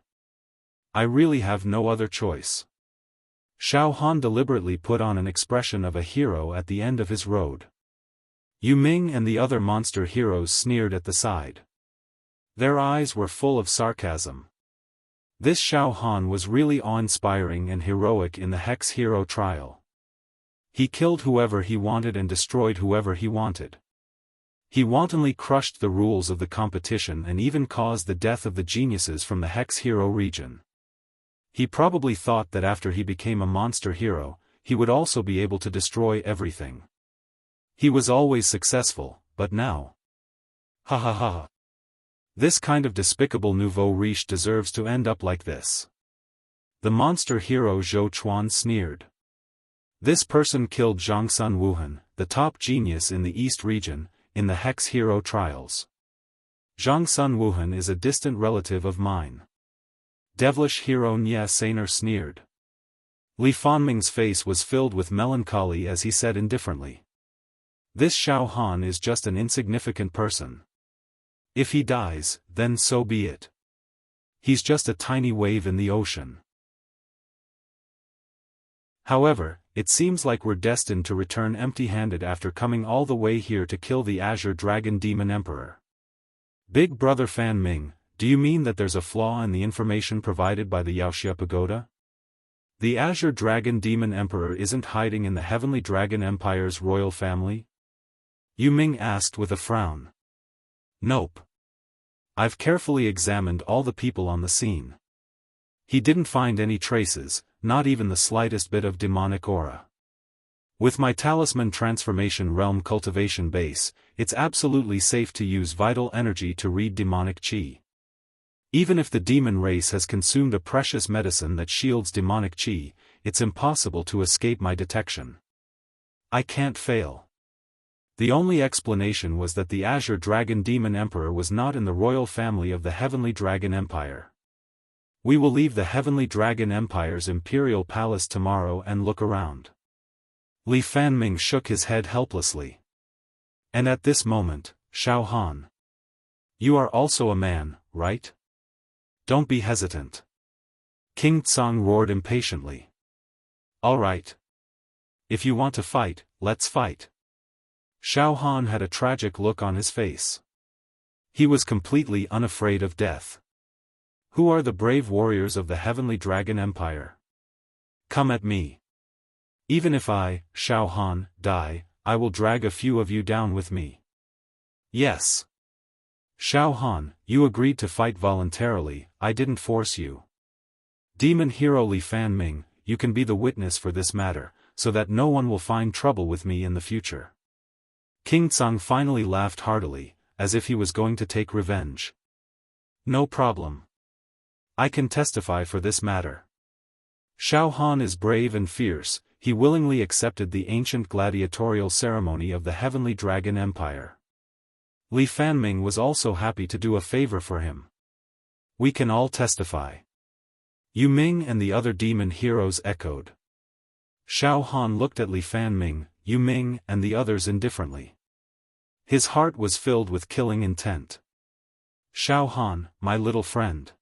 I really have no other choice. Xiaofan deliberately put on an expression of a hero at the end of his road. Yu Ming and the other monster heroes sneered at the side. Their eyes were full of sarcasm. This Xiaofan was really awe-inspiring and heroic in the Hex Hero trial. He killed whoever he wanted and destroyed whoever he wanted. He wantonly crushed the rules of the competition and even caused the death of the geniuses from the Hex Hero region. He probably thought that after he became a monster hero, he would also be able to destroy everything. He was always successful, but now... Ha ha ha. This kind of despicable nouveau riche deserves to end up like this. The monster hero Zhou Chuan sneered. This person killed Zhangsun Wuhan, the top genius in the East region, in the Hex Hero trials. Zhangsun Wuhan is a distant relative of mine. Devilish hero Nye Saner sneered. Li Fanming's face was filled with melancholy as he said indifferently. This Xiaofan is just an insignificant person. If he dies, then so be it. He's just a tiny wave in the ocean. However, it seems like we're destined to return empty-handed after coming all the way here to kill the Azure Dragon Demon Emperor. Big Brother Fan Ming, do you mean that there's a flaw in the information provided by the Wuxia Pagoda? The Azure Dragon Demon Emperor isn't hiding in the Heavenly Dragon Empire's royal family? Yu Ming asked with a frown. Nope. I've carefully examined all the people on the scene. He didn't find any traces, not even the slightest bit of demonic aura. With my talisman transformation realm cultivation base, it's absolutely safe to use vital energy to read demonic chi. Even if the demon race has consumed a precious medicine that shields demonic chi, it's impossible to escape my detection. I can't fail. The only explanation was that the Azure Dragon Demon Emperor was not in the royal family of the Heavenly Dragon Empire. We will leave the Heavenly Dragon Empire's imperial palace tomorrow and look around. Li Fanming shook his head helplessly. And at this moment, Xiaofan. You are also a man, right? Don't be hesitant. King Tsang roared impatiently. All right. If you want to fight, let's fight. Xiaofan had a tragic look on his face. He was completely unafraid of death. Who are the brave warriors of the Heavenly Dragon Empire? Come at me. Even if I, Xiaofan, die, I will drag a few of you down with me. Yes. Xiaofan, you agreed to fight voluntarily, I didn't force you. Demon hero Li Fanming, you can be the witness for this matter, so that no one will find trouble with me in the future. King Tsang finally laughed heartily, as if he was going to take revenge. No problem. I can testify for this matter. Xiaofan is brave and fierce, he willingly accepted the ancient gladiatorial ceremony of the Heavenly Dragon Empire. Li Fanming was also happy to do a favor for him. We can all testify. Yu Ming and the other demon heroes echoed. Xiaofan looked at Li Fanming, Yu Ming and the others indifferently. His heart was filled with killing intent. Xiaofan, my little friend.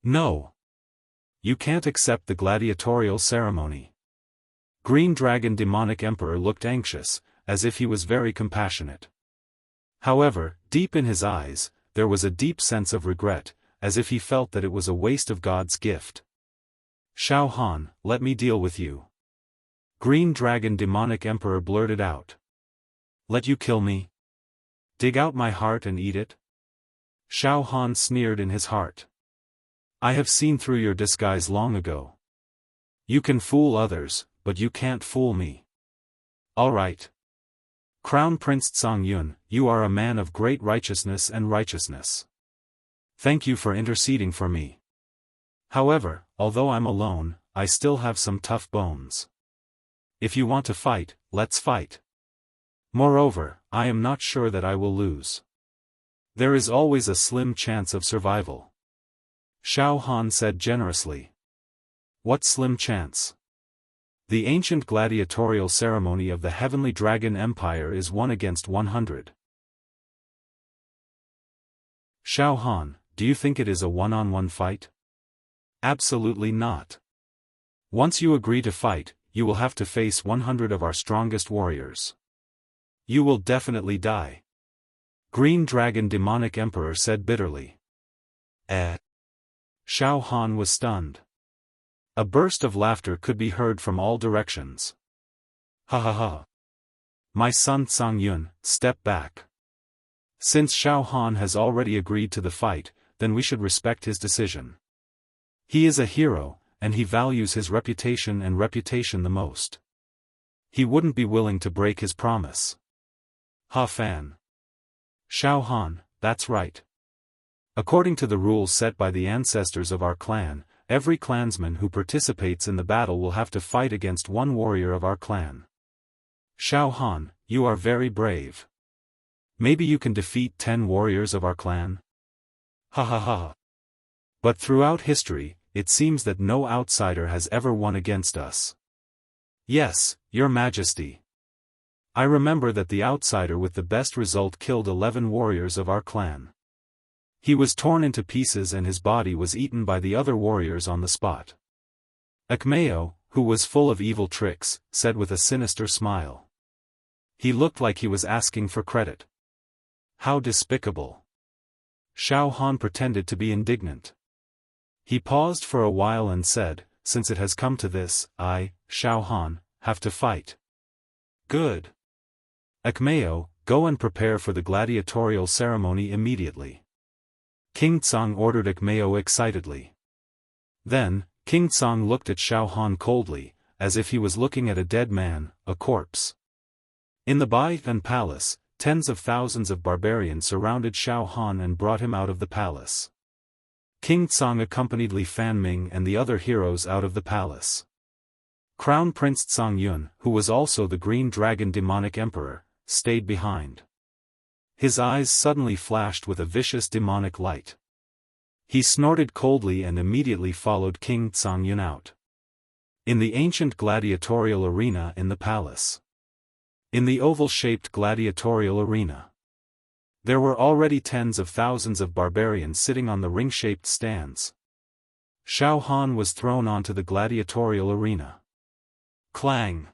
No. You can't accept the gladiatorial ceremony. Green Dragon Demonic Emperor looked anxious, as if he was very compassionate. However, deep in his eyes, there was a deep sense of regret, as if he felt that it was a waste of God's gift. Xiaofan, let me deal with you. Green Dragon Demonic Emperor blurted out. Let you kill me? Dig out my heart and eat it? Xiaofan sneered in his heart. I have seen through your disguise long ago. You can fool others, but you can't fool me. All right. Crown Prince Tsang Yun, you are a man of great righteousness and righteousness. Thank you for interceding for me. However, although I'm alone, I still have some tough bones. If you want to fight, let's fight. Moreover, I am not sure that I will lose. There is always a slim chance of survival. Xiaofan said generously. What slim chance? The ancient gladiatorial ceremony of the Heavenly Dragon Empire is 1 against 100. Xiaofan, do you think it is a one-on-one fight? Absolutely not. Once you agree to fight, you will have to face 100 of our strongest warriors. You will definitely die. Green Dragon Demonic Emperor said bitterly. Xiaofan was stunned. A burst of laughter could be heard from all directions. Ha ha ha. My son Tsang Yun, step back. Since Xiaofan has already agreed to the fight, then we should respect his decision. He is a hero, and he values his reputation and reputation the most. He wouldn't be willing to break his promise. Fan. Xiaofan, that's right. According to the rules set by the ancestors of our clan, every clansman who participates in the battle will have to fight against one warrior of our clan. Xiaofan, you are very brave. Maybe you can defeat 10 warriors of our clan? Ha ha ha. But throughout history, it seems that no outsider has ever won against us. Yes, Your Majesty. I remember that the outsider with the best result killed 11 warriors of our clan. He was torn into pieces and his body was eaten by the other warriors on the spot. Akmeo, who was full of evil tricks, said with a sinister smile. He looked like he was asking for credit. How despicable. Xiaofan pretended to be indignant. He paused for a while and said, since it has come to this, I, Xiaofan, have to fight. Good. Akmeo, go and prepare for the gladiatorial ceremony immediately. King Tsang ordered Akmeo excitedly. Then, King Tsang looked at Xiaofan coldly, as if he was looking at a dead man, a corpse. In the Baihan palace, tens of thousands of barbarians surrounded Xiaofan and brought him out of the palace. King Tsang accompanied Li Fanming and the other heroes out of the palace. Crown Prince Tsang Yun, who was also the Green Dragon Demonic Emperor, stayed behind. His eyes suddenly flashed with a vicious demonic light. He snorted coldly and immediately followed King Tsang Yun out. In the ancient gladiatorial arena in the palace. In the oval-shaped gladiatorial arena. There were already tens of thousands of barbarians sitting on the ring-shaped stands. Xiaofan was thrown onto the gladiatorial arena. Clang!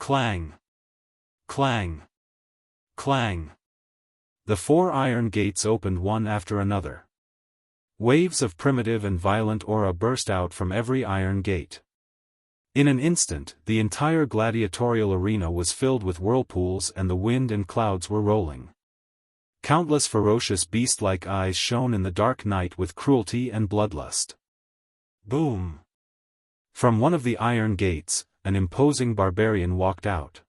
Clang! Clang! Clang! The 4 iron gates opened one after another. Waves of primitive and violent aura burst out from every iron gate. In an instant, the entire gladiatorial arena was filled with whirlpools and the wind and clouds were rolling. Countless ferocious beast-like eyes shone in the dark night with cruelty and bloodlust. Boom! From one of the iron gates, an imposing barbarian walked out.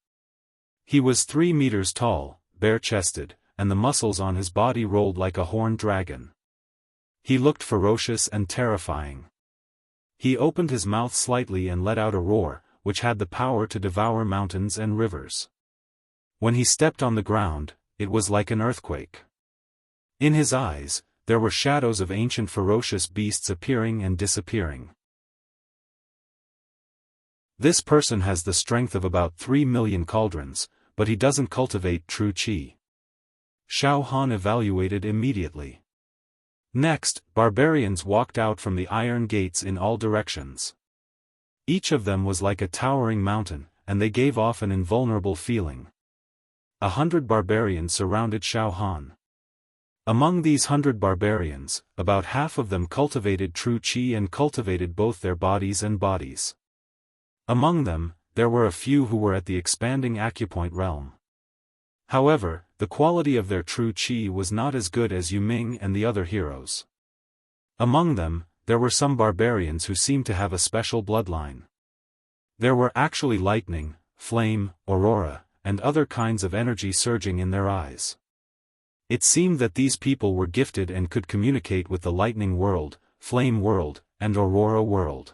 He was 3 meters tall, bare-chested, and the muscles on his body rolled like a horned dragon. He looked ferocious and terrifying. He opened his mouth slightly and let out a roar, which had the power to devour mountains and rivers. When he stepped on the ground, it was like an earthquake. In his eyes, there were shadows of ancient ferocious beasts appearing and disappearing. This person has the strength of about 3 million cauldrons, but he doesn't cultivate true qi. Xiaofan evaluated immediately. Next, barbarians walked out from the iron gates in all directions. Each of them was like a towering mountain, and they gave off an invulnerable feeling. 100 barbarians surrounded Xiaofan. Among these 100 barbarians, about half of them cultivated true qi and cultivated both their bodies and bodies. Among them, there were a few who were at the expanding acupoint realm. However, the quality of their true qi was not as good as Yu Ming and the other heroes. Among them, there were some barbarians who seemed to have a special bloodline. There were actually lightning, flame, aurora, and other kinds of energy surging in their eyes. It seemed that these people were gifted and could communicate with the lightning world, flame world, and aurora world.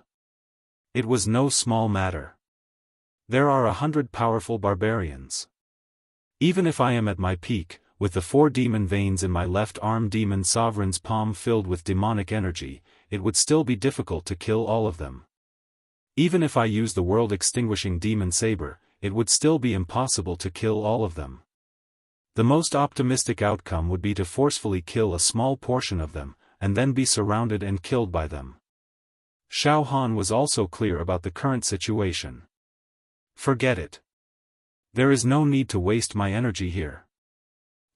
It was no small matter. There are 100 powerful barbarians. Even if I am at my peak, with the 4 demon veins in my left arm demon sovereign's palm filled with demonic energy, it would still be difficult to kill all of them. Even if I use the world-extinguishing demon saber, it would still be impossible to kill all of them. The most optimistic outcome would be to forcefully kill a small portion of them, and then be surrounded and killed by them. Xiaofan was also clear about the current situation. Forget it. There is no need to waste my energy here.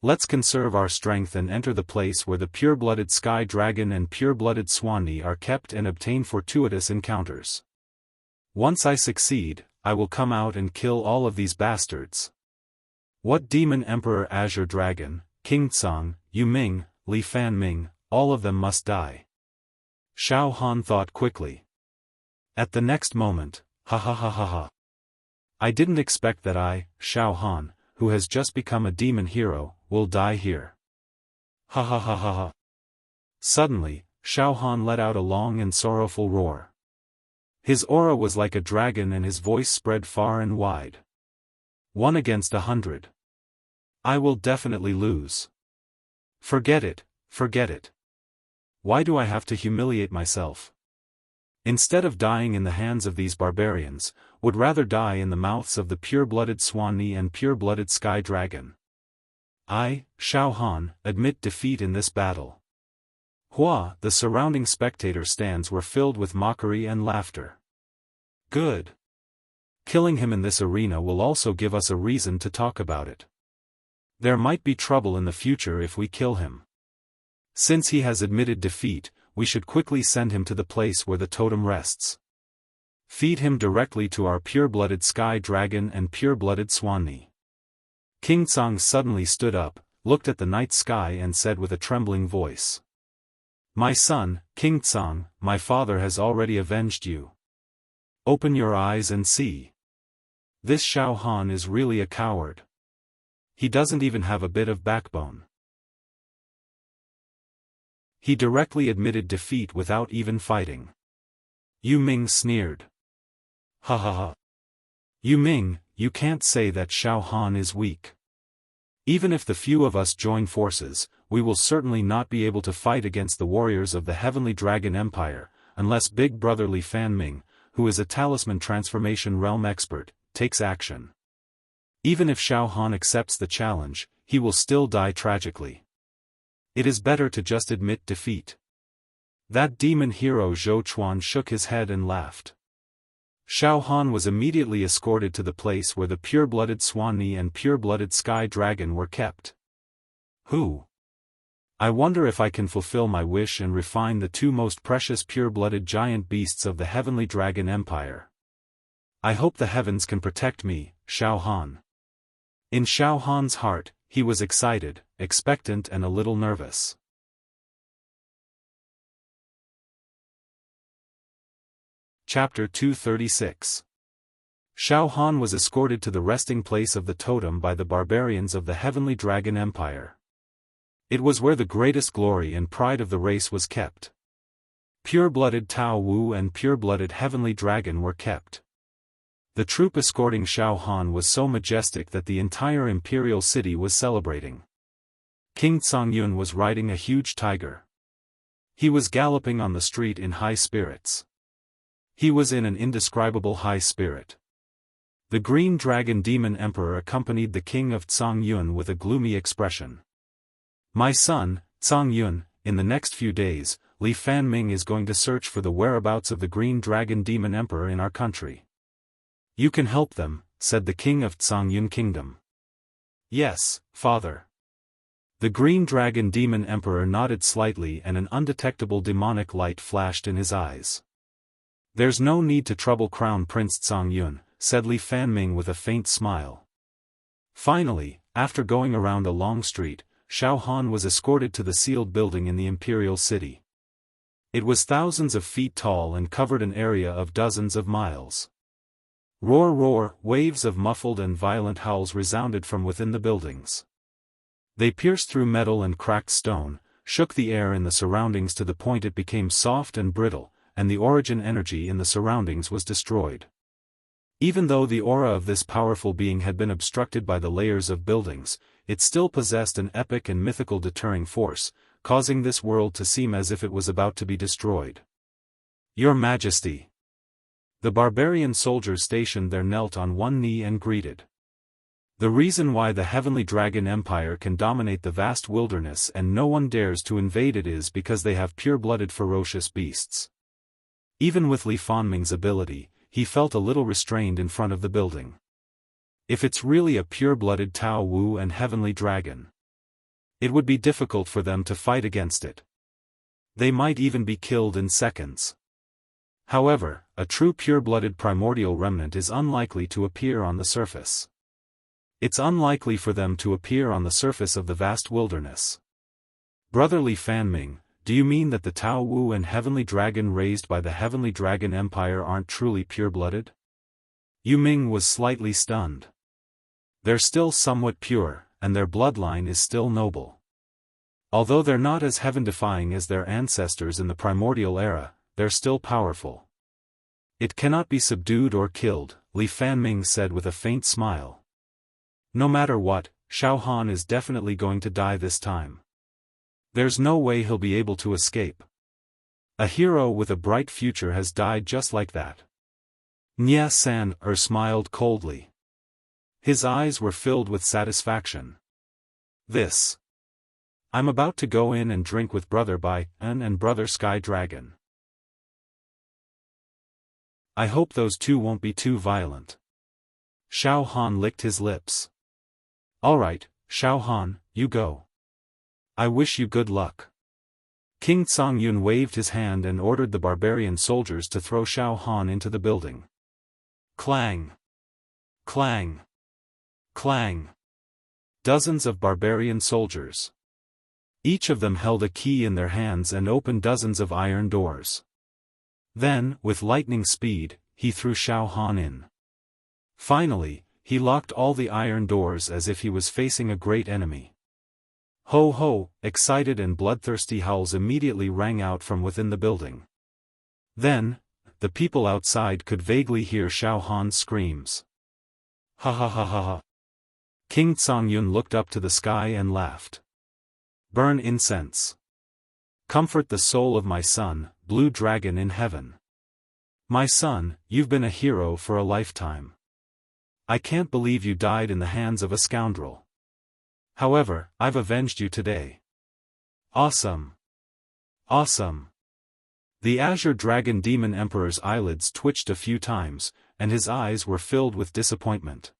Let's conserve our strength and enter the place where the pure-blooded sky dragon and pure-blooded swanee are kept and obtain fortuitous encounters. Once I succeed, I will come out and kill all of these bastards. What demon emperor Azure Dragon, King Tsang, Yu Ming, Li Fanming, all of them must die. Xiaofan thought quickly. At the next moment, ha ha ha ha ha. I didn't expect that I, Xiaofan, who has just become a demon hero, will die here. Ha ha ha ha ha. Suddenly, Xiaofan let out a long and sorrowful roar. His aura was like a dragon and his voice spread far and wide. 1 against 100. I will definitely lose. Forget it, forget it. Why do I have to humiliate myself? Instead of dying in the hands of these barbarians, would rather die in the mouths of the pure-blooded Swanni and pure-blooded Sky Dragon. I, Xiaofan, admit defeat in this battle. Hua, the surrounding spectator stands were filled with mockery and laughter. Good. Killing him in this arena will also give us a reason to talk about it. There might be trouble in the future if we kill him. Since he has admitted defeat, we should quickly send him to the place where the totem rests. Feed him directly to our pure-blooded Sky Dragon and pure-blooded Swanni. King Tsang suddenly stood up, looked at the night sky and said with a trembling voice. My son, King Tsang, my father has already avenged you. Open your eyes and see. This Xiaofan is really a coward. He doesn't even have a bit of backbone. He directly admitted defeat without even fighting. Yu Ming sneered. Ha ha ha. Yu Ming, you can't say that Xiaofan is weak. Even if the few of us join forces, we will certainly not be able to fight against the warriors of the Heavenly Dragon Empire, unless Big Brother Li Fanming, who is a talisman transformation realm expert, takes action. Even if Xiaofan accepts the challenge, he will still die tragically. It is better to just admit defeat. That demon hero Zhou Chuan shook his head and laughed. Xiaofan was immediately escorted to the place where the pure-blooded Swanni and pure-blooded Sky Dragon were kept. Who? I wonder if I can fulfill my wish and refine the 2 most precious pure-blooded giant beasts of the Heavenly Dragon Empire. I hope the heavens can protect me, Xiaofan. In Xiaohan's heart, he was excited, expectant and a little nervous. Chapter 236. Xiaofan was escorted to the resting place of the totem by the barbarians of the Heavenly Dragon Empire. It was where the greatest glory and pride of the race was kept. Pure-blooded Tao Wu and pure-blooded Heavenly Dragon were kept. The troop escorting Xiaofan was so majestic that the entire imperial city was celebrating. King Tsang was riding a huge tiger. He was galloping on the street in high spirits. He was in an indescribable high spirit. The Green Dragon Demon Emperor accompanied the King of Tsang with a gloomy expression. My son, Tsang in the next few days, Li Fanming is going to search for the whereabouts of the Green Dragon Demon Emperor in our country. You can help them, said the King of Tsang Kingdom. Yes, father. The Green Dragon Demon Emperor nodded slightly and an undetectable demonic light flashed in his eyes. There's no need to trouble Crown Prince Tsang said Li Fanming with a faint smile. Finally, after going around a long street, Xiaofan was escorted to the sealed building in the imperial city. It was thousands of feet tall and covered an area of dozens of miles. Roar roar, waves of muffled and violent howls resounded from within the buildings. They pierced through metal and cracked stone, shook the air in the surroundings to the point it became soft and brittle, and the origin energy in the surroundings was destroyed. Even though the aura of this powerful being had been obstructed by the layers of buildings, it still possessed an epic and mythical deterring force, causing this world to seem as if it was about to be destroyed. Your Majesty! The barbarian soldiers stationed there knelt on one knee and greeted. The reason why the Heavenly Dragon Empire can dominate the vast wilderness and no one dares to invade it is because they have pure-blooded ferocious beasts. Even with Li Fanming's ability, he felt a little restrained in front of the building. If it's really a pure-blooded Tao Wu and Heavenly Dragon, it would be difficult for them to fight against it. They might even be killed in seconds. However, a true pure-blooded primordial remnant is unlikely to appear on the surface. It's unlikely for them to appear on the surface of the vast wilderness. Brotherly Fanming, do you mean that the Tao Wu and Heavenly Dragon raised by the Heavenly Dragon Empire aren't truly pure-blooded? Yu Ming was slightly stunned. They're still somewhat pure, and their bloodline is still noble. Although they're not as heaven-defying as their ancestors in the primordial era, they're still powerful. It cannot be subdued or killed, Li Fanming said with a faint smile. No matter what, Xiaofan is definitely going to die this time. There's no way he'll be able to escape. A hero with a bright future has died just like that. Nya San smiled coldly. His eyes were filled with satisfaction. I'm about to go in and drink with Brother Bai An and Brother Sky Dragon. I hope those two won't be too violent. Xiaofan licked his lips. Alright, Xiaofan, you go. I wish you good luck. King Songyun waved his hand and ordered the barbarian soldiers to throw Xiaofan into the building. Clang! Clang! Clang! Dozens of barbarian soldiers. Each of them held a key in their hands and opened dozens of iron doors. Then, with lightning speed, he threw Xiaofan in. Finally, he locked all the iron doors as if he was facing a great enemy. Ho ho! Excited and bloodthirsty howls immediately rang out from within the building. Then, the people outside could vaguely hear Xiaofan's screams. Ha ha ha ha ha! King Songyun looked up to the sky and laughed. Burn incense. Comfort the soul of my son, Blue Dragon in heaven. My son, you've been a hero for a lifetime. I can't believe you died in the hands of a scoundrel. However, I've avenged you today. Awesome! Awesome! The Azure Dragon Demon Emperor's eyelids twitched a few times, and his eyes were filled with disappointment.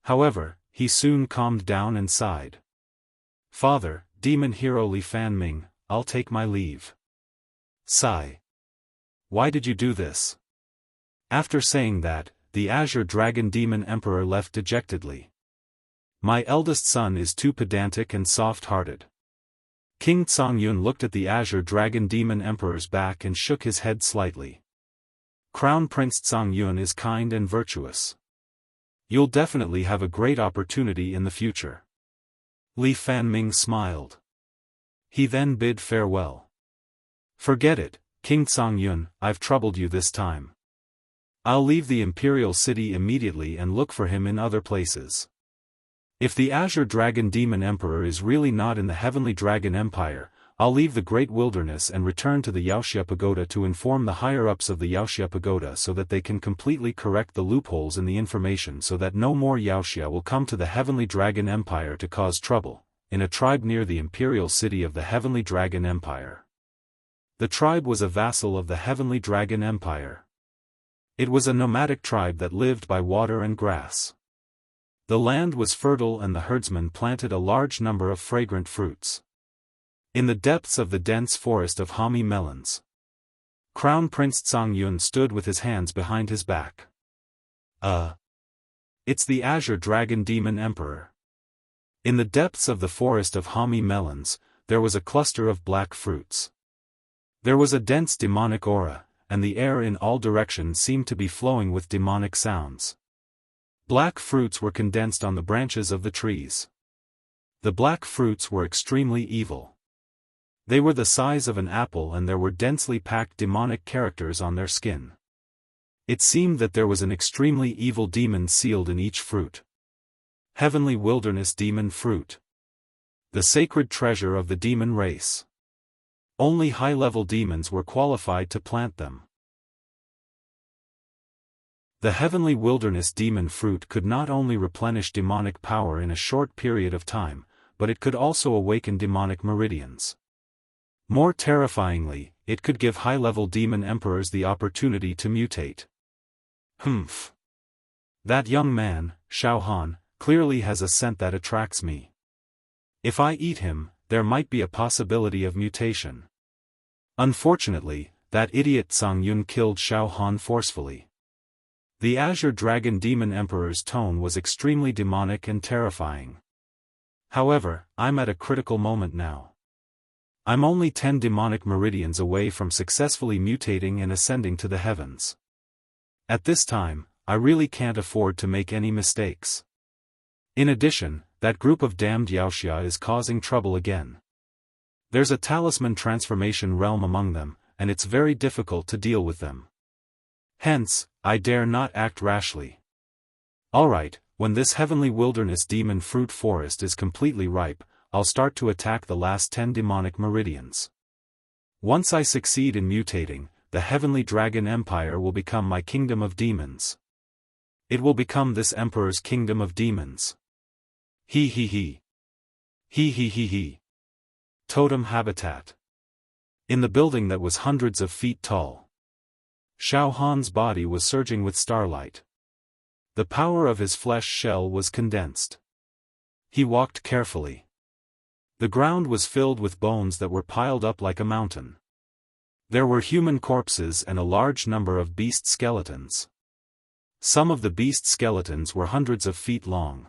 However, he soon calmed down and sighed. Father, Demon Hero Li Fanming, I'll take my leave. Sigh. Why did you do this? After saying that, the Azure Dragon Demon Emperor left dejectedly. My eldest son is too pedantic and soft-hearted. King Songyun looked at the Azure Dragon Demon Emperor's back and shook his head slightly. Crown Prince Songyun is kind and virtuous. You'll definitely have a great opportunity in the future. Li Fanming smiled. He then bid farewell. Forget it, King Songyun, I've troubled you this time. I'll leave the Imperial City immediately and look for him in other places. If the Azure Dragon Demon Emperor is really not in the Heavenly Dragon Empire, I'll leave the Great Wilderness and return to the Yaoxia Pagoda to inform the higher-ups of the Yaoxia Pagoda so that they can completely correct the loopholes in the information so that no more Yaoxia will come to the Heavenly Dragon Empire to cause trouble, in a tribe near the Imperial City of the Heavenly Dragon Empire. The tribe was a vassal of the Heavenly Dragon Empire. It was a nomadic tribe that lived by water and grass. The land was fertile and the herdsmen planted a large number of fragrant fruits. In the depths of the dense forest of Hami melons, Crown Prince Songyun stood with his hands behind his back. It's the Azure Dragon Demon Emperor. In the depths of the forest of Hami melons, there was a cluster of black fruits. There was a dense demonic aura, and the air in all directions seemed to be flowing with demonic sounds. Black fruits were condensed on the branches of the trees. The black fruits were extremely evil. They were the size of an apple and there were densely packed demonic characters on their skin. It seemed that there was an extremely evil demon sealed in each fruit. Heavenly Wilderness Demon Fruit. The sacred treasure of the demon race. Only high-level demons were qualified to plant them. The Heavenly Wilderness Demon Fruit could not only replenish demonic power in a short period of time, but it could also awaken demonic meridians. More terrifyingly, it could give high-level demon emperors the opportunity to mutate. Humph. That young man, Xiaofan, clearly has a scent that attracts me. If I eat him, there might be a possibility of mutation. Unfortunately, that idiot Songyun killed Xiaofan forcefully. The Azure Dragon Demon Emperor's tone was extremely demonic and terrifying. However, I'm at a critical moment now. I'm only 10 demonic meridians away from successfully mutating and ascending to the heavens. At this time, I really can't afford to make any mistakes. In addition, that group of damned Wuxia is causing trouble again. There's a talisman transformation realm among them, and it's very difficult to deal with them. Hence, I dare not act rashly. Alright, when this heavenly wilderness demon fruit forest is completely ripe, I'll start to attack the last 10 demonic meridians. Once I succeed in mutating, the heavenly dragon empire will become my kingdom of demons. It will become this emperor's kingdom of demons. He he he. He he he he. Totem habitat. In the building that was hundreds of feet tall, Xiaofan's body was surging with starlight. The power of his flesh shell was condensed. He walked carefully. The ground was filled with bones that were piled up like a mountain. There were human corpses and a large number of beast skeletons. Some of the beast skeletons were hundreds of feet long.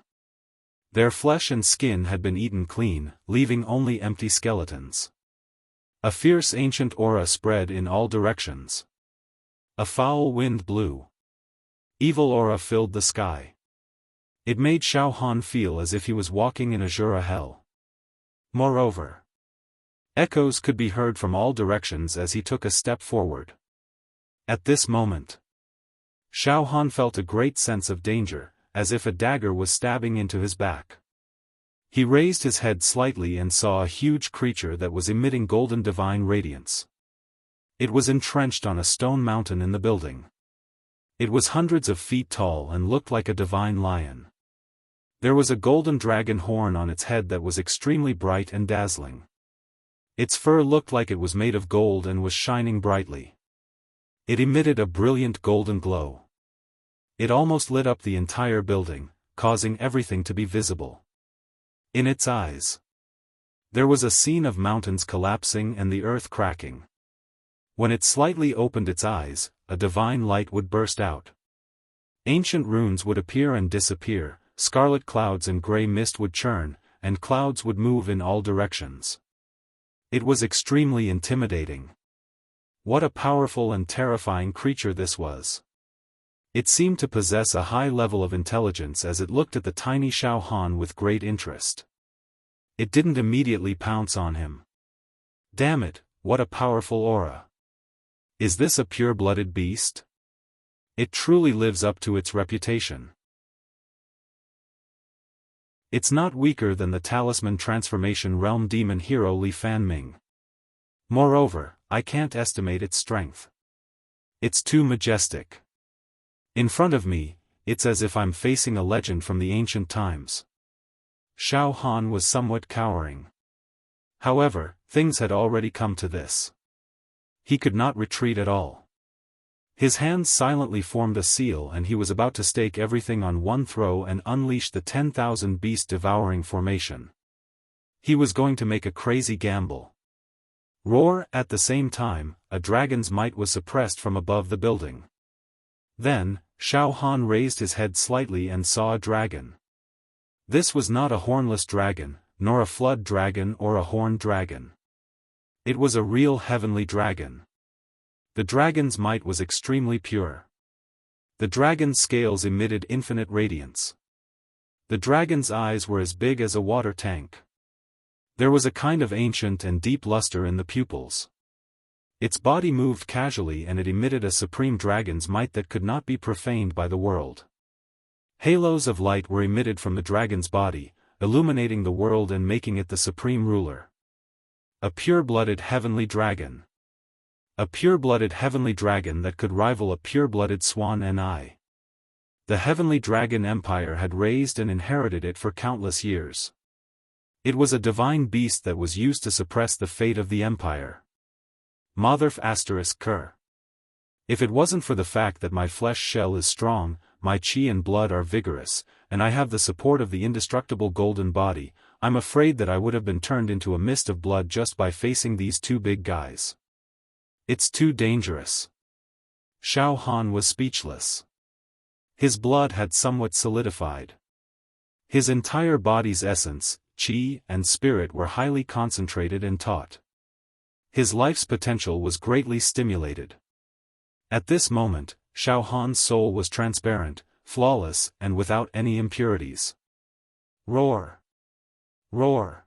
Their flesh and skin had been eaten clean, leaving only empty skeletons. A fierce ancient aura spread in all directions. A foul wind blew. Evil aura filled the sky. It made Xiaofan feel as if he was walking in Azura hell. Moreover, echoes could be heard from all directions as he took a step forward. At this moment, Xiaofan felt a great sense of danger, as if a dagger was stabbing into his back. He raised his head slightly and saw a huge creature that was emitting golden divine radiance. It was entrenched on a stone mountain in the building. It was hundreds of feet tall and looked like a divine lion. There was a golden dragon horn on its head that was extremely bright and dazzling. Its fur looked like it was made of gold and was shining brightly. It emitted a brilliant golden glow. It almost lit up the entire building, causing everything to be visible. In its eyes, there was a scene of mountains collapsing and the earth cracking. When it slightly opened its eyes, a divine light would burst out. Ancient runes would appear and disappear, scarlet clouds and gray mist would churn, and clouds would move in all directions. It was extremely intimidating. What a powerful and terrifying creature this was. It seemed to possess a high level of intelligence as it looked at the tiny Xiaofan with great interest. It didn't immediately pounce on him. Damn it, what a powerful aura. Is this a pure-blooded beast? It truly lives up to its reputation. It's not weaker than the talisman transformation realm demon hero Li Fanming. Moreover, I can't estimate its strength. It's too majestic. In front of me, it's as if I'm facing a legend from the ancient times. Xiaofan was somewhat cowering. However, things had already come to this. He could not retreat at all. His hands silently formed a seal and he was about to stake everything on one throw and unleash the 10,000 beast devouring formation. He was going to make a crazy gamble. Roar! At the same time, a dragon's might was suppressed from above the building. Then, Xiaofan raised his head slightly and saw a dragon. This was not a hornless dragon, nor a flood dragon or a horned dragon. It was a real heavenly dragon. The dragon's might was extremely pure. The dragon's scales emitted infinite radiance. The dragon's eyes were as big as a water tank. There was a kind of ancient and deep luster in the pupils. Its body moved casually and it emitted a supreme dragon's might that could not be profaned by the world. Halos of light were emitted from the dragon's body, illuminating the world and making it the supreme ruler. A pure-blooded heavenly dragon. A pure-blooded heavenly dragon that could rival a pure-blooded swan and I. The heavenly dragon empire had raised and inherited it for countless years. It was a divine beast that was used to suppress the fate of the empire. Motherf ****. If it wasn't for the fact that my flesh shell is strong, my chi and blood are vigorous, and I have the support of the indestructible golden body, I'm afraid that I would have been turned into a mist of blood just by facing these two big guys. It's too dangerous. Xiaofan was speechless. His blood had somewhat solidified. His entire body's essence, qi, and spirit were highly concentrated and taut. His life's potential was greatly stimulated. At this moment, Xiaofan's soul was transparent, flawless, and without any impurities. Roar! Roar!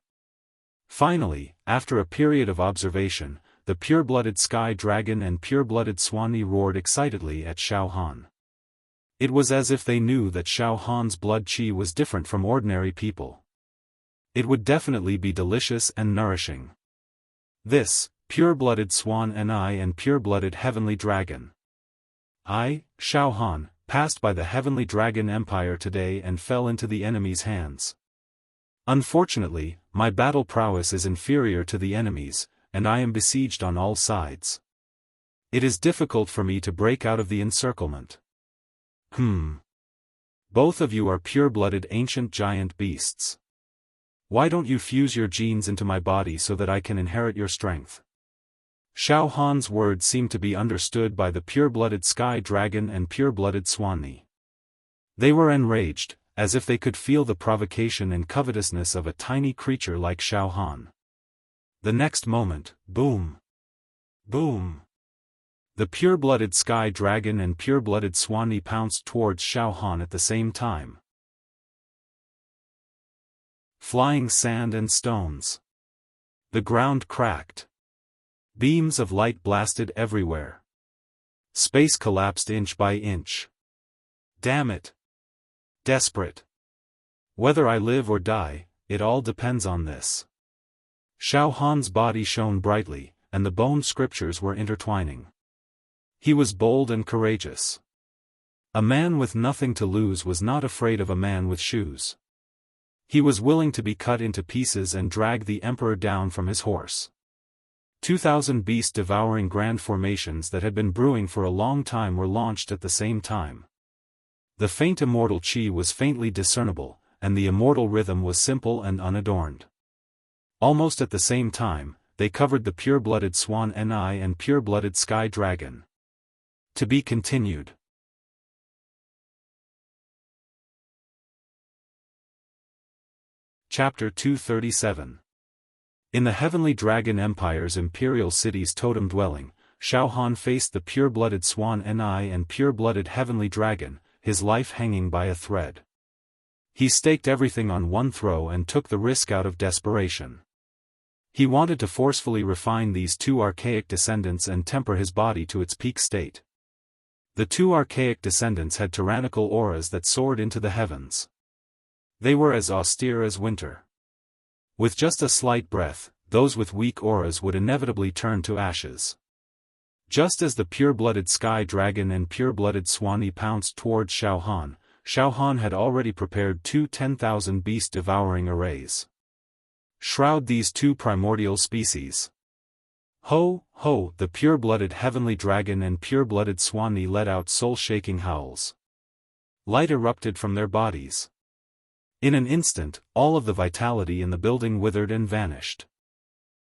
Finally, after a period of observation, the pure-blooded sky dragon and pure-blooded Swanee roared excitedly at Xiaofan. It was as if they knew that Xiaofan's blood qi was different from ordinary people. It would definitely be delicious and nourishing. This, pure-blooded swan and pure-blooded heavenly dragon. I, Xiaofan, passed by the heavenly dragon empire today and fell into the enemy's hands. Unfortunately, my battle prowess is inferior to the enemy's, and I am besieged on all sides. It is difficult for me to break out of the encirclement. Both of you are pure-blooded ancient giant beasts. Why don't you fuse your genes into my body so that I can inherit your strength? Xiaofan's words seemed to be understood by the pure-blooded sky dragon and pure-blooded Swanee. They were enraged, as if they could feel the provocation and covetousness of a tiny creature like Xiaofan. The next moment, boom! Boom! The pure-blooded sky dragon and pure-blooded Swanee pounced towards Xiaofan at the same time. Flying sand and stones. The ground cracked. Beams of light blasted everywhere. Space collapsed inch by inch. Damn it! Desperate. Whether I live or die, it all depends on this. Xiaofan's body shone brightly, and the bone scriptures were intertwining. He was bold and courageous. A man with nothing to lose was not afraid of a man with shoes. He was willing to be cut into pieces and drag the emperor down from his horse. 2,000 beast-devouring grand formations that had been brewing for a long time were launched at the same time. The faint immortal qi was faintly discernible, and the immortal rhythm was simple and unadorned. Almost at the same time, they covered the pure-blooded swan and pure-blooded sky dragon. To be continued. Chapter 237. In the heavenly dragon empire's imperial city's totem dwelling, Xiaofan faced the pure-blooded swan and pure-blooded heavenly dragon, his life hanging by a thread. He staked everything on one throw and took the risk out of desperation. He wanted to forcefully refine these two archaic descendants and temper his body to its peak state. The two archaic descendants had tyrannical auras that soared into the heavens. They were as austere as winter. With just a slight breath, those with weak auras would inevitably turn to ashes. Just as the pure-blooded sky dragon and pure-blooded Swanee pounced towards Xiaofan, Xiaofan had already prepared two 10,000 beast-devouring arrays. Shroud these two primordial species. Ho, ho! The pure-blooded heavenly dragon and pure-blooded Swanee let out soul-shaking howls. Light erupted from their bodies. In an instant, all of the vitality in the building withered and vanished.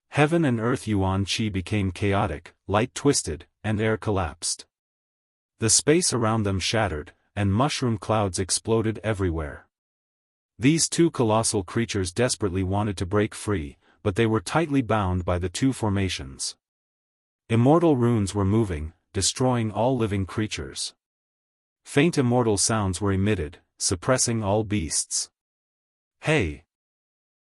Heaven and earth yuan qi became chaotic, light twisted, and air collapsed. The space around them shattered, and mushroom clouds exploded everywhere. These two colossal creatures desperately wanted to break free, but they were tightly bound by the two formations. Immortal runes were moving, destroying all living creatures. Faint immortal sounds were emitted, suppressing all beasts. Hey!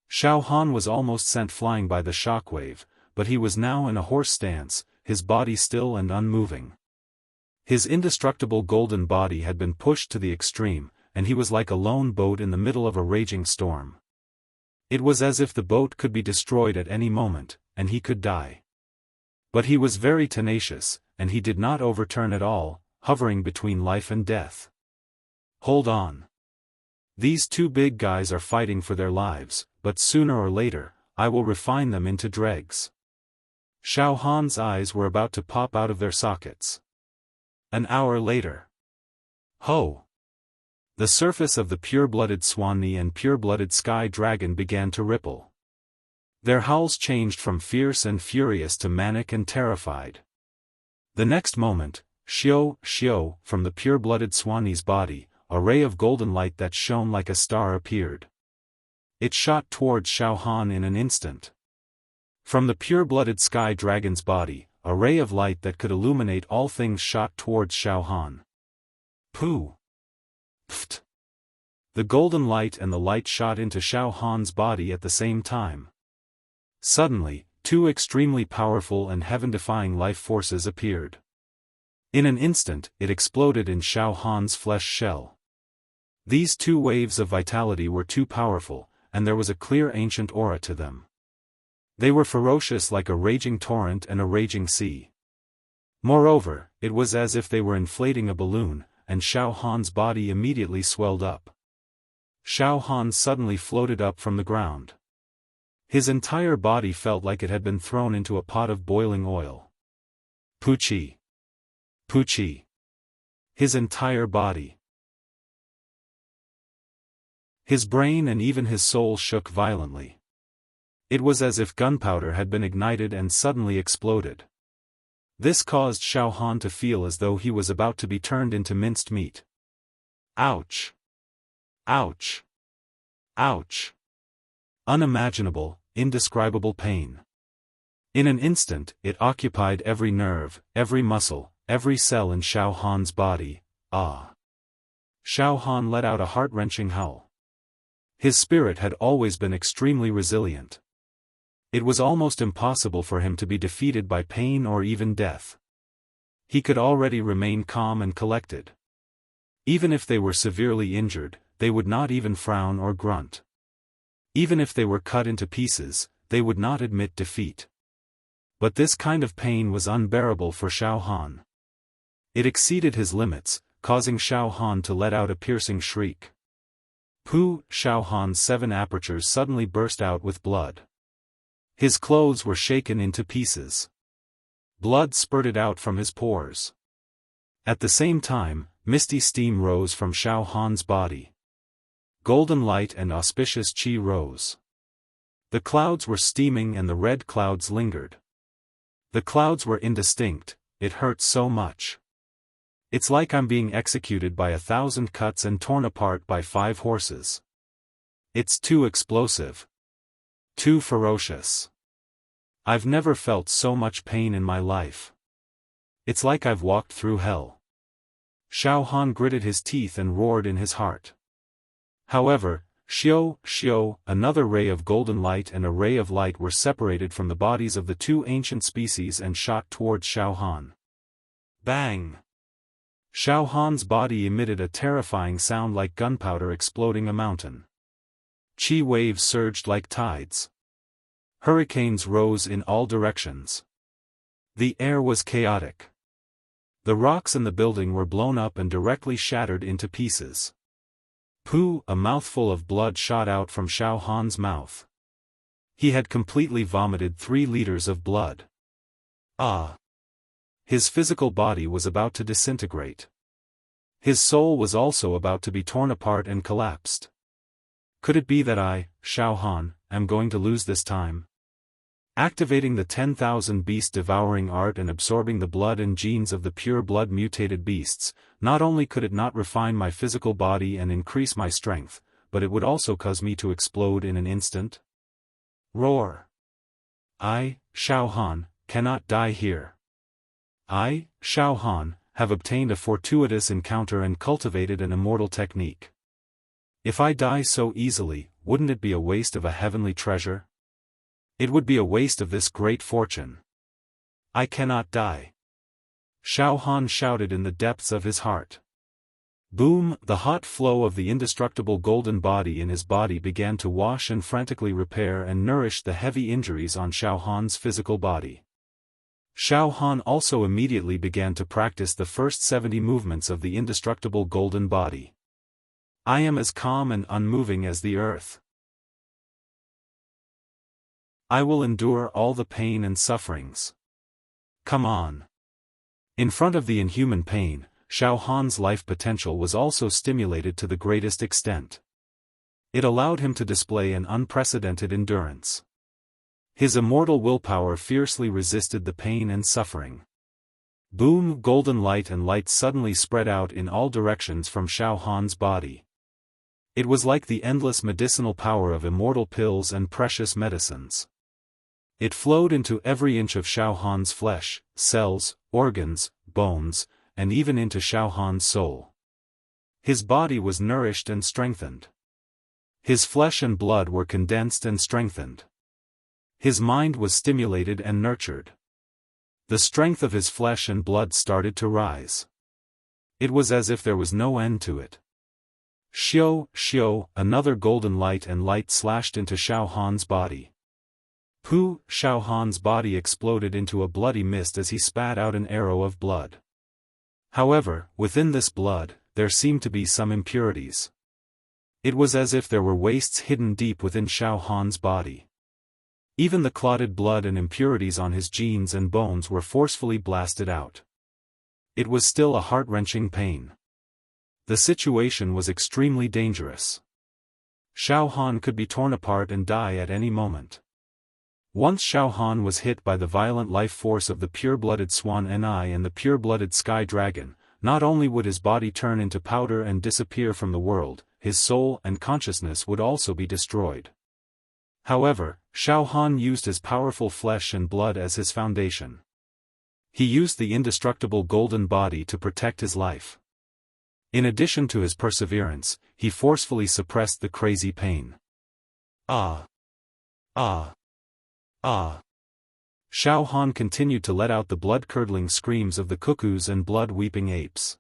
Xiaofan was almost sent flying by the shockwave, but he was now in a horse stance, his body still and unmoving. His indestructible golden body had been pushed to the extreme, and he was like a lone boat in the middle of a raging storm. It was as if the boat could be destroyed at any moment, and he could die. But he was very tenacious, and he did not overturn at all, hovering between life and death. Hold on. These two big guys are fighting for their lives, but sooner or later, I will refine them into dregs. Xiaofan's eyes were about to pop out of their sockets. An hour later. Ho! The surface of the pure-blooded Swanee and pure-blooded sky dragon began to ripple. Their howls changed from fierce and furious to manic and terrified. The next moment, Xiao, from the pure-blooded Swanee's body, a ray of golden light that shone like a star appeared. It shot towards Xiaofan in an instant. From the pure-blooded sky dragon's body, a ray of light that could illuminate all things shot towards Xiaofan. Pooh! Pft! The golden light and the light shot into Xiaofan's body at the same time. Suddenly, two extremely powerful and heaven-defying life forces appeared. In an instant, it exploded in Xiaofan's flesh shell. These two waves of vitality were too powerful, and there was a clear ancient aura to them. They were ferocious like a raging torrent and a raging sea. Moreover, it was as if they were inflating a balloon, and Xiaofan's body immediately swelled up. Xiaofan suddenly floated up from the ground. His entire body felt like it had been thrown into a pot of boiling oil. Puchi! Puchi! His entire body. His brain and even his soul shook violently. It was as if gunpowder had been ignited and suddenly exploded. This caused Xiaofan to feel as though he was about to be turned into minced meat. Ouch! Ouch! Ouch! Unimaginable, indescribable pain. In an instant, it occupied every nerve, every muscle, every cell in Xiaofan's body. Ah! Xiaofan let out a heart-wrenching howl. His spirit had always been extremely resilient. It was almost impossible for him to be defeated by pain or even death. He could already remain calm and collected. Even if they were severely injured, they would not even frown or grunt. Even if they were cut into pieces, they would not admit defeat. But this kind of pain was unbearable for Xiaofan. It exceeded his limits, causing Xiaofan to let out a piercing shriek. Pooh! Xiaofan's 7 apertures suddenly burst out with blood. His clothes were shaken into pieces. Blood spurted out from his pores. At the same time, misty steam rose from Xiaofan's body. Golden light and auspicious qi rose. The clouds were steaming and the red clouds lingered. The clouds were indistinct, it hurt so much. It's like I'm being executed by 1,000 cuts and torn apart by 5 horses. It's too explosive. Too ferocious. I've never felt so much pain in my life. It's like I've walked through hell. Xiaofan gritted his teeth and roared in his heart. However, Xiao, another ray of golden light and a ray of light were separated from the bodies of the 2 ancient species and shot towards Xiaofan. Bang! Xiaofan's body emitted a terrifying sound like gunpowder exploding a mountain. Qi waves surged like tides. Hurricanes rose in all directions. The air was chaotic. The rocks in the building were blown up and directly shattered into pieces. Pooh! A mouthful of blood shot out from Xiaofan's mouth. He had completely vomited 3 liters of blood. Ah! His physical body was about to disintegrate. His soul was also about to be torn apart and collapsed. Could it be that I, Xiaofan, am going to lose this time? Activating the 10,000 beast-devouring art and absorbing the blood and genes of the pure-blood mutated beasts, not only could it not refine my physical body and increase my strength, but it would also cause me to explode in an instant. Roar! I, Xiaofan, cannot die here. I, Xiaofan, have obtained a fortuitous encounter and cultivated an immortal technique. If I die so easily, wouldn't it be a waste of a heavenly treasure? It would be a waste of this great fortune. I cannot die. Xiaofan shouted in the depths of his heart. Boom! The hot flow of the indestructible golden body in his body began to wash and frantically repair and nourish the heavy injuries on Xiaofan's physical body. Xiaofan also immediately began to practice the first 70 movements of the indestructible golden body. I am as calm and unmoving as the earth. I will endure all the pain and sufferings. Come on. In front of the inhuman pain, Xiaofan's life potential was also stimulated to the greatest extent. It allowed him to display an unprecedented endurance. His immortal willpower fiercely resisted the pain and suffering. Boom! Golden light and light suddenly spread out in all directions from Xiaofan's body. It was like the endless medicinal power of immortal pills and precious medicines. It flowed into every inch of Xiaofan's flesh, cells, organs, bones, and even into Xiaofan's soul. His body was nourished and strengthened. His flesh and blood were condensed and strengthened. His mind was stimulated and nurtured. The strength of his flesh and blood started to rise. It was as if there was no end to it. Xiao, another golden light and light slashed into Xiaofan's body. Pooh! Xiaofan's body exploded into a bloody mist as he spat out an arrow of blood. However, within this blood, there seemed to be some impurities. It was as if there were wastes hidden deep within Xiaofan's body. Even the clotted blood and impurities on his genes and bones were forcefully blasted out. It was still a heart-wrenching pain. The situation was extremely dangerous. Xiaofan could be torn apart and die at any moment. Once Xiaofan was hit by the violent life force of the pure-blooded Swan Ni and the pure-blooded Sky Dragon, not only would his body turn into powder and disappear from the world, his soul and consciousness would also be destroyed. However, Xiaofan used his powerful flesh and blood as his foundation. He used the indestructible golden body to protect his life. In addition to his perseverance, he forcefully suppressed the crazy pain. Ah! Ah! Ah! Xiaofan continued to let out the blood-curdling screams of the cuckoos and blood-weeping apes.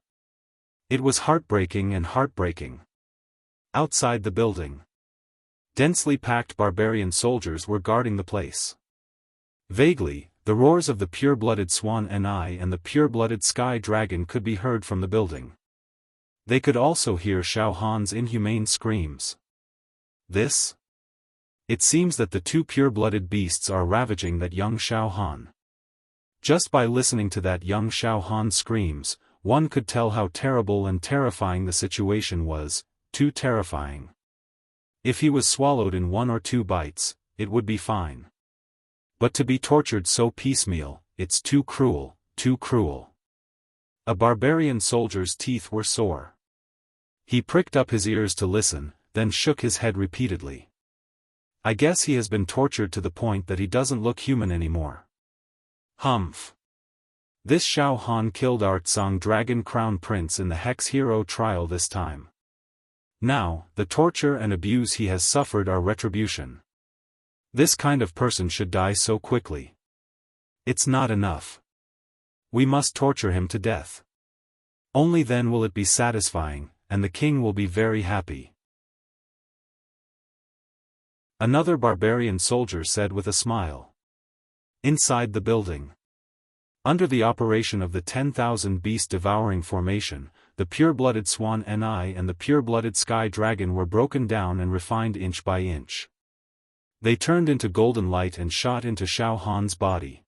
It was heartbreaking and heartbreaking. Outside the building, densely packed barbarian soldiers were guarding the place. Vaguely, the roars of the pure-blooded Swan Ni and the pure-blooded Sky Dragon could be heard from the building. They could also hear Xiaofan's inhumane screams. This? It seems that the two pure-blooded beasts are ravaging that young Xiaofan. Just by listening to that young Xiaofan's screams, one could tell how terrible and terrifying the situation was, too terrifying. If he was swallowed in 1 or 2 bites, it would be fine. But to be tortured so piecemeal, it's too cruel, too cruel. A barbarian soldier's teeth were sore. He pricked up his ears to listen, then shook his head repeatedly. I guess he has been tortured to the point that he doesn't look human anymore. Humph. This Xiaofan killed Artsong Dragon Crown Prince in the Hex Hero trial this time. Now, the torture and abuse he has suffered are retribution. This kind of person should die so quickly. It's not enough. We must torture him to death. Only then will it be satisfying, and the king will be very happy. Another barbarian soldier said with a smile. Inside the building. Under the operation of the 10,000 beast-devouring formation, the pure-blooded Swan Ni and the pure-blooded Sky Dragon were broken down and refined inch by inch. They turned into golden light and shot into Xiaofan's body.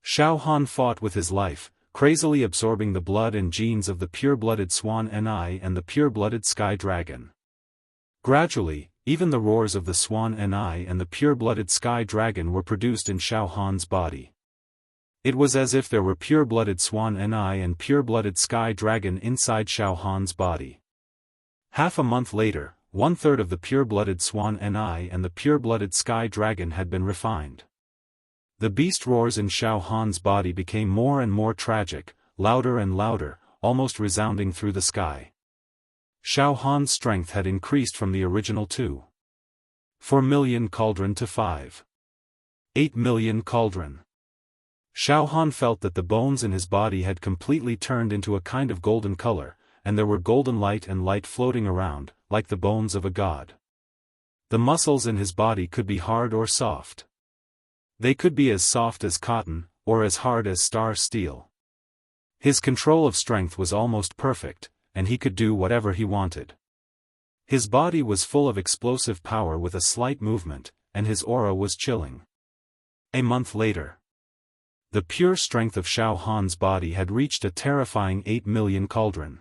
Xiaofan fought with his life, crazily absorbing the blood and genes of the pure-blooded Swan Ni and the pure-blooded Sky Dragon. Gradually, even the roars of the Swan Ni and the pure-blooded Sky Dragon were produced in Xiaofan's body. It was as if there were pure-blooded Swan Ni and pure-blooded Sky Dragon inside Xiaofan's body. Half a month later, 1/3 of the pure-blooded Swan Ni and the pure-blooded Sky Dragon had been refined. The beast roars in Xiaofan's body became more and more tragic, louder and louder, almost resounding through the sky. Xiaofan's strength had increased from the original 2.4 million cauldron to 5.8 million cauldron. Xiaofan felt that the bones in his body had completely turned into a kind of golden color, and there were golden light and light floating around, like the bones of a god. The muscles in his body could be hard or soft. They could be as soft as cotton, or as hard as star steel. His control of strength was almost perfect, and he could do whatever he wanted. His body was full of explosive power with a slight movement, and his aura was chilling. A month later, the pure strength of Xiaofan's body had reached a terrifying 8 million cauldron.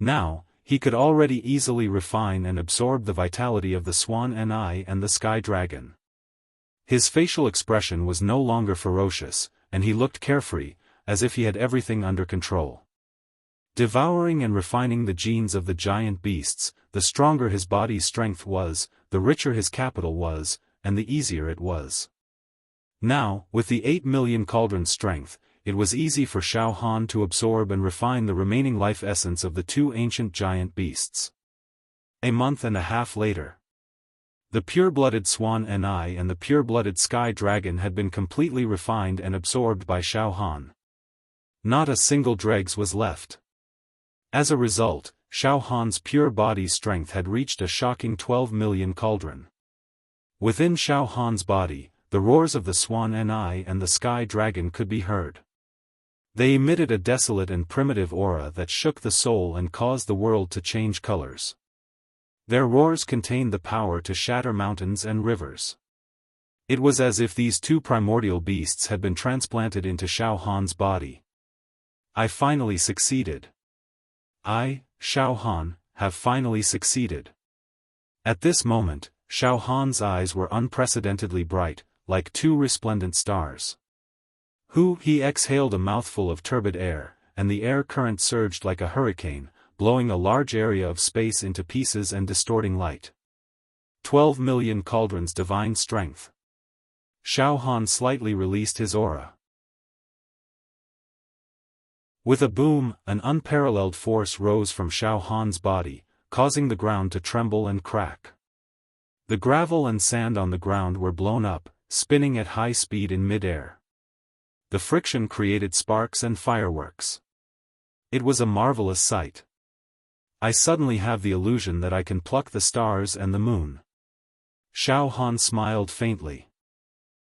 Now, he could already easily refine and absorb the vitality of the Swan Ni and the Sky Dragon. His facial expression was no longer ferocious, and he looked carefree, as if he had everything under control. Devouring and refining the genes of the giant beasts, the stronger his body's strength was, the richer his capital was, and the easier it was. Now, with the 8 million cauldron's strength, it was easy for Xiaofan to absorb and refine the remaining life essence of the two ancient giant beasts. A month and a half later, the pure-blooded swan Enai and the pure-blooded sky dragon had been completely refined and absorbed by Xiaofan. Not a single dregs was left. As a result, Xiaohan's pure body's strength had reached a shocking 12 million cauldron. Within Xiaohan's body, the roars of the swan Enai and the sky dragon could be heard. They emitted a desolate and primitive aura that shook the soul and caused the world to change colors. Their roars contained the power to shatter mountains and rivers. It was as if these two primordial beasts had been transplanted into Xiaohan's body. I finally succeeded. I, Xiaofan, have finally succeeded. At this moment, Xiaohan's eyes were unprecedentedly bright, like two resplendent stars. He exhaled a mouthful of turbid air, and the air current surged like a hurricane, blowing a large area of space into pieces and distorting light. 12 million cauldrons divine strength. Xiaofan slightly released his aura. With a boom, an unparalleled force rose from Xiaohan's body, causing the ground to tremble and crack. The gravel and sand on the ground were blown up, spinning at high speed in mid-air. The friction created sparks and fireworks. It was a marvelous sight. I suddenly have the illusion that I can pluck the stars and the moon. Xiaofan smiled faintly.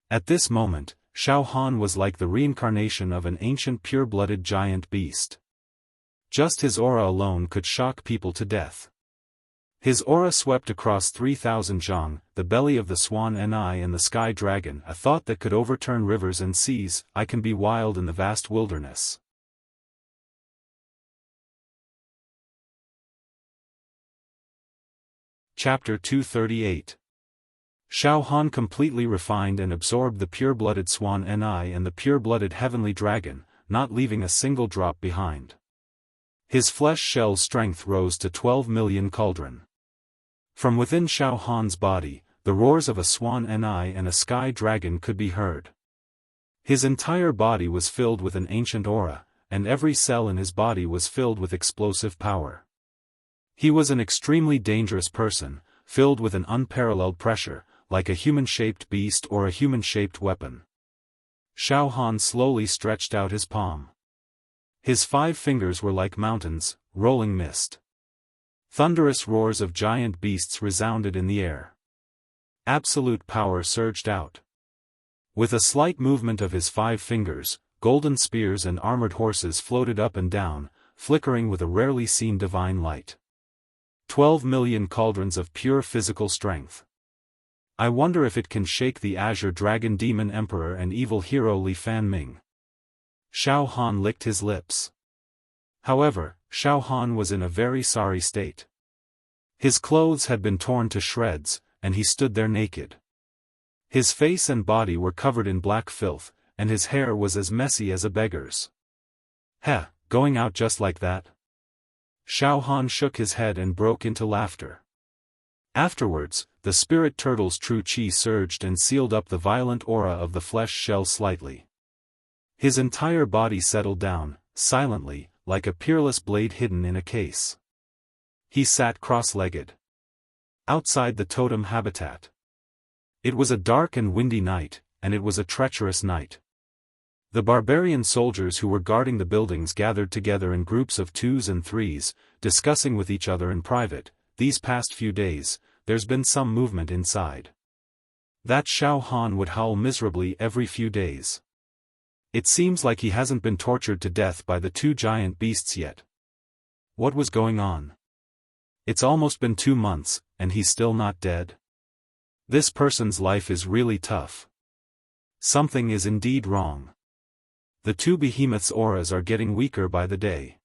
At this moment, Xiaofan was like the reincarnation of an ancient pure-blooded giant beast. Just his aura alone could shock people to death. His aura swept across 3,000 zhang, the belly of the swan Enai and the sky dragon, a thought that could overturn rivers and seas. I can be wild in the vast wilderness. Chapter 238. Xiaofan completely refined and absorbed the pure-blooded swan Enai and the pure-blooded heavenly dragon, not leaving a single drop behind. His flesh shell's strength rose to 12 million cauldron. From within Xiaohan's body, the roars of a swan Enai and a sky dragon could be heard. His entire body was filled with an ancient aura, and every cell in his body was filled with explosive power. He was an extremely dangerous person, filled with an unparalleled pressure, like a human-shaped beast or a human-shaped weapon. Xiaofan slowly stretched out his palm. His 5 fingers were like mountains, rolling mist. Thunderous roars of giant beasts resounded in the air. Absolute power surged out. With a slight movement of his 5 fingers, golden spears and armored horses floated up and down, flickering with a rarely seen divine light. 12 million cauldrons of pure physical strength. I wonder if it can shake the Azure Dragon Demon Emperor and evil hero Li Fanming. Xiaofan licked his lips. However, Xiaofan was in a very sorry state. His clothes had been torn to shreds, and he stood there naked. His face and body were covered in black filth, and his hair was as messy as a beggar's. Going out just like that? Xiaofan shook his head and broke into laughter. Afterwards, the spirit turtle's true chi surged and sealed up the violent aura of the flesh shell slightly. His entire body settled down, silently, like a peerless blade hidden in a case. He sat cross-legged. Outside the totem habitat. It was a dark and windy night, and it was a treacherous night. The barbarian soldiers who were guarding the buildings gathered together in groups of 2s and 3s, discussing with each other in private, "These past few days, there's been some movement inside. That Xiaofan would howl miserably every few days. It seems like he hasn't been tortured to death by the 2 giant beasts yet. What was going on? It's almost been 2 months, and he's still not dead? This person's life is really tough. Something is indeed wrong. The 2 behemoths' auras are getting weaker by the day.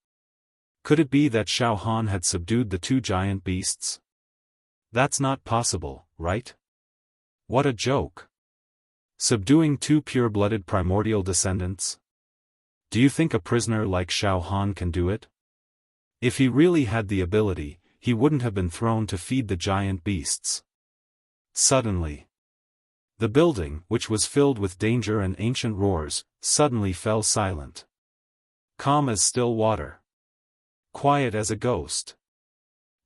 Could it be that Xiaofan had subdued the 2 giant beasts? That's not possible, right? What a joke. Subduing 2 pure-blooded primordial descendants? Do you think a prisoner like Xiaofan can do it? If he really had the ability, he wouldn't have been thrown to feed the giant beasts. Suddenly, the building, which was filled with danger and ancient roars, suddenly fell silent. Calm as still water. Quiet as a ghost.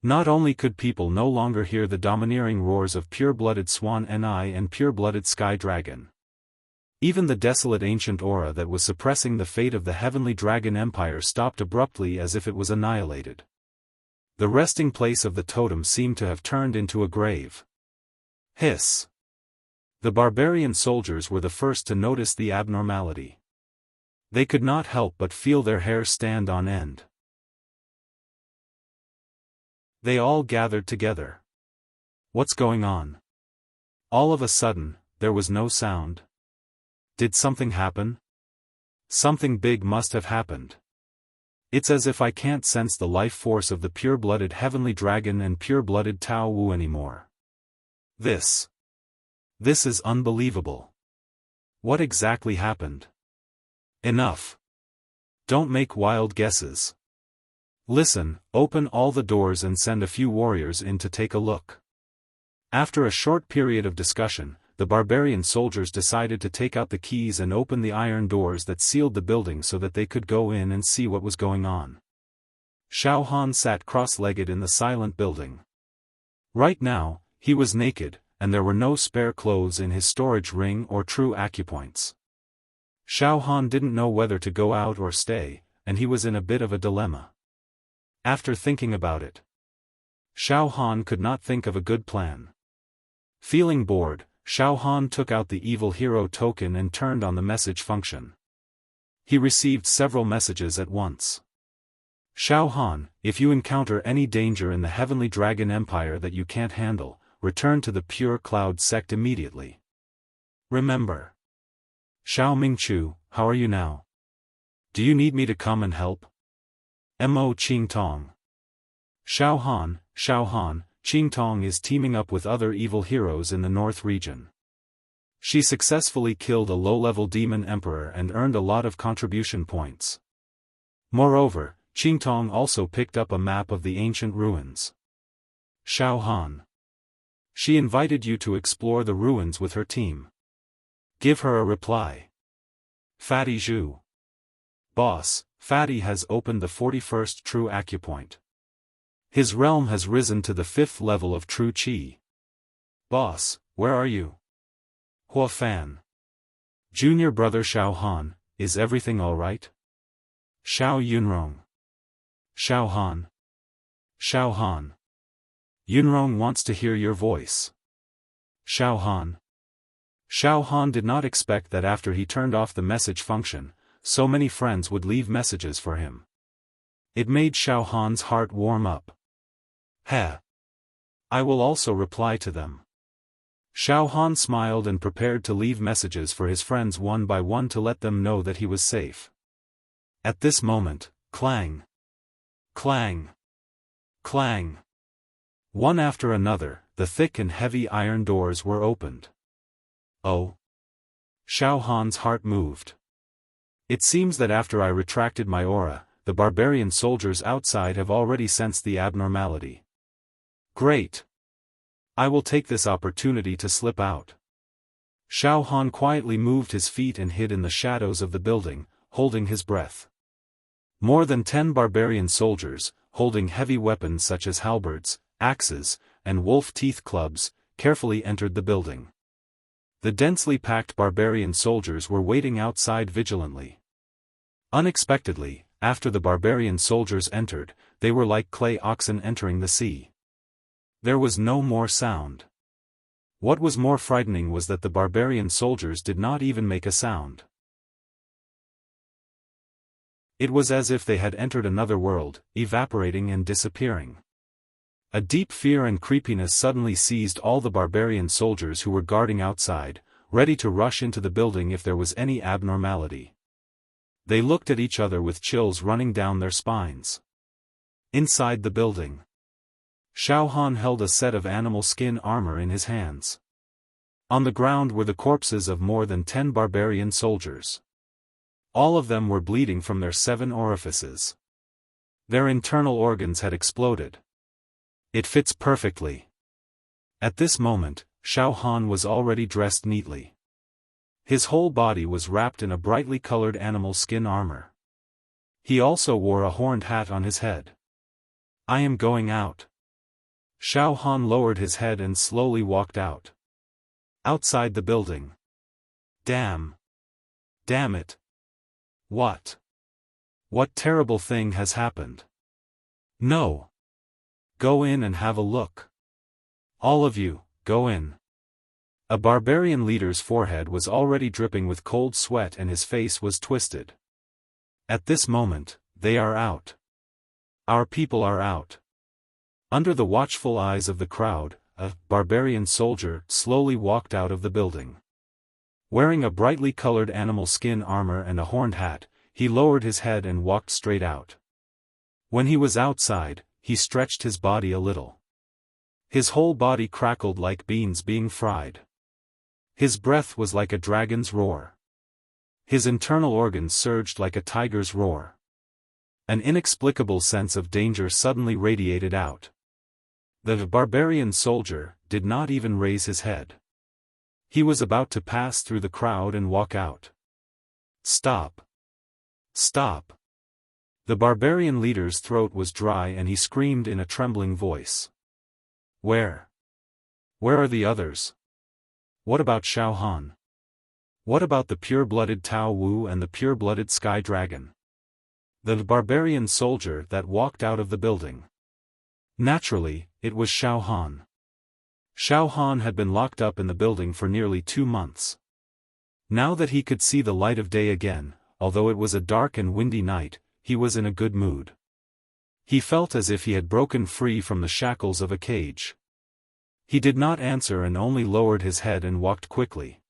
Not only could people no longer hear the domineering roars of pure-blooded Swan Ni and pure-blooded Sky Dragon. Even the desolate ancient aura that was suppressing the fate of the heavenly dragon empire stopped abruptly as if it was annihilated. The resting place of the totem seemed to have turned into a grave. Hiss. The barbarian soldiers were the first to notice the abnormality. They could not help but feel their hair stand on end. They all gathered together. What's going on? All of a sudden, there was no sound. Did something happen? Something big must have happened. It's as if I can't sense the life force of the pure-blooded heavenly dragon and pure-blooded Tao Wu anymore. This is unbelievable. What exactly happened? Enough. Don't make wild guesses. Listen, open all the doors and send a few warriors in to take a look. After a short period of discussion, the barbarian soldiers decided to take out the keys and open the iron doors that sealed the building so that they could go in and see what was going on. Xiaofan sat cross-legged in the silent building. Right now, he was naked, and there were no spare clothes in his storage ring or true acupoints. Xiaofan didn't know whether to go out or stay, and he was in a bit of a dilemma. After thinking about it, Xiaofan could not think of a good plan. Feeling bored, Xiaofan took out the evil hero token and turned on the message function. He received several messages at once. Xiaofan, if you encounter any danger in the heavenly dragon empire that you can't handle, return to the pure cloud sect immediately. Remember. Xiao Mingchu, how are you now? Do you need me to come and help? Mo Qingtong. Xiaohan, Qingtong is teaming up with other evil heroes in the north region. She successfully killed a low-level demon emperor and earned a lot of contribution points. Moreover, Qingtong also picked up a map of the ancient ruins. Xiaohan. She invited you to explore the ruins with her team. Give her a reply. Fatty Zhu. Boss, Fatty has opened the 41st true acupoint. His realm has risen to the 5th level of true qi. Boss, where are you? Hua Fan. Junior brother Xiaohan, is everything alright? Xiao Yunrong. Xiaohan. Yunrong wants to hear your voice. Xiaohan did not expect that after he turned off the message function, so many friends would leave messages for him. It made Xiaohan's heart warm up. Heh. I will also reply to them. Xiaohan smiled and prepared to leave messages for his friends one by one to let them know that he was safe. At this moment, clang. Clang. Clang. One after another, the thick and heavy iron doors were opened. Oh. Xiaohan's heart moved. It seems that after I retracted my aura, the barbarian soldiers outside have already sensed the abnormality. Great. I will take this opportunity to slip out. Xiaohan quietly moved his feet and hid in the shadows of the building, holding his breath. More than 10 barbarian soldiers, holding heavy weapons such as halberds, axes, and wolf-teeth clubs, carefully entered the building. The densely packed barbarian soldiers were waiting outside vigilantly. Unexpectedly, after the barbarian soldiers entered, they were like clay oxen entering the sea. There was no more sound. What was more frightening was that the barbarian soldiers did not even make a sound. It was as if they had entered another world, evaporating and disappearing. A deep fear and creepiness suddenly seized all the barbarian soldiers who were guarding outside, ready to rush into the building if there was any abnormality. They looked at each other with chills running down their spines. Inside the building, Xiaohan held a set of animal skin armor in his hands. On the ground were the corpses of more than 10 barbarian soldiers. All of them were bleeding from their 7 orifices. Their internal organs had exploded. It fits perfectly. At this moment, Xiaofan was already dressed neatly. His whole body was wrapped in a brightly colored animal skin armor. He also wore a horned hat on his head. I am going out. Xiaofan lowered his head and slowly walked out. Outside the building. Damn. Damn it. What? What terrible thing has happened? No. Go in and have a look. All of you, go in. A barbarian leader's forehead was already dripping with cold sweat and his face was twisted. At this moment, they are out. Our people are out. Under the watchful eyes of the crowd, a barbarian soldier slowly walked out of the building. Wearing a brightly colored animal skin armor and a horned hat, he lowered his head and walked straight out. When he was outside, he stretched his body a little. His whole body crackled like beans being fried. His breath was like a dragon's roar. His internal organs surged like a tiger's roar. An inexplicable sense of danger suddenly radiated out. The barbarian soldier did not even raise his head. He was about to pass through the crowd and walk out. Stop. Stop. The barbarian leader's throat was dry and he screamed in a trembling voice. Where? Where are the others? What about Xiaofan? What about the pure-blooded Tao Wu and the pure-blooded Sky Dragon? The barbarian soldier that walked out of the building. Naturally, it was Xiaofan. Xiaofan had been locked up in the building for nearly 2 months. Now that he could see the light of day again, although it was a dark and windy night, he was in a good mood. He felt as if he had broken free from the shackles of a cage. He did not answer and only lowered his head and walked quickly.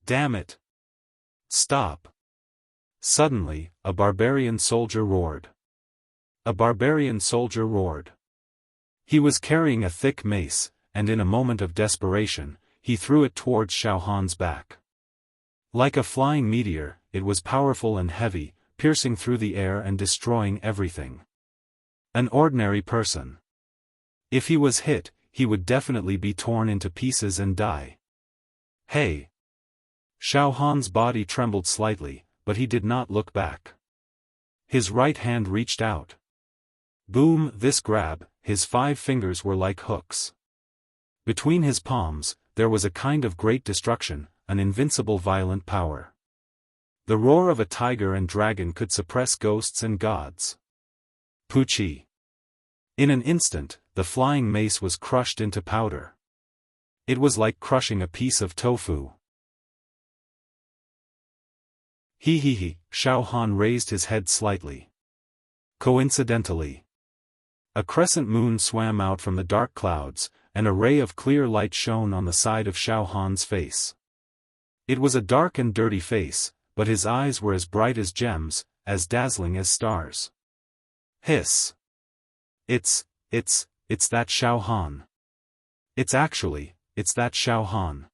Damn it! Stop! Suddenly, a barbarian soldier roared. A barbarian soldier roared. He was carrying a thick mace, and in a moment of desperation, he threw it towards Xiaofan's back. Like a flying meteor, it was powerful and heavy, piercing through the air and destroying everything. An ordinary person. If he was hit, he would definitely be torn into pieces and die. Hey! Xiaofan's body trembled slightly, but he did not look back. His right hand reached out. Boom! This grab, his 5 fingers were like hooks. Between his palms, there was a kind of great destruction, an invincible violent power. The roar of a tiger and dragon could suppress ghosts and gods. Puchi. In an instant, the flying mace was crushed into powder. It was like crushing a piece of tofu. He, Xiaofan raised his head slightly. Coincidentally, a crescent moon swam out from the dark clouds, and a ray of clear light shone on the side of Xiaofan's face. It was a dark and dirty face, but his eyes were as bright as gems, as dazzling as stars. Hiss. It's that Xiaofan. It's that Xiaofan.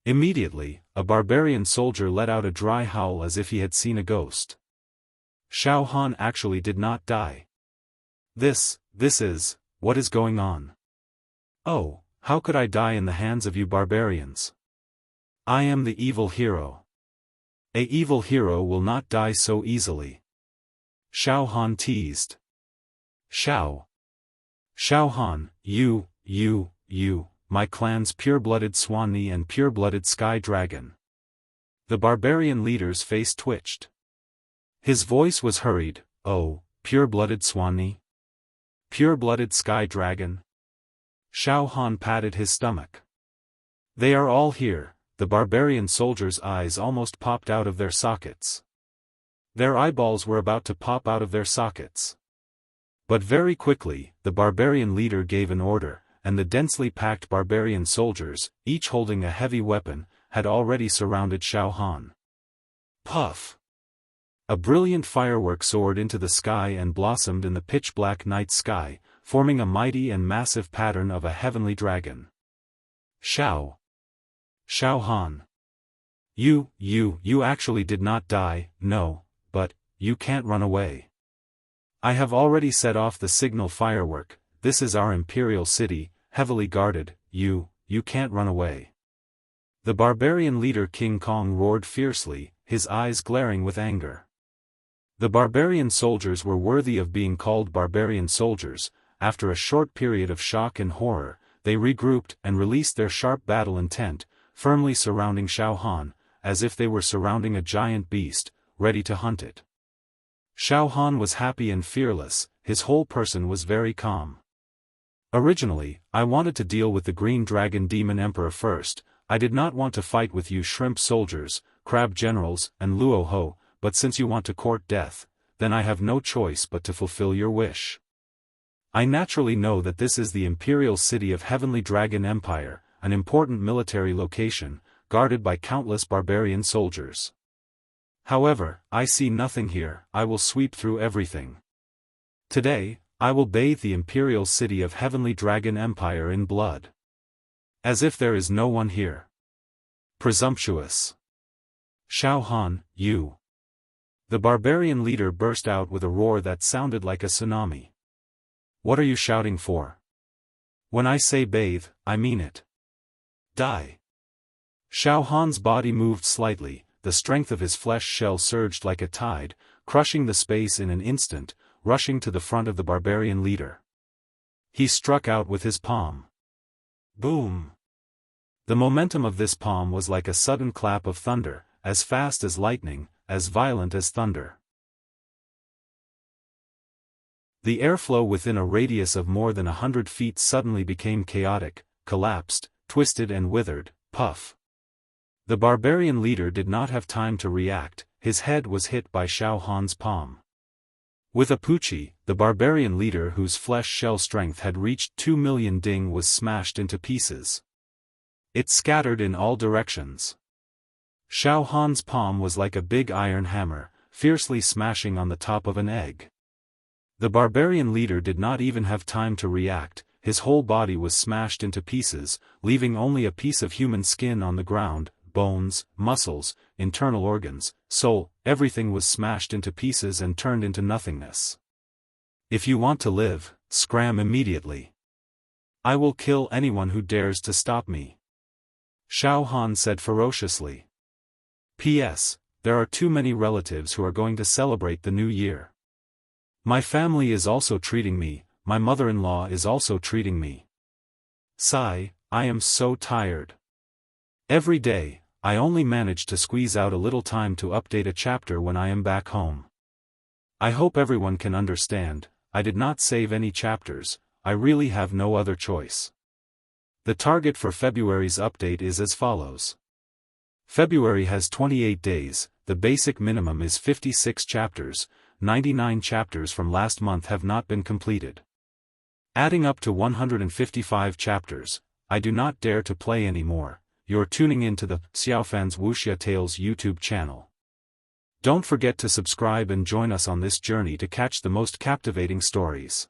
Immediately, a barbarian soldier let out a dry howl as if he had seen a ghost. Xiaofan actually did not die. This is, what is going on? Oh, how could I die in the hands of you barbarians? I am the evil hero. A evil hero will not die so easily. Xiaofan teased. Xiaofan, you, my clan's pure-blooded Swanee and pure-blooded Sky Dragon. The barbarian leader's face twitched. His voice was hurried. Oh, pure-blooded Swanee? Pure-blooded Sky Dragon? Xiaofan patted his stomach. They are all here. The barbarian soldier's eyes almost popped out of their sockets. Their eyeballs were about to pop out of their sockets. But very quickly, the barbarian leader gave an order, and the densely packed barbarian soldiers, each holding a heavy weapon, had already surrounded Xiaofan. Puff! A brilliant firework soared into the sky and blossomed in the pitch-black night sky, forming a mighty and massive pattern of a heavenly dragon. Xiaofan. You actually did not die, no, but, you can't run away. I have already set off the signal firework, this is our imperial city, heavily guarded, you can't run away. The barbarian leader King Kong roared fiercely, his eyes glaring with anger. The barbarian soldiers were worthy of being called barbarian soldiers. After a short period of shock and horror, they regrouped and released their sharp battle intent, firmly surrounding Xiaofan, as if they were surrounding a giant beast, ready to hunt it. Xiaofan was happy and fearless, his whole person was very calm. Originally, I wanted to deal with the Green Dragon Demon Emperor first. I did not want to fight with you shrimp soldiers, crab generals, and Luo Ho, but since you want to court death, then I have no choice but to fulfill your wish. I naturally know that this is the imperial city of Heavenly Dragon Empire, an important military location, guarded by countless barbarian soldiers. However, I see nothing here, I will sweep through everything. Today, I will bathe the imperial city of Heavenly Dragon Empire in blood. As if there is no one here. Presumptuous. Xiaofan, you. The barbarian leader burst out with a roar that sounded like a tsunami. What are you shouting for? When I say bathe, I mean it. Die. Xiaofan's body moved slightly, the strength of his flesh shell surged like a tide, crushing the space in an instant, rushing to the front of the barbarian leader. He struck out with his palm. Boom! The momentum of this palm was like a sudden clap of thunder, as fast as lightning, as violent as thunder. The airflow within a radius of more than 100 feet suddenly became chaotic, collapsed, twisted and withered. Puff. The barbarian leader did not have time to react, his head was hit by Xiaofan's palm. With a puchi, the barbarian leader whose flesh shell strength had reached 2 million ding was smashed into pieces. It scattered in all directions. Xiaofan's palm was like a big iron hammer, fiercely smashing on the top of an egg. The barbarian leader did not even have time to react, his whole body was smashed into pieces, leaving only a piece of human skin on the ground, bones, muscles, internal organs, soul, everything was smashed into pieces and turned into nothingness. If you want to live, scram immediately. I will kill anyone who dares to stop me. Xiaofan said ferociously. P.S. There are too many relatives who are going to celebrate the new year. My family is also treating me, my mother-in-law is also treating me. Sigh, I am so tired. Every day, I only manage to squeeze out a little time to update a chapter when I am back home. I hope everyone can understand, I did not save any chapters, I really have no other choice. The target for February's update is as follows. February has 28 days, the basic minimum is 56 chapters, 99 chapters from last month have not been completed. Adding up to 155 chapters, I do not dare to play anymore. You're tuning into the Xiaofan's Wuxia Tales YouTube channel. Don't forget to subscribe and join us on this journey to catch the most captivating stories.